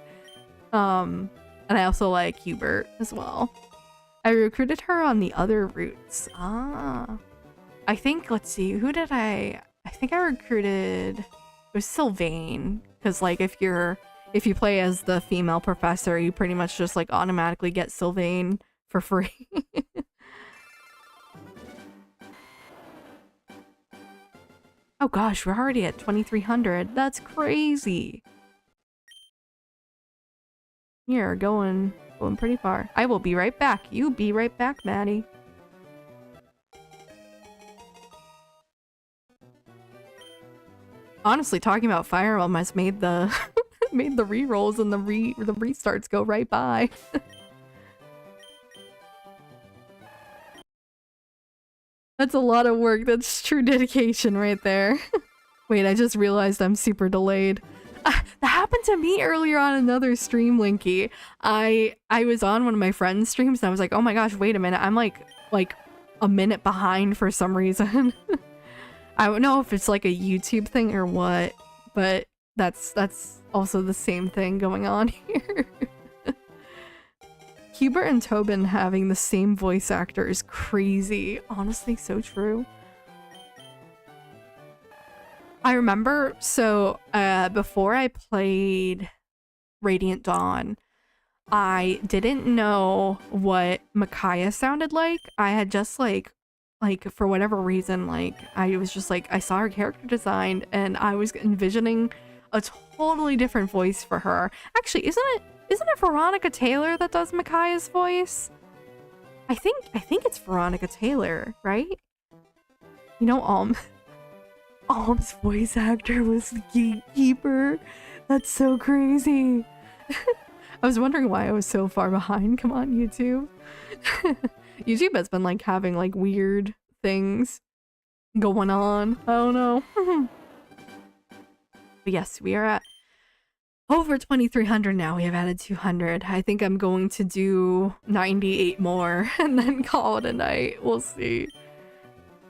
And I also like Hubert as well. I recruited her on the other routes. I think, let's see, who did I think I recruited, it was Sylvain, because like if you play as the female professor, you pretty much just like automatically get Sylvain for free. Oh gosh, we're already at 2300. That's crazy. You're going pretty far. I will be right back. You be right back, Maddie. Honestly, talking about Fire Emblem has made the made the rerolls and the restarts go right by. That's a lot of work. That's true dedication right there. Wait, I just realized I'm super delayed. That happened to me earlier on another stream, Linky. I was on one of my friends' streams and I was like, oh my gosh, wait a minute. I'm like a minute behind for some reason. I don't know if it's like a YouTube thing or what, but That's also the same thing going on here. Hubert and Tobin having the same voice actor is crazy. Honestly, so true. I remember, so before I played Radiant Dawn, I didn't know what Micaiah sounded like. I had just like for whatever reason, like I was just like, I saw her character design and I was envisioning a totally different voice for her. Actually, isn't it Veronica Taylor that does Micaiah's voice? I think it's Veronica Taylor, right? You know, Alm's voice actor was the gatekeeper. That's so crazy. I was wondering why I was so far behind. Come on, YouTube. YouTube has been like having like weird things going on. I don't know. But yes, we are at over 2,300 now. We have added 200. I think I'm going to do 98 more and then call it a night. We'll see.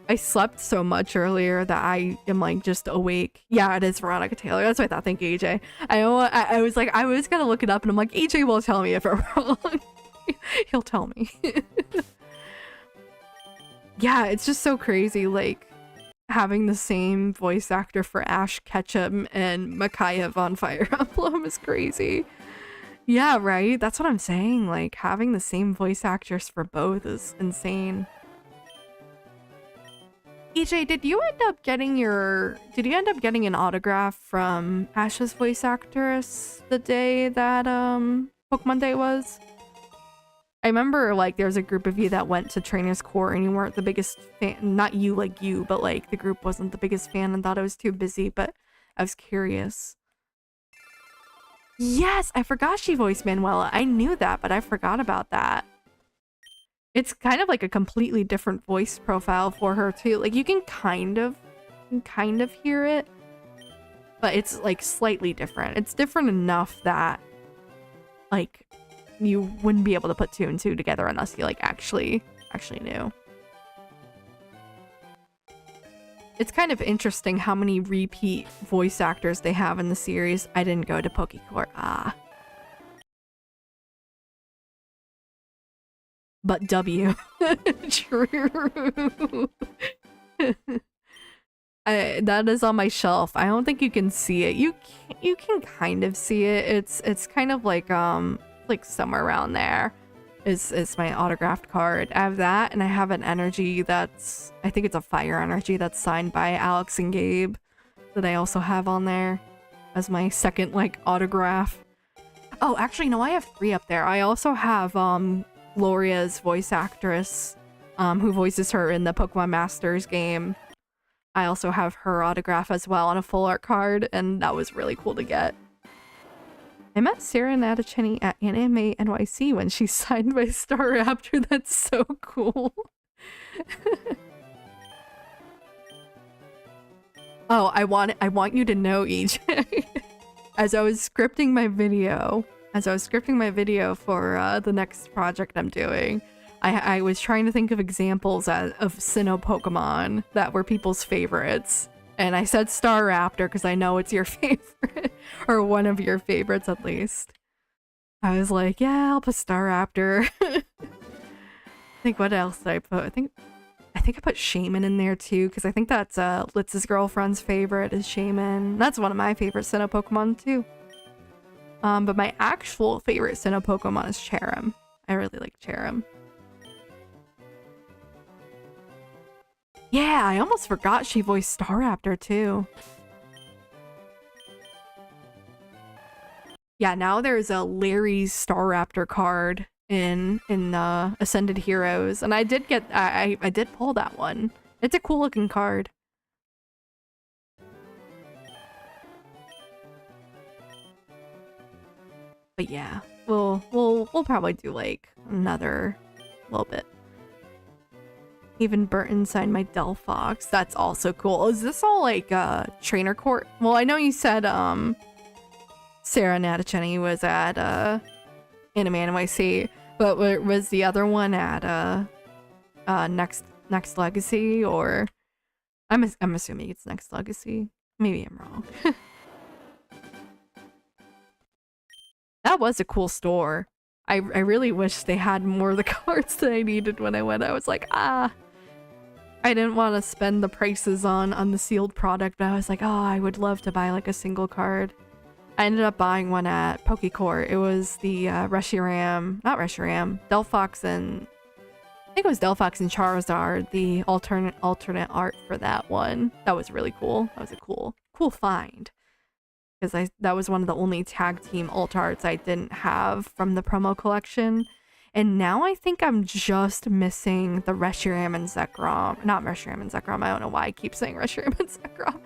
I slept so much earlier that I am like just awake. Yeah, it is Veronica Taylor. That's what I thought. Thank you, AJ. I was like, I was gonna look it up and I'm like, AJ will tell me if I'm wrong. He'll tell me. Yeah, it's just so crazy, like having the same voice actor for Ash Ketchum and Micaiah von Fire Emblem is crazy. Yeah, right? That's what I'm saying. Like having the same voice actors for both is insane. EJ, did you end up getting an autograph from Ash's voice actress the day that Pokemon Day was? I remember like there was a group of you that went to Trainer's Court and you weren't the biggest fan. Not you like you, but like the group wasn't the biggest fan and thought it was too busy, but I was curious. Yes, I forgot she voiced Manuela. I knew that, but I forgot about that. It's kind of like a completely different voice profile for her too. Like you can kind of hear it, but it's like slightly different. It's different enough that like you wouldn't be able to put two and two together unless you like actually knew. It's kind of interesting how many repeat voice actors they have in the series. I didn't go to Pokecourt. Ah. But W. True. That is on my shelf. I don't think you can see it. You can kind of see it. It's kind of like somewhere around there. Is my autographed card. I have that, and I have an energy that's, I think it's a fire energy that's signed by Alex and Gabe that I also have on there as my second like autograph. Oh, actually no, I have 3 up there. I also have Gloria's voice actress, who voices her in the Pokemon Masters game. I also have her autograph as well on a full art card, and that was really cool to get. I met Sarah Natacheni at Anime NYC when she signed my Star Raptor. That's so cool. Oh, I want you to know, EJ. As I was scripting my video for the next project I'm doing, I was trying to think of examples of Sinnoh Pokemon that were people's favorites. And I said Star Raptor because I know it's your favorite, or one of your favorites at least. I was like, yeah, I'll put Star Raptor. I think what else did I put? I think I put Shaman in there too, because I think that's Litz's girlfriend's favorite is Shaman. That's one of my favorite Sinnoh Pokemon too. But my actual favorite Sinnoh Pokemon is Cherim. I really like Cherim. Yeah, I almost forgot she voiced Staraptor too. Yeah, now there's a Larry's Staraptor card in Ascended Heroes, and I did get I did pull that one. It's a cool looking card. But yeah, we'll probably do like another little bit. Even Burton signed my Delphox. That's also cool. Is this all like Trainer Court? Well, I know you said Sarah Natacheni was at Anime NYC, but was the other one at Next Legacy, or I'm assuming it's Next Legacy. Maybe I'm wrong. That was a cool store. I really wish they had more of the cards that I needed when I went. I was like, ah. I didn't want to spend the prices on the sealed product, but I was like, oh, I would love to buy like a single card. I ended up buying one at Pokecourt. It was the Reshiram, not Reshiram, Delphox and I think it was Delphox and Charizard, the alternate art for that one. That was really cool. That was a cool find. Because that was one of the only tag team alt arts I didn't have from the promo collection. And now I think I'm just missing the Reshiram and Zekrom. Not Reshiram and Zekrom. I don't know why I keep saying Reshiram and Zekrom.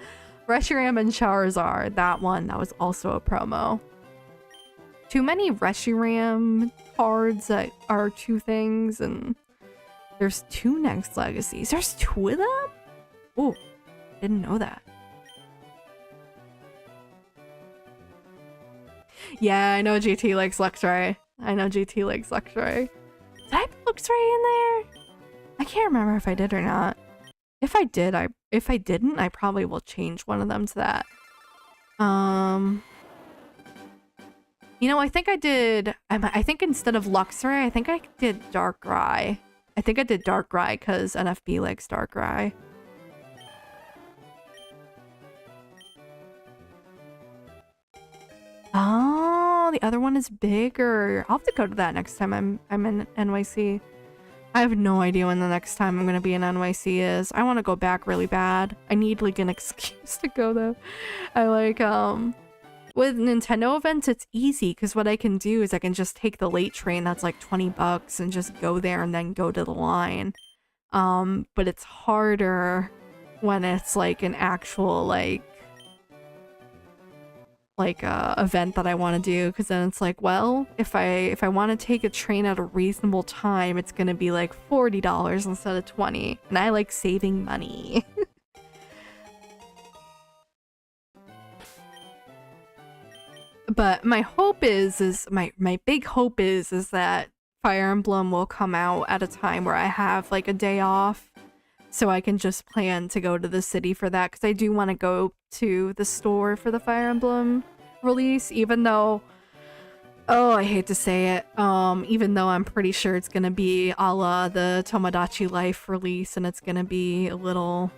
Reshiram and Charizard. That one. That was also a promo. Too many Reshiram cards that are two things. And there's two Next Legacies. There's two of them? Oh, didn't know that. Yeah, I know GT likes Luxray. I know GT likes Luxray. Did I put Luxray in there? I can't remember if I did or not. If I didn't, I probably will change one of them to that. You know, I think I did. I think instead of Luxray, I think I did Darkrai. I think I did Darkrai because NFB likes Darkrai. Oh, the other one is bigger. I'll have to go to that next time I'm in NYC. I have no idea when the next time I'm gonna be in NYC is. I want to go back really bad. I need like an excuse to go though. I like with Nintendo events it's easy because what I can do is I can just take the late train that's like $20 and just go there and then go to the line. But it's harder when it's like an actual like event that I want to do, because then it's like, well, if I want to take a train at a reasonable time, it's gonna be like $40 instead of $20, and I like saving money. But my hope is my big hope is that Fire Emblem will come out at a time where I have like a day off, so I can just plan to go to the city for that, because I do want to go to the store for the Fire Emblem release, even though, oh, I hate to say it, even though I'm pretty sure it's gonna be a la the Tomodachi Life release and it's gonna be a little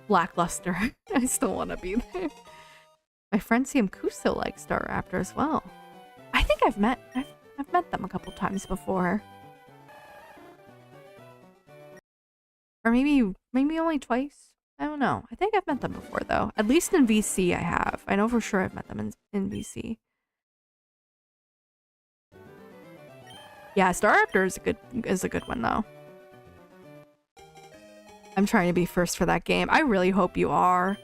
lackluster. I still want to be there. My friend CM Kuso likes Star Raptor as well. I think I've met them a couple times before. Or maybe only twice. I don't know. I think I've met them before though. At least in VC I have. I know for sure I've met them in VC. Yeah, Star Raptor is a good one though. I'm trying to be first for that game. I really hope you are.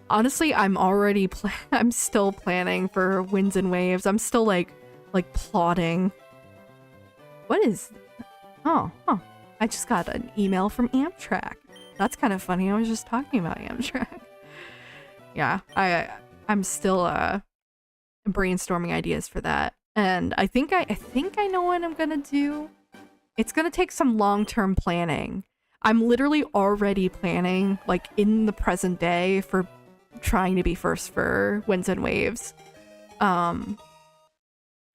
Honestly, I'm already I'm still planning for Winds and Waves. I'm still like plotting. What is? Oh. I just got an email from Amtrak. That's kind of funny. I was just talking about Amtrak. Yeah, I'm still brainstorming ideas for that. And I think I know what I'm gonna do. It's gonna take some long-term planning. I'm literally already planning, like in the present day, for trying to be first for Winds and Waves. And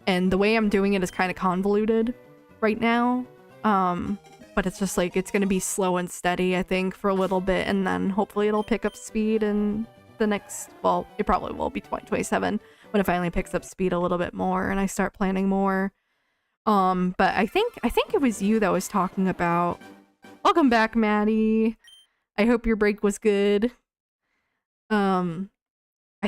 the way I'm doing it is kind of convoluted right now. But it's just like, it's gonna be slow and steady, I think, for a little bit, and then hopefully it'll pick up speed in the next, well, it probably will be 2027 when it finally picks up speed a little bit more and I start planning more. But I think it was you that was talking about, welcome back, Maddie. I hope your break was good. I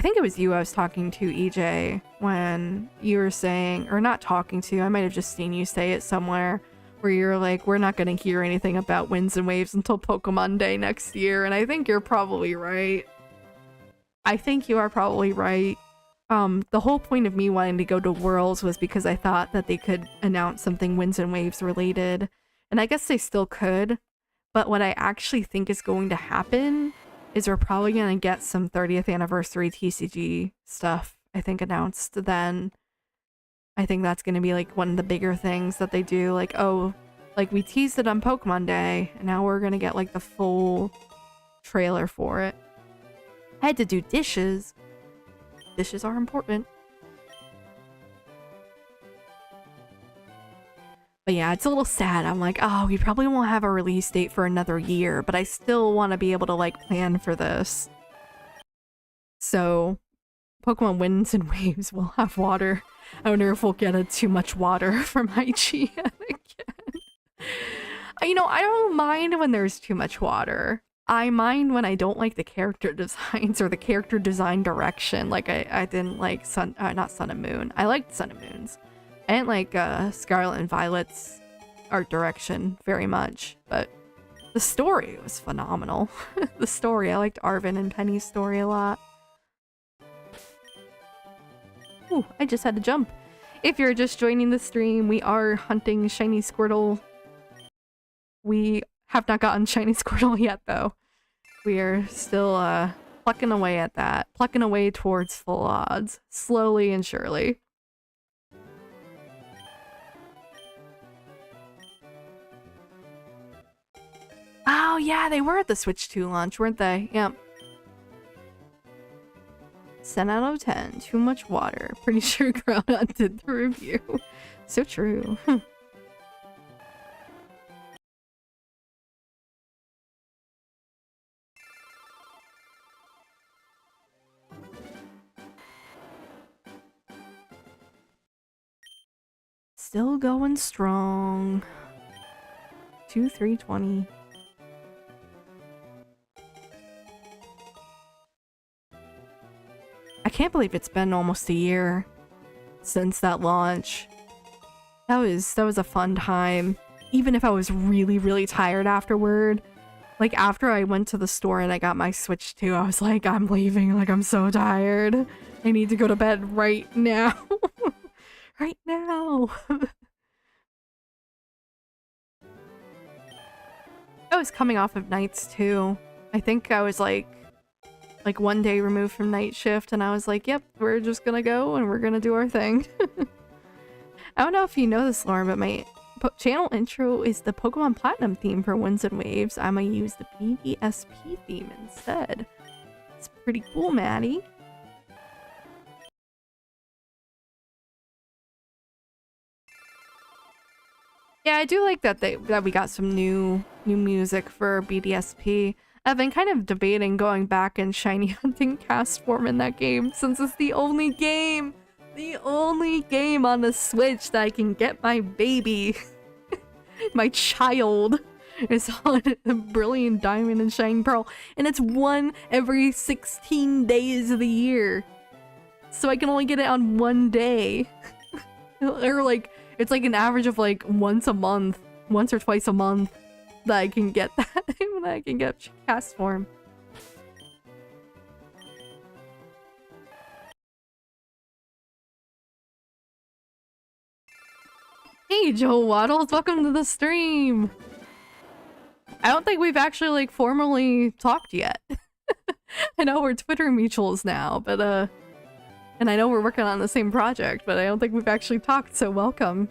think it was you I was talking to, EJ, when you were saying, or not talking to, I might have just seen you say it somewhere, where you're like, we're not going to hear anything about Winds and Waves until Pokemon Day next year, and I think you're probably right. I think you are probably right. The whole point of me wanting to go to Worlds was because I thought that they could announce something Winds and Waves related, and I guess they still could, but what I actually think is going to happen is we're probably going to get some 30th anniversary TCG stuff, I think, announced then. I think that's going to be like one of the bigger things that they do, like, oh, like we teased it on Pokemon Day, and now we're going to get like the full trailer for it. I had to do dishes. Dishes are important. But yeah, it's a little sad. I'm like, oh, we probably won't have a release date for another year, but I still want to be able to like plan for this. So Pokemon Winds and Waves will have water. I wonder if we'll get a too much water from IGN again. You know, I don't mind when there's too much water. I mind when I don't like the character designs or the character design direction. Like I didn't like not Sun and Moon. I liked Sun and Moon's. I didn't like Scarlet and Violet's art direction very much, but the story was phenomenal. The story, I liked Arvin and Penny's story a lot. Ooh, I just had to jump. If you're just joining the stream, we are hunting Shiny Squirtle. We have not gotten Shiny Squirtle yet, though. We are still plucking away at that. Plucking away towards full odds. Slowly and surely. Oh yeah, they were at the Switch 2 launch, weren't they? Yep. 10 out of 10. Too much water. Pretty sure Groudon did the review. So true. Still going strong. 320. I can't believe it's been almost a year since that launch. That was a fun time. Even if I was really, really tired afterward. Like after I went to the store and I got my Switch 2, I was like, I'm leaving. Like I'm so tired. I need to go to bed right now. Right now. I was coming off of nights too. I think I was like one day removed from night shift and I was like, yep, we're just gonna go and we're gonna do our thing. I don't know if you know this, Lauren, but my channel intro is the Pokemon Platinum theme for Winds and Waves. I'm gonna use the BDSP theme instead. It's pretty cool, Maddie. Yeah, I do like that that we got some new music for BDSP. I've been kind of debating going back and shiny hunting cast form in that game since it's the only game on the Switch that I can get my baby, my child, is on a Brilliant Diamond and Shining Pearl, and it's one every 16 days of the year, so I can only get it on one day. Or like it's like an average of like once or twice a month that I can get that. That I can get cast form. Hey Joe Waddles, welcome to the stream. I don't think we've actually like formally talked yet. I know we're Twitter mutuals now, but and I know we're working on the same project, but I don't think we've actually talked, so welcome.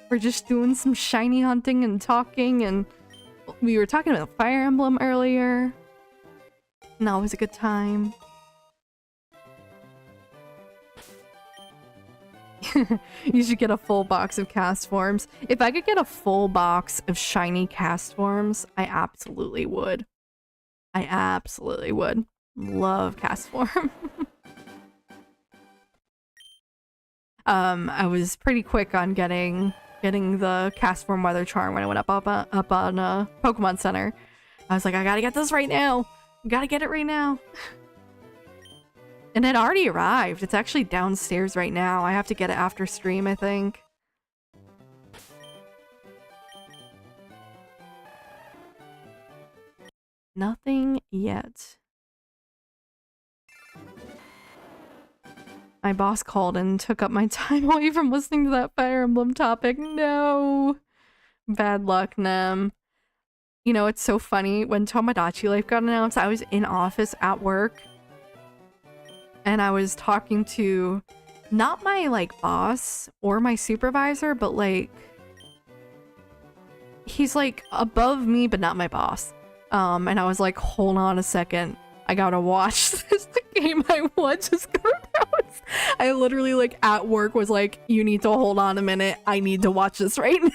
We're just doing some shiny hunting and talking, and we were talking about Fire Emblem earlier. And that was a good time. You should get a full box of cast forms. If I could get a full box of shiny cast forms, I absolutely would. I absolutely would. Love cast form. I was pretty quick on getting the cast form weather charm when I went up on Pokemon Center. I was like, I gotta get this right now. Gotta get it right now. And it already arrived. It's actually downstairs right now. I have to get it after stream, I think. Nothing yet. My boss called and took up my time away from listening to that Fire Emblem topic. No! Bad luck, Nem. You know, it's so funny. When Tomodachi Life got announced, I was in office at work. And I was talking to not my like boss or my supervisor, but like he's like above me but not my boss. And I was like, hold on a second, I gotta watch this game I want just go down. I literally like at work was like, you need to hold on a minute. I need to watch this right now.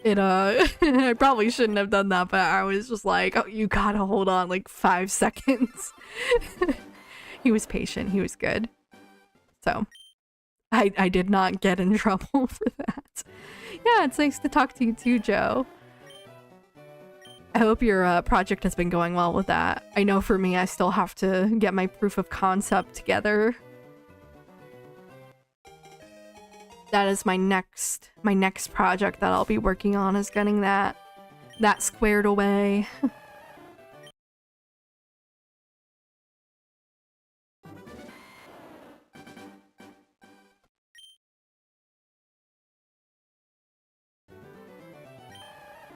I probably shouldn't have done that, but I was just like, oh, you gotta hold on like 5 seconds. He was patient. He was good. So I did not get in trouble for that. Yeah, it's nice to talk to you too, Joe. I hope your project has been going well with that. I know for me, I still have to get my proof of concept together. That is my next project that I'll be working on, is getting that squared away.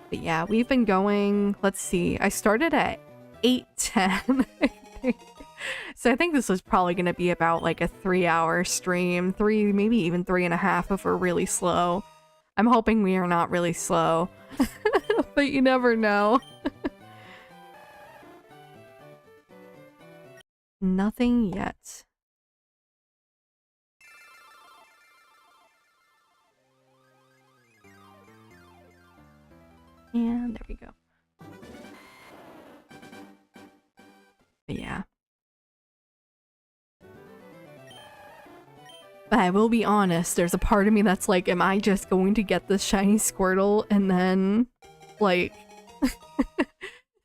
But yeah, we've been going, let's see, I started at 8:10, I think. So I think this was probably going to be about like a 3-hour stream, maybe even 3.5 if we're really slow. I'm hoping we are not really slow, but you never know. Nothing yet. And there we go. But yeah. But I will be honest, there's a part of me that's like, am I just going to get this shiny Squirtle and then, like,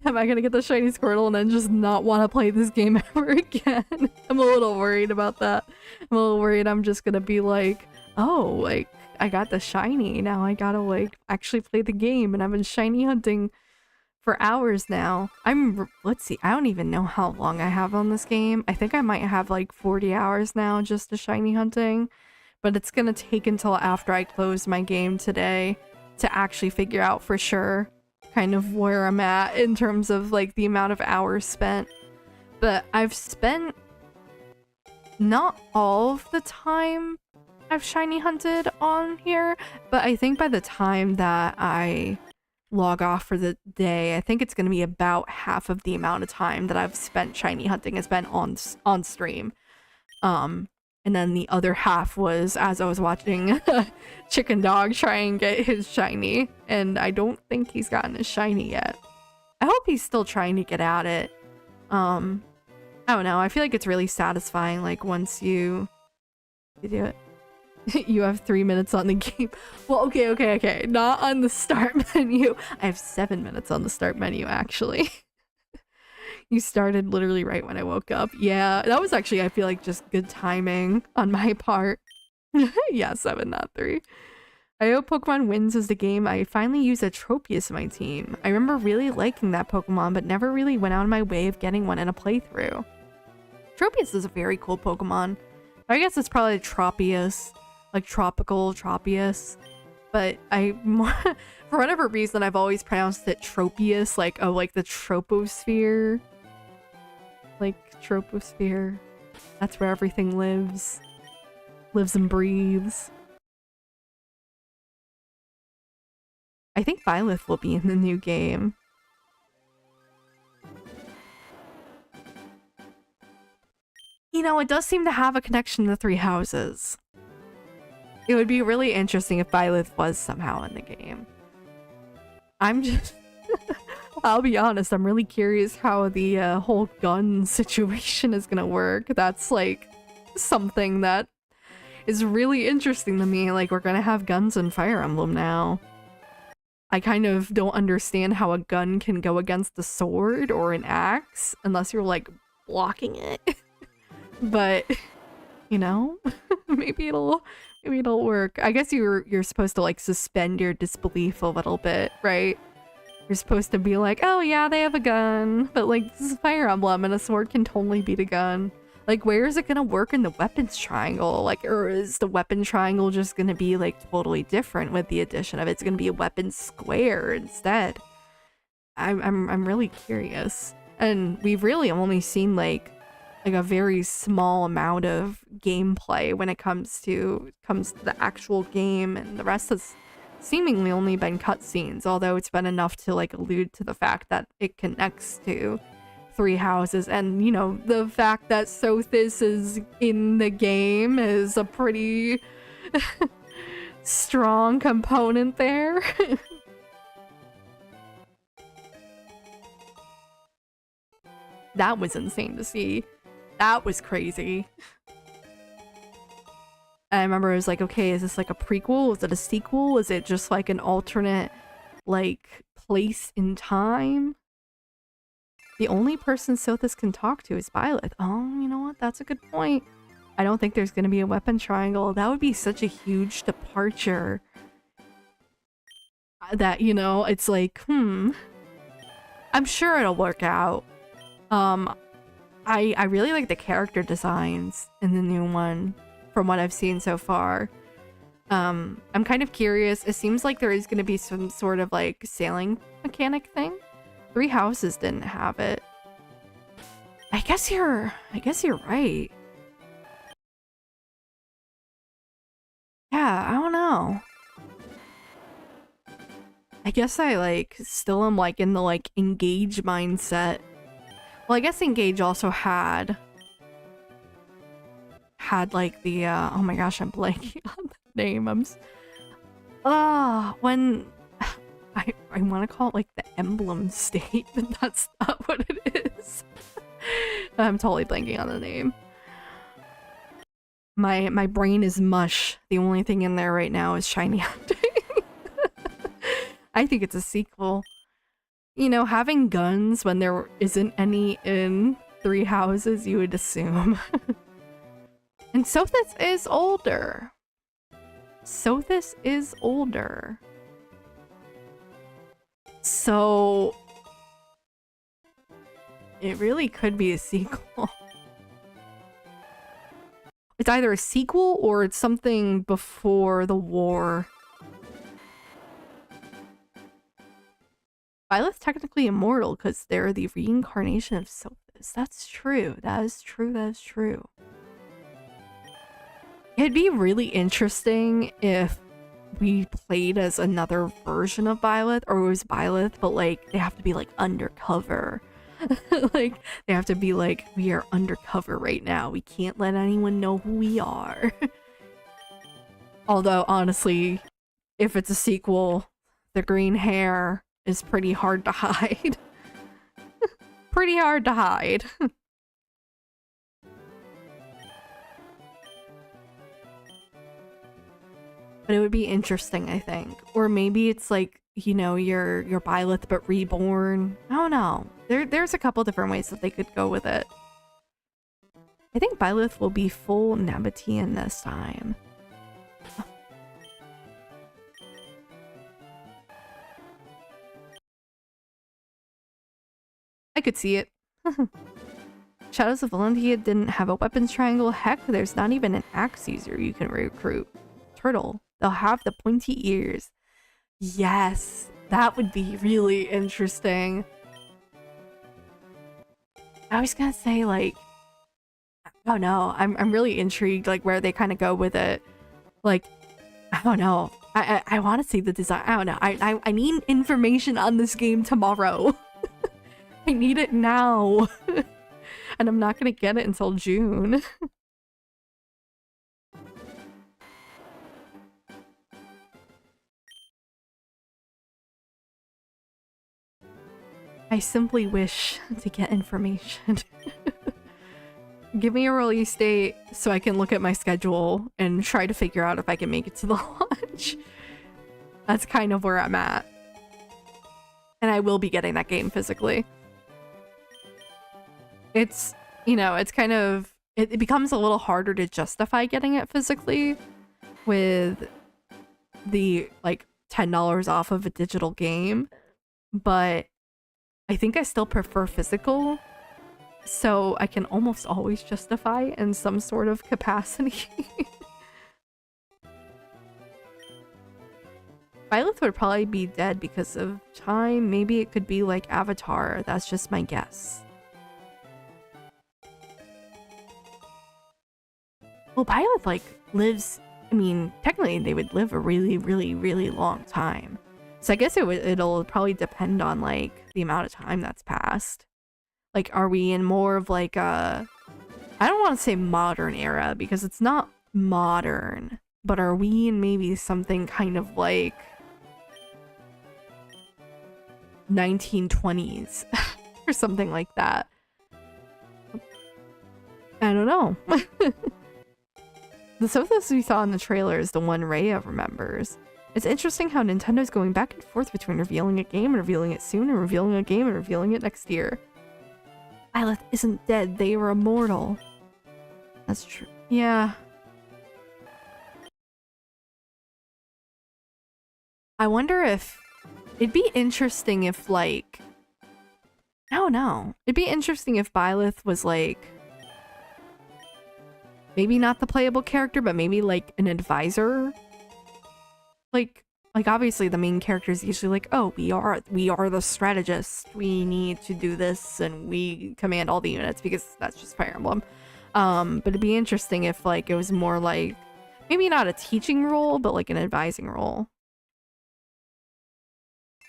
am I gonna get the shiny Squirtle and then just not want to play this game ever again? I'm a little worried about that. I'm a little worried I'm just gonna be like, oh, like, I got the shiny, now I gotta, like, actually play the game, and I've been shiny hunting for hours now. Let's see, I don't even know how long I have on this game. I think I might have like 40 hours now just to shiny hunting, but it's gonna take until after I close my game today to actually figure out for sure kind of where I'm at in terms of like the amount of hours spent. But I've spent not all of the time I've shiny hunted on here, but I think by the time that I log off for the day, I think it's going to be about half of the amount of time that I've spent shiny hunting has been on stream. And then the other half was as I was watching Chicken Dog try and get his shiny, and I don't think he's gotten his shiny yet. I hope he's still trying to get at it. I don't know, I feel like it's really satisfying, like once you do it. You have 3 minutes on the game. Well, okay. Not on the start menu. I have 7 minutes on the start menu, actually. You started literally right when I woke up. Yeah, that was actually, I feel like, just good timing on my part. Yeah, 7, not 3. I hope Pokemon wins as the game. I finally used a Tropius in my team. I remember really liking that Pokemon, but never really went out of my way of getting one in a playthrough. Tropius is a very cool Pokemon. I guess it's probably Tropius. Like tropical Tropius, but for whatever reason I've always pronounced it Tropius, like, oh, like the troposphere, like troposphere, that's where everything lives and breathes. I think Byleth will be in the new game. You know, it does seem to have a connection to 3 houses. It would be really interesting if Byleth was somehow in the game. I'm just... I'll be honest, I'm really curious how the whole gun situation is gonna work. That's like something that is really interesting to me. Like, we're gonna have guns in Fire Emblem now. I kind of don't understand how a gun can go against a sword or an axe unless you're like blocking it. But, you know, maybe it'll work. I guess you're supposed to like suspend your disbelief a little bit, right? You're supposed to be like, oh yeah, they have a gun, but like this is Fire Emblem and a sword can totally beat a gun. Like, where is it gonna work in the weapons triangle? Like, or is the weapon triangle just gonna be like totally different with the addition of it's gonna be a weapon square instead? I'm really curious. And we've really only seen like a very small amount of gameplay when it comes to the actual game, and the rest has seemingly only been cutscenes, although it's been enough to like allude to the fact that it connects to 3 houses, and you know, the fact that Sothis is in the game is a pretty strong component there. That was insane to see. That was crazy. I remember it was like, okay, is this like a prequel? Is it a sequel? Is it just like an alternate, like, place in time? The only person Sothis can talk to is Byleth. Oh, you know what? That's a good point. I don't think there's going to be a weapon triangle. That would be such a huge departure. That, you know, it's like, I'm sure it'll work out. I really like the character designs in the new one, from what I've seen so far. I'm kind of curious. It seems like there is going to be some sort of like sailing mechanic thing. 3 houses didn't have it. I guess you're right. Yeah, I don't know. I guess I like still am like in the like Engage mindset. Well, I guess Engage also had like the oh my gosh, I'm blanking on the name. When I want to call it like the emblem state, but that's not what it is. I'm totally blanking on the name. My brain is mush. The only thing in there right now is shiny hunting. I think it's a sequel. You know, having guns when there isn't any in 3 houses, you would assume. And Sothis is older. Sothis is older. So it really could be a sequel. It's either a sequel or it's something before the war. Byleth's technically immortal because they're the reincarnation of Sothis. That's true. That is true. That is true. It'd be really interesting if we played as another version of Byleth, or it was Byleth, but like they have to be like undercover. Like they have to be like, we are undercover right now. We can't let anyone know who we are. Although honestly, if it's a sequel, the green hair is pretty hard to hide. Pretty hard to hide. But it would be interesting, I think. Or maybe it's like, you know, you're Byleth but reborn. I don't know. There's a couple different ways that they could go with it. I think Byleth will be full Nabatean this time. I could see it. Shadows of Valentia didn't have a weapons triangle. Heck, there's not even an axe user you can recruit. Turtle. They'll have the pointy ears. Yes, that would be really interesting. I was gonna say, like, I don't know. I'm really intrigued, like, where they kind of go with it. Like, I don't know. I want to see the design. I don't know. I need information on this game tomorrow. I need it now. And I'm not gonna get it until June. I simply wish to get information. Give me a release date so I can look at my schedule and try to figure out if I can make it to the launch. That's kind of where I'm at. And I will be getting that game physically. It's, you know, it's kind of... It becomes a little harder to justify getting it physically with the, like, $10 off of a digital game. But I think I still prefer physical, so I can almost always justify in some sort of capacity. Byleth would probably be dead because of time. Maybe it could be like Avatar. That's just my guess. Well, Byleth, like, lives... I mean, technically they would live a really, really, really long time. So I guess it'll probably depend on like the amount of time that's passed. Like, are we in more of like a, I don't want to say modern era because it's not modern, but are we in maybe something kind of like 1920s or something like that? I don't know. The Sothos we saw in the trailer is the one Rhea remembers. It's interesting how Nintendo's going back and forth between revealing a game and revealing it soon and revealing a game and revealing it next year. Byleth isn't dead, they were immortal. That's true. Yeah. I wonder if... It'd be interesting if, like... I don't know. It'd be interesting if Byleth was, like... Maybe not the playable character, but maybe, like, an advisor? Like obviously the main character is usually like, oh, we are the strategist. We need to do this, and we command all the units because that's just Fire Emblem. But it'd be interesting if, like, it was more like... Maybe not a teaching role, but, like, an advising role.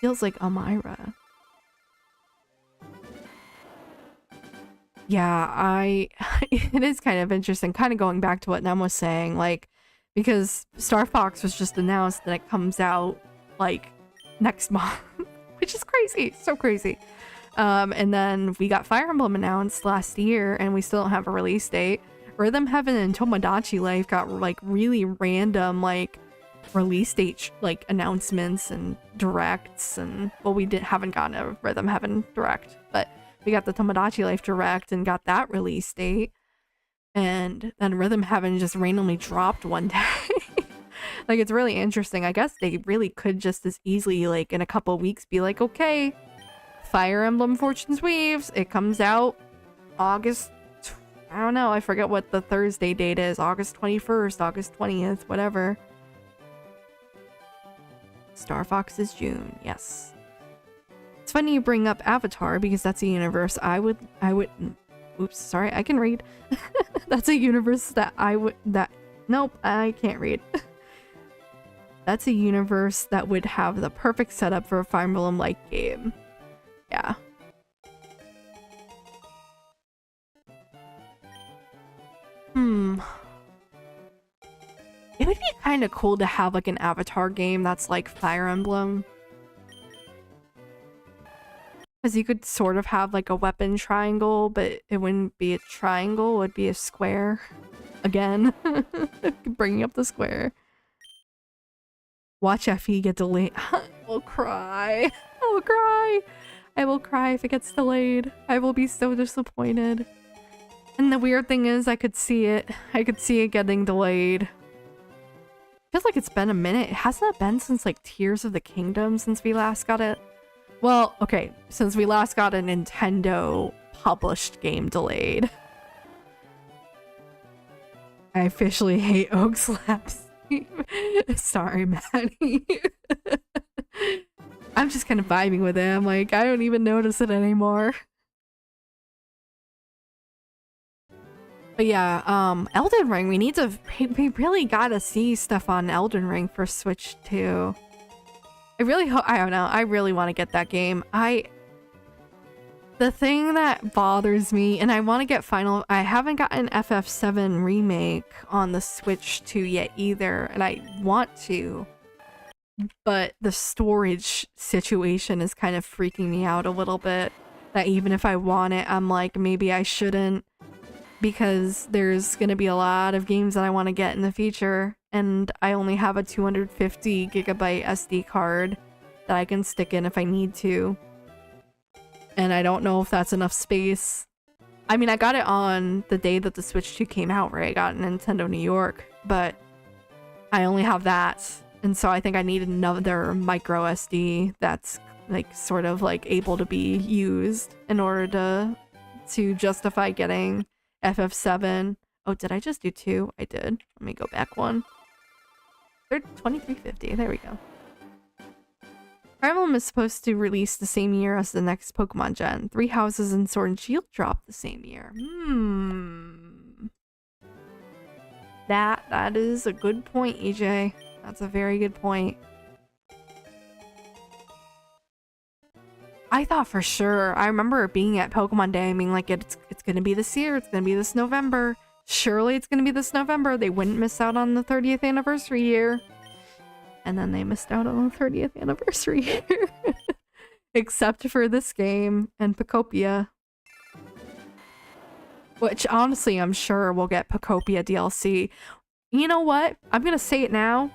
Feels like Amira. Yeah, it is kind of interesting, kind of going back to what Nem was saying, like, because Star Fox was just announced and it comes out, like, next month, which is crazy, so crazy. And then we got Fire Emblem announced last year and we still don't have a release date. Rhythm Heaven and Tomodachi Life got, like, really random, like, release date, like, announcements and directs, and, well, we haven't gotten a Rhythm Heaven direct, but we got the Tomodachi Life direct and got that release date, and then Rhythm Heaven just randomly dropped one day. Like, it's really interesting. I guess they really could just as easily, like, in a couple weeks be like, okay, Fire Emblem Fortune's Weaves, it comes out August, I don't know, I forget what the Thursday date is, August 21st, August 20th, whatever. Star Fox is June, yes. It's funny you bring up Avatar because that's a universe I would, oops, sorry, I can read. That's a universe that nope, I can't read. That's a universe that would have the perfect setup for a Fire Emblem-like game. Yeah. It would be kind of cool to have, like, an Avatar game that's like Fire Emblem. Because you could sort of have, like, a weapon triangle, but it wouldn't be a triangle, it would be a square. Again. Bringing up the square. Watch FE get delayed. I will cry. I will cry. I will cry if it gets delayed. I will be so disappointed. And the weird thing is, I could see it. I could see it getting delayed. Feels like it's been a minute. Hasn't it been since, like, Tears of the Kingdom since we last got it? Well, okay, since we last got a Nintendo published game delayed. I officially hate Oak Slaps. Sorry, Maddie. I'm just kind of vibing with it. I'm like, I don't even notice it anymore. But yeah, Elden Ring, we really gotta see stuff on Elden Ring for Switch 2. I really hope, I don't know, I really want to get that game. The thing that bothers me, and I want to get I haven't gotten FF7 Remake on the Switch 2 yet either, and I want to, but the storage situation is kind of freaking me out a little bit, that even if I want it, I'm like, maybe I shouldn't, because there's gonna be a lot of games that I want to get in the future, and I only have a 250 gigabyte SD card that I can stick in if I need to. And I don't know if that's enough space. I mean, I got it on the day that the Switch 2 came out, right? I got Nintendo New York, but I only have that. And so I think I need another micro SD that's, like, sort of, like, able to be used in order to justify getting FF7. Oh, did I just do 2? I did. Let me go back one. They're 2350. There we go. Fire Emblem is supposed to release the same year as the next Pokemon gen. Three Houses and Sword and Shield dropped the same year. That is a good point, EJ. That's a very good point. I thought for sure. I remember being at Pokemon Day and being like, it's gonna be this year. It's gonna be this November. Surely it's gonna be this November. They wouldn't miss out on the 30th anniversary year. And then they missed out on the 30th anniversary year. Except for this game and Pokopia. Which, honestly, I'm sure we'll get Pokopia DLC. You know what? I'm gonna say it now.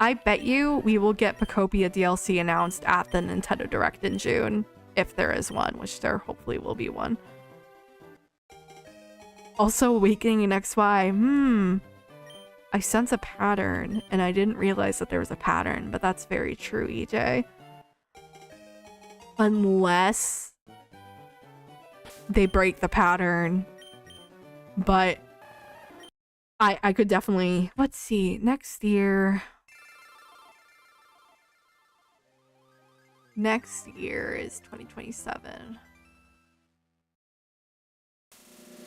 I bet you we will get Pokopia DLC announced at the Nintendo Direct in June. If there is one, which there hopefully will be one. Also, Awakening in XY. I sense a pattern, and I didn't realize that there was a pattern, but that's very true, EJ. Unless they break the pattern. But I could definitely... Let's see. Next year... Next year is 2027.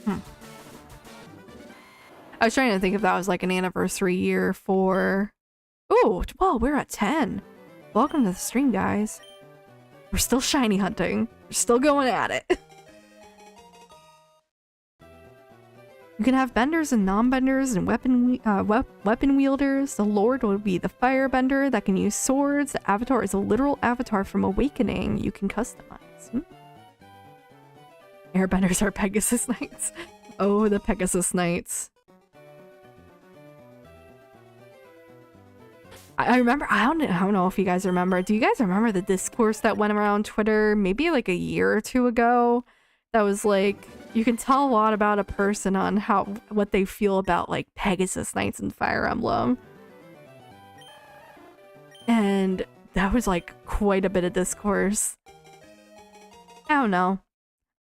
I was trying to think if that was like an anniversary year for... Oh, well, we're at 10. Welcome to the stream, guys. We're still shiny hunting. We're still going at it. You can have benders and non-benders and weapon wielders. The Lord will be the firebender that can use swords. The avatar is a literal avatar from Awakening you can customize. Airbenders are Pegasus Knights. Oh, the Pegasus Knights. I remember, I don't know if you guys remember. Do you guys remember the discourse that went around Twitter maybe like a year or two ago? That was like, you can tell a lot about a person on what they feel about like Pegasus Knights and Fire Emblem. And that was like quite a bit of discourse. I don't know.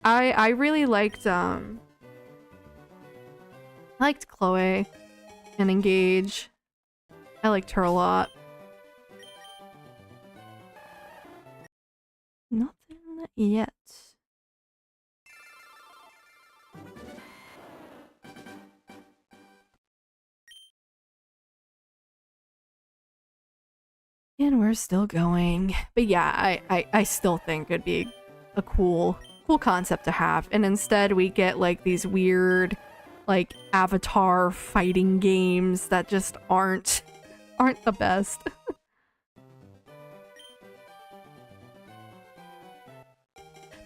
I really liked Chloe and Engage. I liked her a lot. Nothing yet. And we're still going. But yeah, I still think it'd be a cool concept to have. And instead we get like these weird like avatar fighting games that just aren't the best.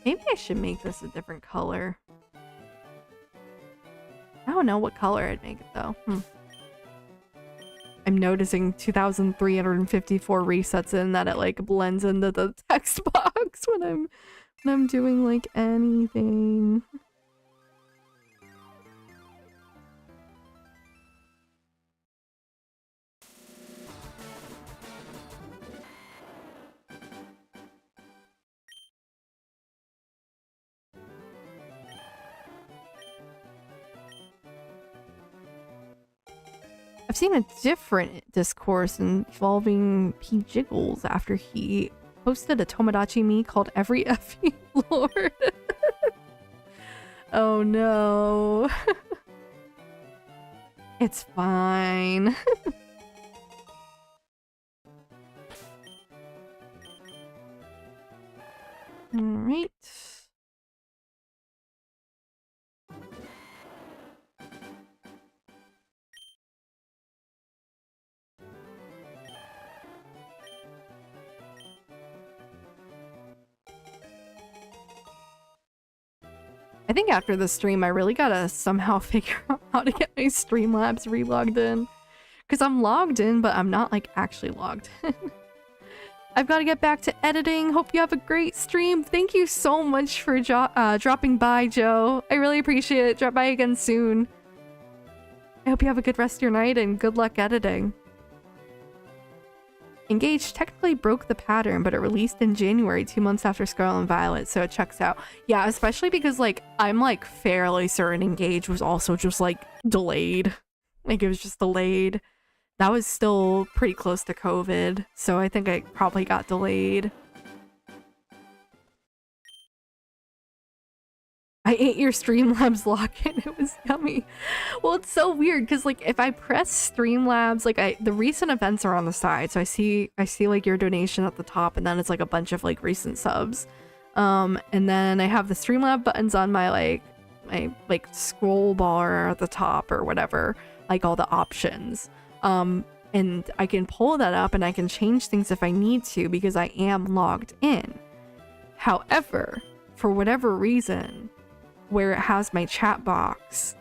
Maybe I should make this a different color. I don't know what color I'd make it though. I'm noticing 2,354 resets in that it like blends into the text box when I'm doing like anything. I've seen a different discourse involving P. Jiggles after he posted a Tomodachi me called Every Effing Lord. Oh no. It's fine. Alright. I think after the stream, I really gotta somehow figure out how to get my Streamlabs re-logged in. Because I'm logged in, but I'm not, like, actually logged in. I've got to get back to editing. Hope you have a great stream. Thank you so much for dropping by, Joe. I really appreciate it. Drop by again soon. I hope you have a good rest of your night, and good luck editing. Engage technically broke the pattern, but it released in January, 2 months after Scarlet and Violet, so it checks out. Yeah, especially because, like, I'm, like, fairly certain Engage was also just, like, delayed. Like, it was just delayed. That was still pretty close to COVID, so I think it probably got delayed. I ate your Streamlabs login. It was yummy. Well, it's so weird because like if I press Streamlabs, like the recent events are on the side, so I see like your donation at the top, and then it's like a bunch of like recent subs. And then I have the Streamlab buttons on my scroll bar at the top or whatever, like all the options. And I can pull that up and I can change things if I need to because I am logged in. However, for whatever reason, where it has my chat box,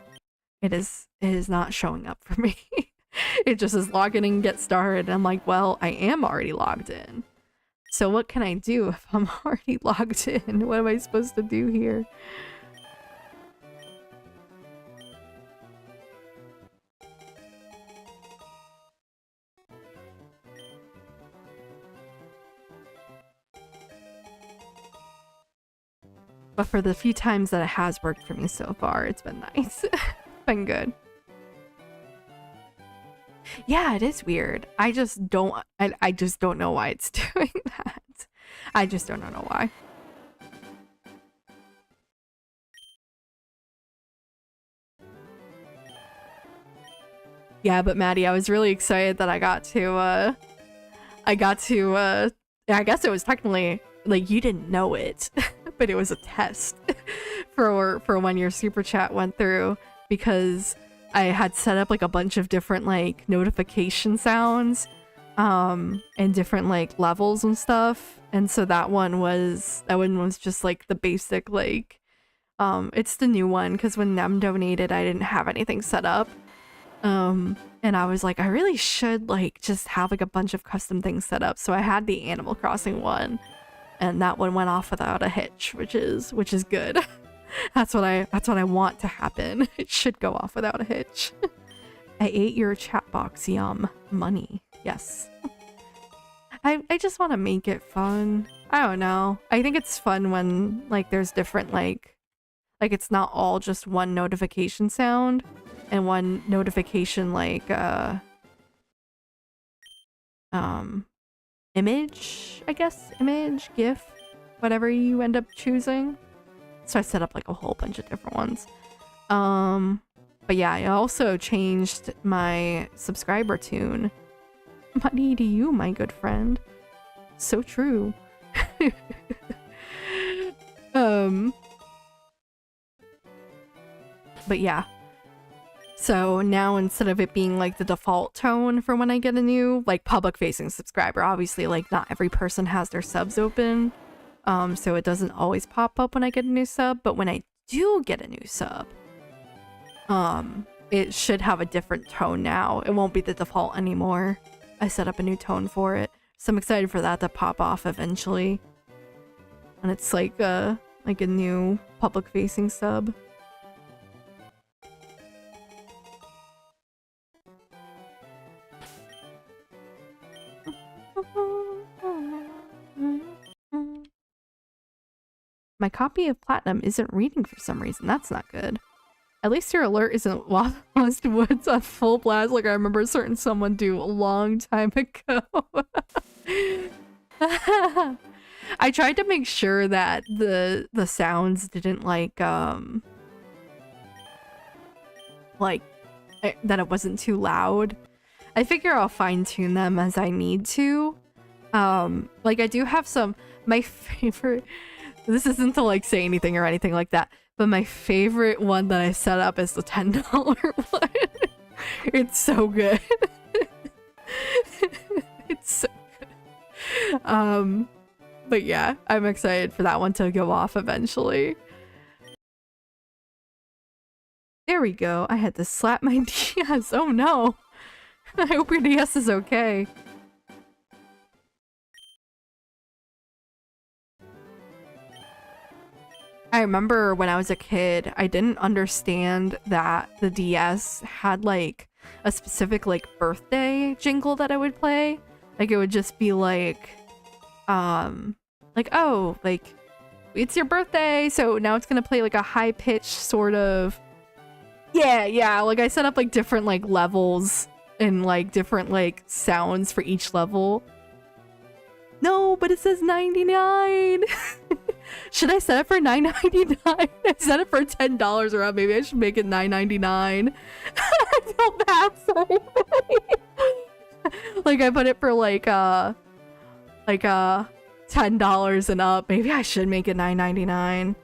it is not showing up for me. It just says log in and get started. I'm like, well, I am already logged in. So what can I do if I'm already logged in? What am I supposed to do here? But for the few times that it has worked for me so far, it's been nice. Been good. Yeah, it is weird. I just don't know why it's doing that. I just don't know why. Yeah, but Maddie, I was really excited that I guess it was technically, like, you didn't know it, but it was a test for when your super chat went through, because I had set up like a bunch of different like notification sounds and different like levels and stuff, and so that one was just like the basic, like it's the new one because when Nem donated I didn't have anything set up, and I was like, I really should like just have like a bunch of custom things set up, so I had the Animal Crossing one, and that one went off without a hitch, which is good. That's what I want to happen. It should go off without a hitch. I ate your chat box, yum. Money. Yes. I just want to make it fun. I don't know. I think it's fun when like there's different like it's not all just one notification sound and one notification like image, I guess. Image, GIF, whatever you end up choosing. So I set up like a whole bunch of different ones. But yeah, I also changed my subscriber tune. Money to you, my good friend. So true. But yeah. So now instead of it being like the default tone for when I get a new like public facing subscriber, obviously like not every person has their subs open. So it doesn't always pop up when I get a new sub, but when I do get a new sub, it should have a different tone now. It won't be the default anymore. I set up a new tone for it. So I'm excited for that to pop off eventually. And it's like a new public facing sub. My copy of Platinum isn't reading for some reason. That's not good. At least your alert isn't Lost Woods on full blast like I remember certain someone do a long time ago. I tried to make sure that the sounds didn't like that it wasn't too loud. I figure I'll fine tune them as I need to. Like I do have my favorite. This isn't to like say anything or anything like that, but my favorite one that I set up is the $10 one. It's so good. It's so good. But yeah, I'm excited for that one to go off eventually. There we go. I had to slap my DS. Oh no. I hope your DS is okay. I remember when I was a kid, I didn't understand that the DS had like a specific like birthday jingle that I would play. Like it would just be like oh, like it's your birthday, so now it's gonna play like a high pitched sort of yeah, like I set up like different like levels and like different like sounds for each level. No, but it says 99. Should I set it for $9.99? I set it for $10 around. Maybe I should make it $9.99. I feel bad, sorry. Like I put it for like $10 and up. Maybe I should make it $9.99.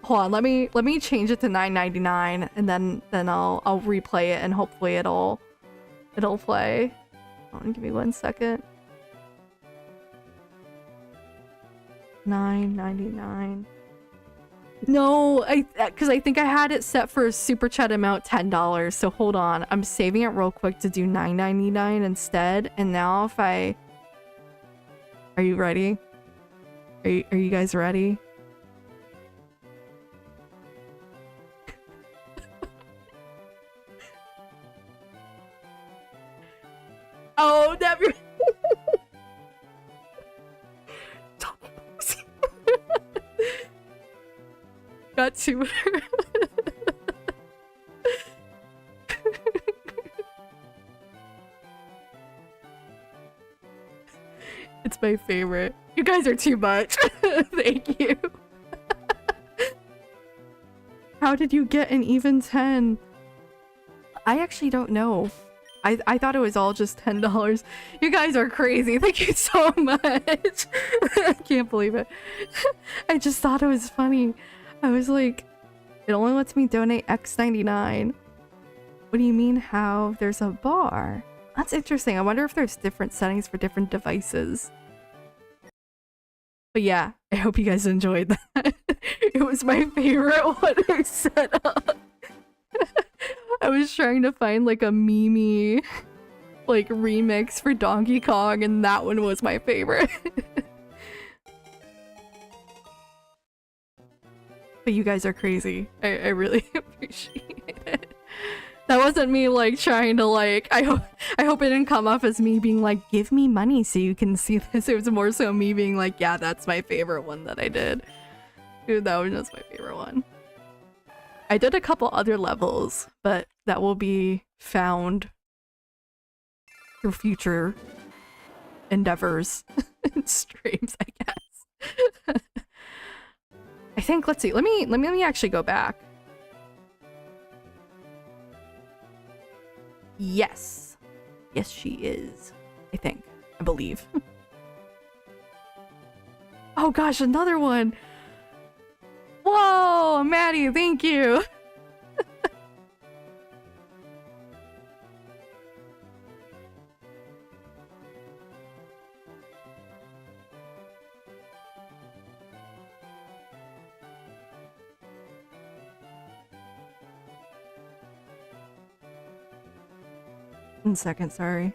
Hold on, let me change it to $9.99 and then I'll replay it and hopefully it'll play. Hold on, give me 1 second. $9.99. No, because I think I had it set for a super chat amount $10. So hold on, I'm saving it real quick to do $9.99 instead. And now if are you ready? Are you guys ready? Oh, never. Got to her. It's my favorite. You guys are too much. Thank you. How did you get an even 10? I actually don't know. I thought it was all just $10. You guys are crazy. Thank you so much. I can't believe it. I just thought it was funny. I was like, it only lets me donate X99. What do you mean how? There's a bar. That's interesting. I wonder if there's different settings for different devices. But yeah, I hope you guys enjoyed that. It was my favorite one I set up. I was trying to find like a meme like remix for Donkey Kong and that one was my favorite. But you guys are crazy. I really appreciate it. That wasn't me like trying to like I hope it didn't come off as me being like give me money so you can see this. It was more so me being like yeah, that's my favorite one that I did. Dude, that was just my favorite one. I did a couple other levels, but that will be found through future endeavors and streams, I guess. I think, let's see, let me actually go back. Yes. Yes, she is. I believe. Oh gosh, another one. Whoa, Maddie, thank you. One second, sorry.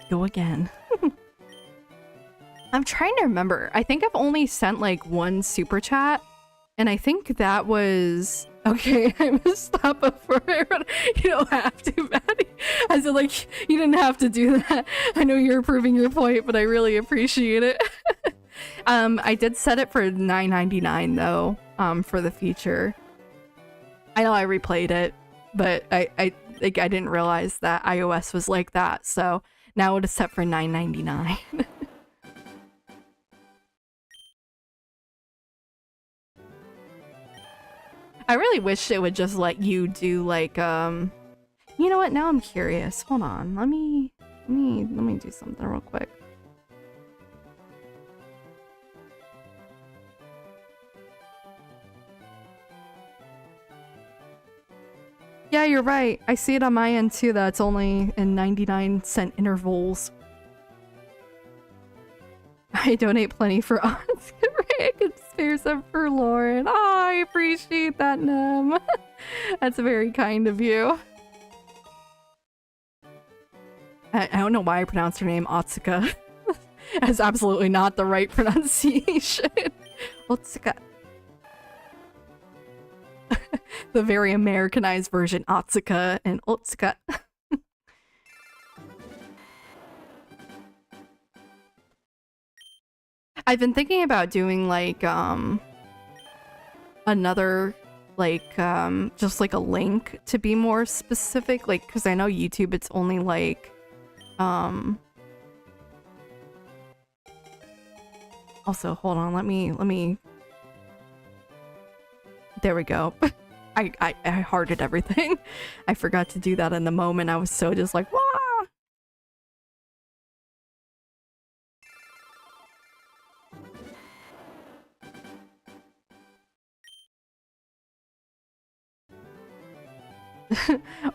Go again. I'm trying to remember. I think I've only sent like one super chat and I think that was okay. I missed that before. You don't have to, Maddie. I said like you didn't have to do that. I know you're proving your point, but I really appreciate it. I did set it for $9.99 though, for the feature. I know I replayed it, but I didn't realize that iOS was like that, so now it is set for $9.99. I really wish it would just let you do like you know what, now I'm curious. Hold on. Let me do something real quick. Yeah, you're right. I see it on my end too, that it's only in 99-cent intervals. I donate plenty for aunts. I could spare some for Lauren. Oh, I appreciate that, Nem. That's very kind of you. I don't know why I pronounced her name Otsuka. That's absolutely not the right pronunciation. Otsuka. The very Americanized version, Otsuka and Otsuka. I've been thinking about doing like another like just like a link to be more specific, like because I know YouTube it's only like also hold on, let me there we go. I hearted everything. I forgot to do that in the moment. I was so just like, wah!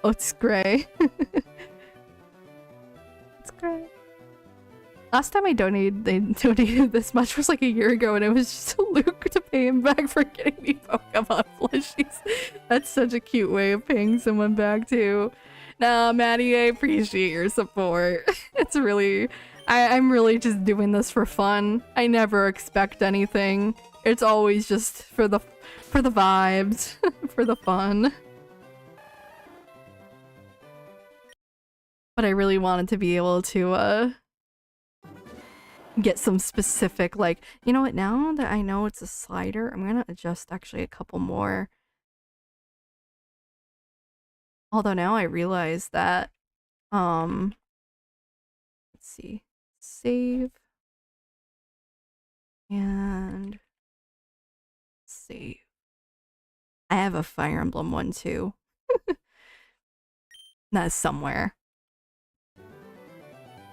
Oh, it's gray. It's gray. Last time I donated this much was like a year ago, and it was just a Luke to pay him back for getting me Pokemon plushies. That's such a cute way of paying someone back too. Nah, Maddie, I appreciate your support. It's really, I'm really just doing this for fun. I never expect anything. It's always just for the vibes, for the fun. But I really wanted to be able to get some specific, like, you know what, now that I know it's a slider, I'm gonna adjust actually a couple more. Although now I realize that, let's see, save, and save. I have a Fire Emblem one too. That's somewhere.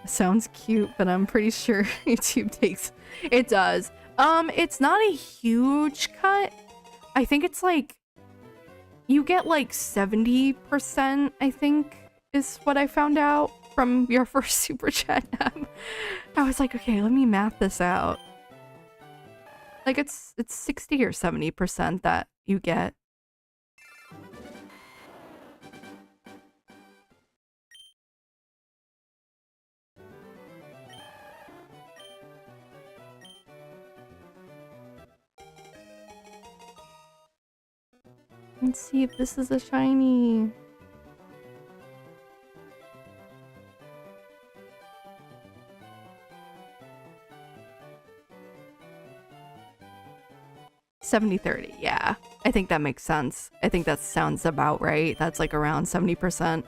Sounds cute, but I'm pretty sure YouTube takes... It does. It's not a huge cut. I think it's like... You get like 70%, I think, is what I found out from your first super chat. I was like, okay, let me math this out. Like it's 60 or 70% that you get. Let's see if this is a shiny. $70-30, yeah. I think that makes sense. I think that sounds about right. That's like around 70%.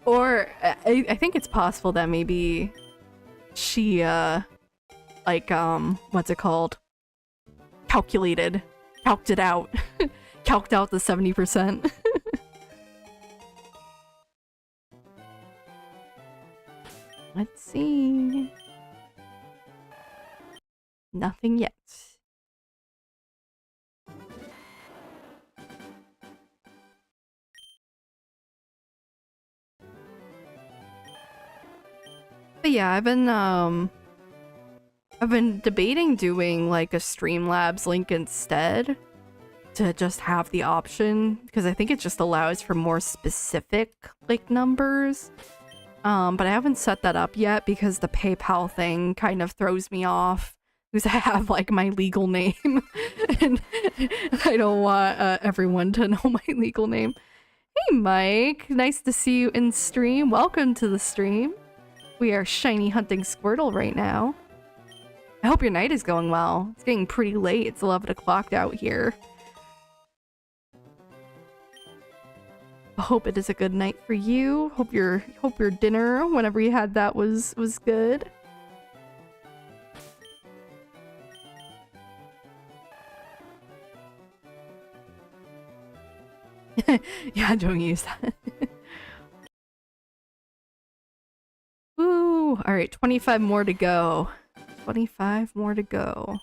Or I think it's possible that maybe she like what's it called? Calced it out. Calced out the 70%. Let's see. Nothing yet. But yeah, I've been debating doing like a Streamlabs link instead to just have the option, because I think it just allows for more specific like numbers. But I haven't set that up yet because the PayPal thing kind of throws me off because I have like my legal name and I don't want everyone to know my legal name. Hey Mike, nice to see you in stream. Welcome to the stream. We are shiny hunting Squirtle right now. I hope your night is going well. It's getting pretty late. It's 11 o'clock out here. I hope it is a good night for you. Hope your dinner, whenever you had that, was good. Yeah, don't use that. Woo! Alright, 25 more to go. 25 more to go.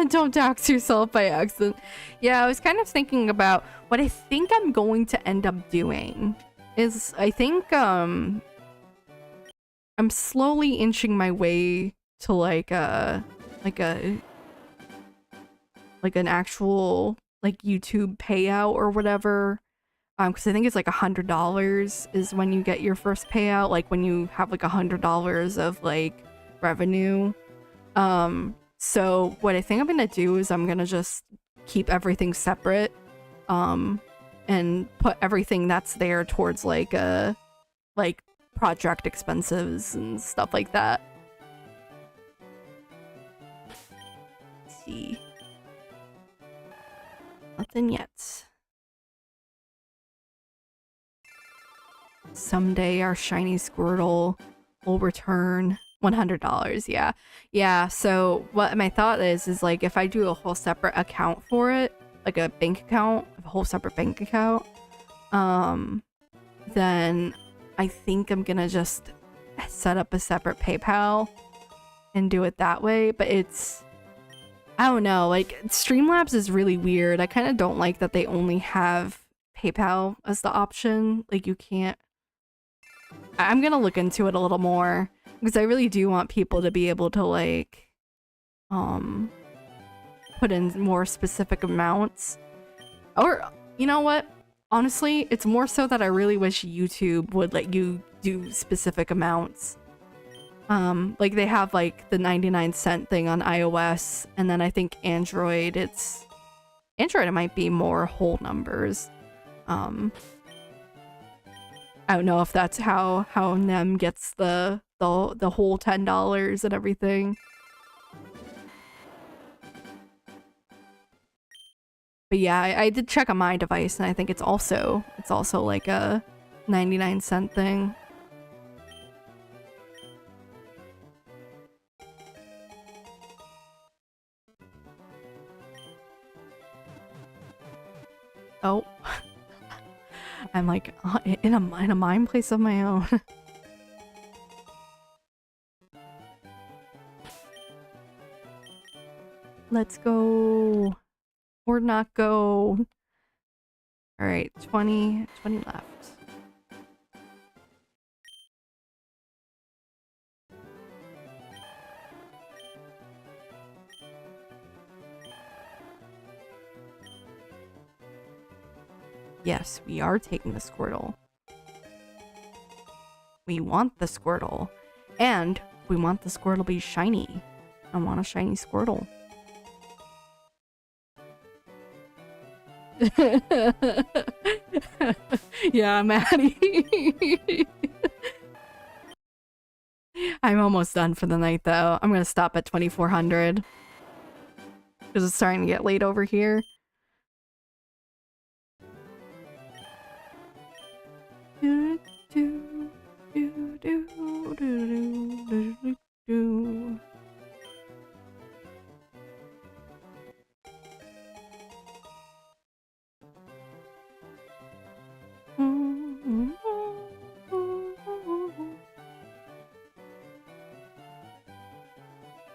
Don't dox yourself by accident. Yeah, I was kind of thinking about what I think I'm going to end up doing is I think I'm slowly inching my way to like a like an actual like YouTube payout or whatever. Because I think it's like $100 is when you get your first payout, like when you have like $100 of like revenue. So what I think I'm gonna do is I'm gonna just keep everything separate, and put everything that's there towards like project expenses and stuff like that. Let's see. Nothing yet. Someday our shiny Squirtle will return $100. Yeah. Yeah, so what my thought is like if I do a whole separate account for it, like a bank account, a whole separate bank account, then I think I'm gonna just set up a separate PayPal and do it that way. But it's, I don't know, like Streamlabs is really weird. I kind of don't like that they only have PayPal as the option. Like you can't, I'm gonna look into it a little more because I really do want people to be able to like put in more specific amounts. Or you know what, honestly it's more so that I really wish YouTube would let you do specific amounts. Like they have like the 99-cent thing on iOS, and then I think Android it might be more whole numbers. I don't know if that's how Nem gets the whole $10 and everything. But yeah, I did check on my device, and I think it's also like a 99-cent thing. Oh. I'm like in a mind place of my own. Let's go. Or not go. Alright, 20 left. Yes, we are taking the Squirtle. We want the Squirtle. And we want the Squirtle to be shiny. I want a shiny Squirtle. Yeah, Maddie. I'm almost done for the night though. I'm gonna stop at 2400. Because it's starting to get late over here.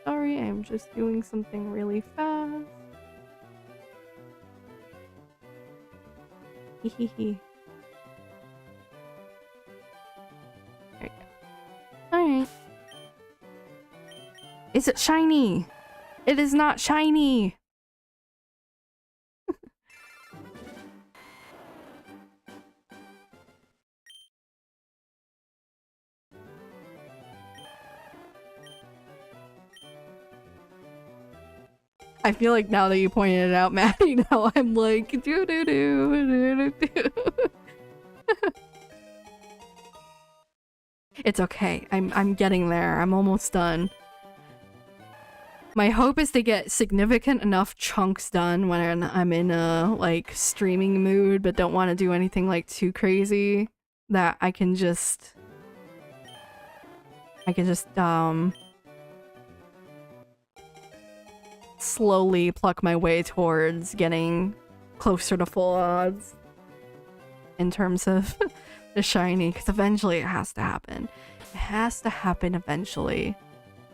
Sorry, I'm just doing something really fast. Hehehe. There we go. Alright. Is it shiny? It is not shiny! I feel like now that you pointed it out, Maddie, now I'm like do do do do do. It's okay. I'm getting there. I'm almost done. My hope is to get significant enough chunks done when I'm in a like streaming mood, but don't want to do anything like too crazy, that I can just slowly pluck my way towards getting closer to full odds in terms of the shiny, because eventually it has to happen. It has to happen eventually.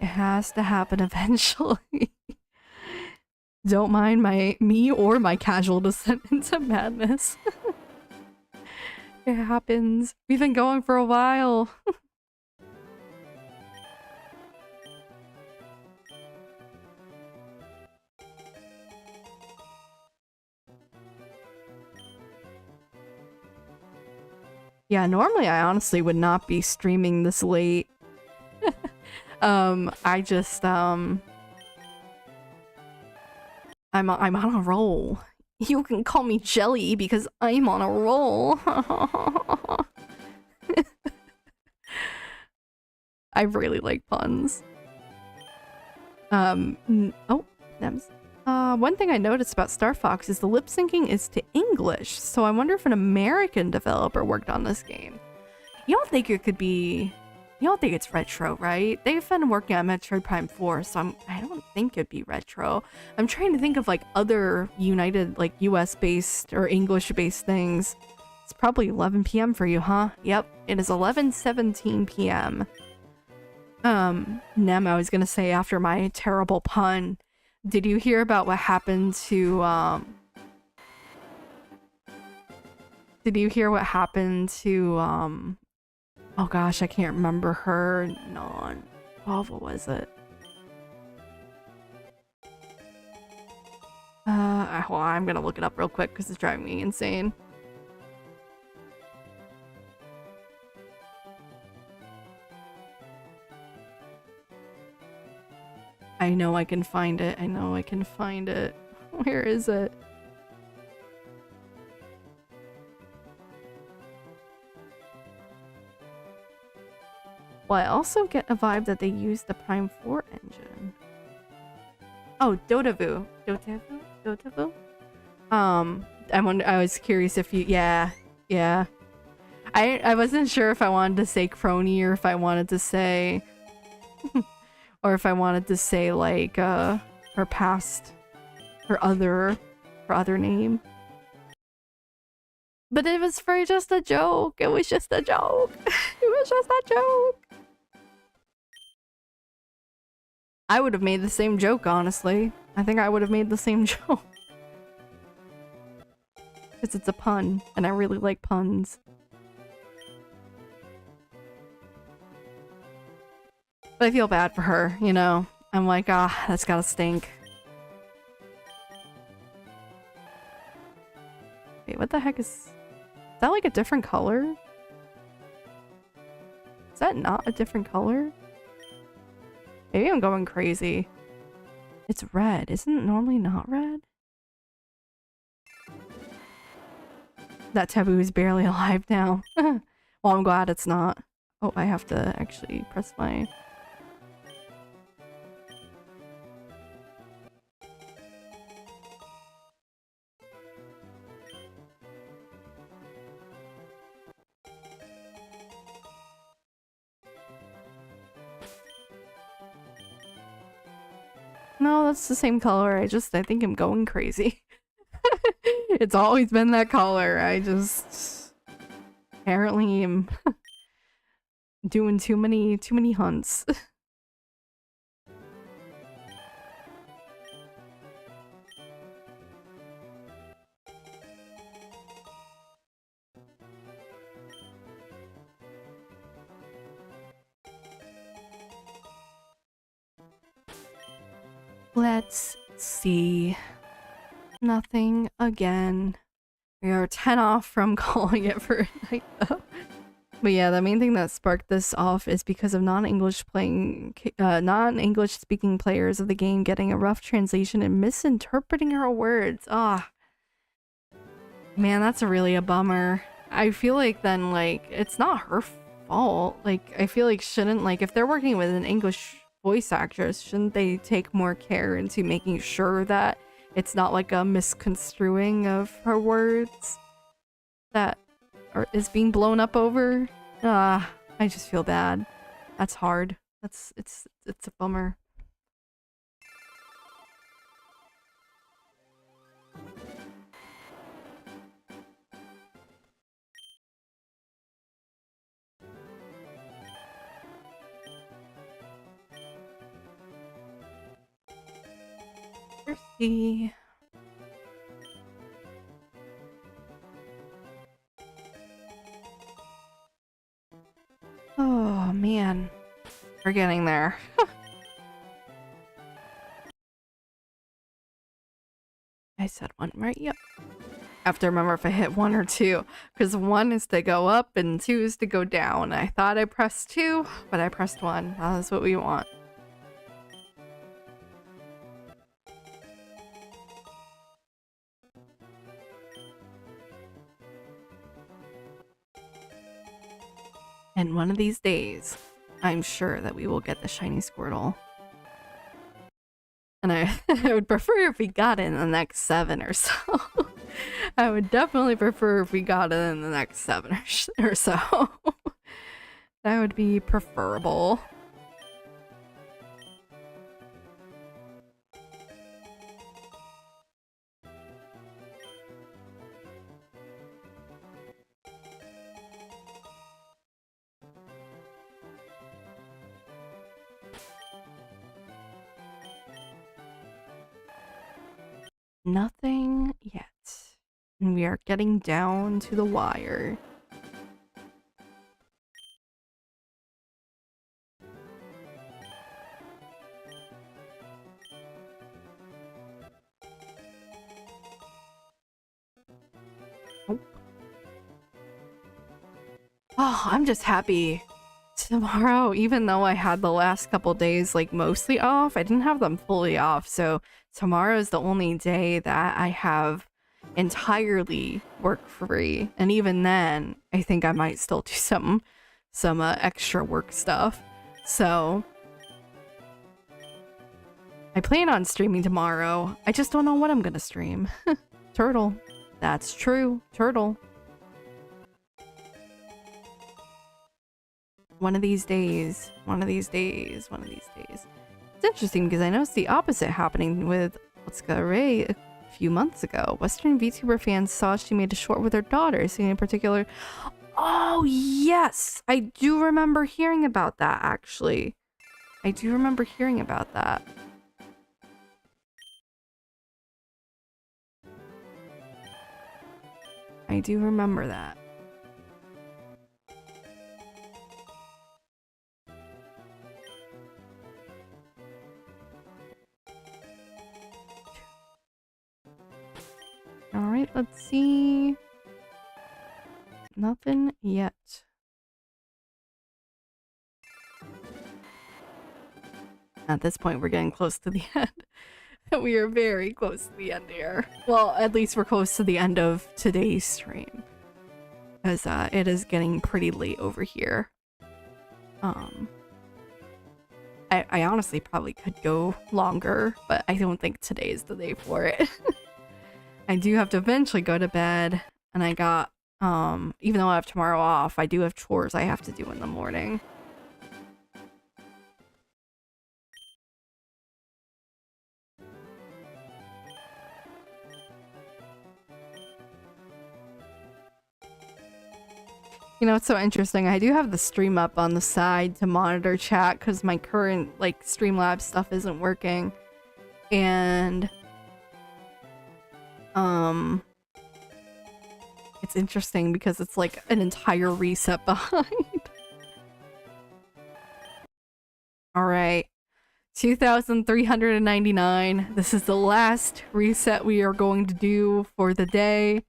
It has to happen eventually. Don't mind me or my casual descent into madness. It happens. We've been going for a while. Yeah, normally I honestly would not be streaming this late. I just I'm on a roll. You can call me Jelly because I'm on a roll. I really like puns. Oh, Nems. One thing I noticed about Star Fox is the lip syncing is to English, so I wonder if an American developer worked on this game. You don't think it could be... You don't think it's retro, right? They've been working on Metroid Prime 4, so I don't think it'd be retro. I'm trying to think of like other United, like US-based or English-based things. It's probably 11 p.m. for you, huh? Yep, it is 11:17 p.m. Nem, I was gonna say after my terrible pun, did you hear about what happened to, Did you hear what happened to, oh gosh, I can't remember her what was it? Hold on, I'm gonna look it up real quick because it's driving me insane. I know I can find it. I know I can find it. Where is it? Well, I also get a vibe that they used the Prime 4 engine. Oh, Dotavu. Dotavu? I was curious if you... Yeah. I wasn't sure if I wanted to say Crony or if I wanted to say... or if I wanted to say, like, her other name. But it was for just a joke. It was just a joke. It was just a joke. I would have made the same joke, honestly. I think I would have made the same joke. Because it's a pun, and I really like puns. But I feel bad for her, you know? I'm like, that's gotta stink. Wait, what the heck is that like a different color? Is that not a different color? Maybe I'm going crazy. It's red. Isn't it normally not red? That taboo is barely alive now. Well, I'm glad it's not. Oh, I have to actually press my... No, that's the same color. I think I'm going crazy. It's always been that color. I just apparently am doing too many hunts. Let's see. Nothing again. We are 10 off from calling it for a night though. But yeah, the main thing that sparked this off is because of non-English speaking players of the game getting a rough translation and misinterpreting her words. Man, that's really a bummer. I feel like then, like, it's not her fault. Like, I feel like shouldn't, like, if they're working with an English voice actress, shouldn't they take more care into making sure that it's not like a misconstruing of her words that is being blown up over? I just feel bad. That's hard. It's a bummer. Thirsty. Oh man, we're getting there. I said one right, yep. have to remember if I hit 1 or 2, because 1 is to go up and 2 is to go down. I thought I pressed 2, but I pressed 1. That's what we want. And one of these days, I'm sure that we will get the shiny Squirtle. And I would prefer if we got it in the next 7 or so. I would definitely prefer if we got it in the next 7 or so. That would be preferable. Nothing yet. And we are getting down to the wire. Oh, I'm just happy. Tomorrow, even though I had the last couple days like mostly off, I didn't have them fully off, so tomorrow is the only day that I have entirely work free. And even then, I think I might still do some extra work stuff. So I plan on streaming tomorrow. I just don't know what I'm gonna stream. Turtle. That's true. Turtle. One of these days. One of these days. One of these days. It's interesting because I noticed the opposite happening with Let's Go Ray a few months ago. Western VTuber fans saw she made a short with her daughter, seeing in particular. Oh, yes! I do remember hearing about that, actually. I do remember hearing about that. I do remember that. Alright, let's see. Nothing yet. At this point, we're getting close to the end. We are very close to the end here. Well, at least we're close to the end of today's stream. Because it is getting pretty late over here. I honestly probably could go longer, but I don't think today is the day for it. I do have to eventually go to bed, and I got, even though I have tomorrow off, I do have chores I have to do in the morning. You know, it's so interesting. I do have the stream up on the side to monitor chat because my current, like, Streamlabs stuff isn't working. And, it's interesting because it's like an entire reset behind. Alright. 2,399. This is the last reset we are going to do for the day.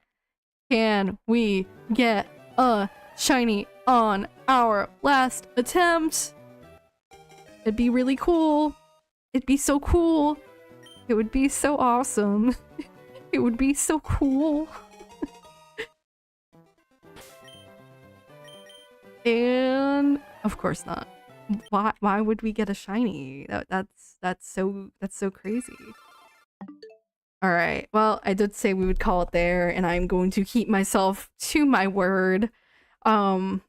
Can we get a shiny on our last attempt? It'd be really cool. It'd be so cool. It would be so awesome. It would be so cool. And of course not. Why would we get a shiny? That's so crazy. All right. Well, I did say we would call it there, and I'm going to keep myself to my word. Yeah,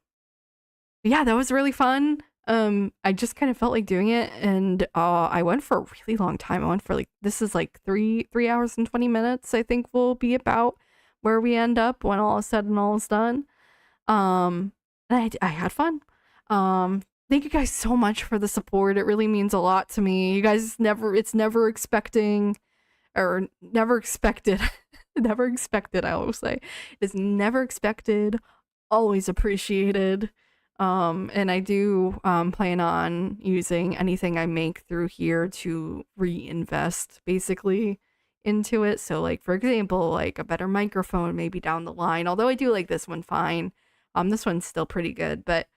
that was really fun. I just kind of felt like doing it, and I went for a really long time. I went for like, this is like 3 hours and 20 minutes, I think will be about where we end up when all is said and all is done. I had fun. Thank you guys so much for the support. It really means a lot to me. You guys never expected, never expected, I always say. It's never expected, always appreciated. And I do plan on using anything I make through here to reinvest basically into it. So like, for example, like a better microphone maybe down the line, although I do like this one fine. This one's still pretty good, but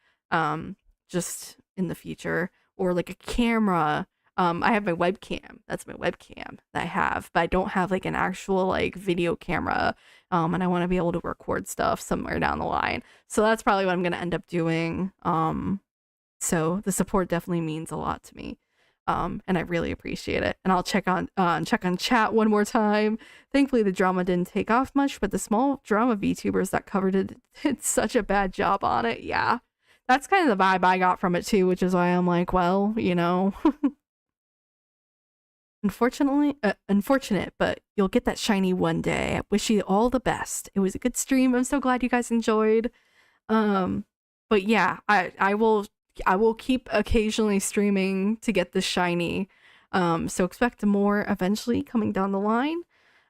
just in the future, or like a camera. I have my webcam. That's my webcam that I have, but I don't have like an actual like video camera. And I want to be able to record stuff somewhere down the line. So that's probably what I'm gonna end up doing. So the support definitely means a lot to me. And I really appreciate it. And I'll check on chat one more time. Thankfully, the drama didn't take off much, but the small drama VTubers that covered it did such a bad job on it. Yeah, that's kind of the vibe I got from it too, which is why I'm like, well, you know, unfortunate, but you'll get that shiny one day. I wish you all the best. It was a good stream. I'm so glad you guys enjoyed. But yeah, I will keep occasionally streaming to get the shiny. So expect more eventually coming down the line.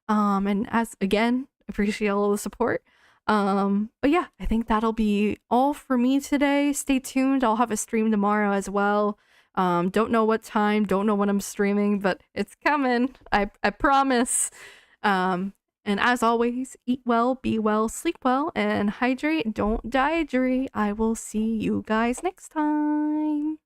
And as again, appreciate all the support. But yeah, I think that'll be all for me today. Stay tuned. I'll have a stream tomorrow as well. Don't know what time, don't know when I'm streaming, but it's coming. I promise. And as always, eat well, be well, sleep well, and hydrate. Don't dehydrate. I will see you guys next time.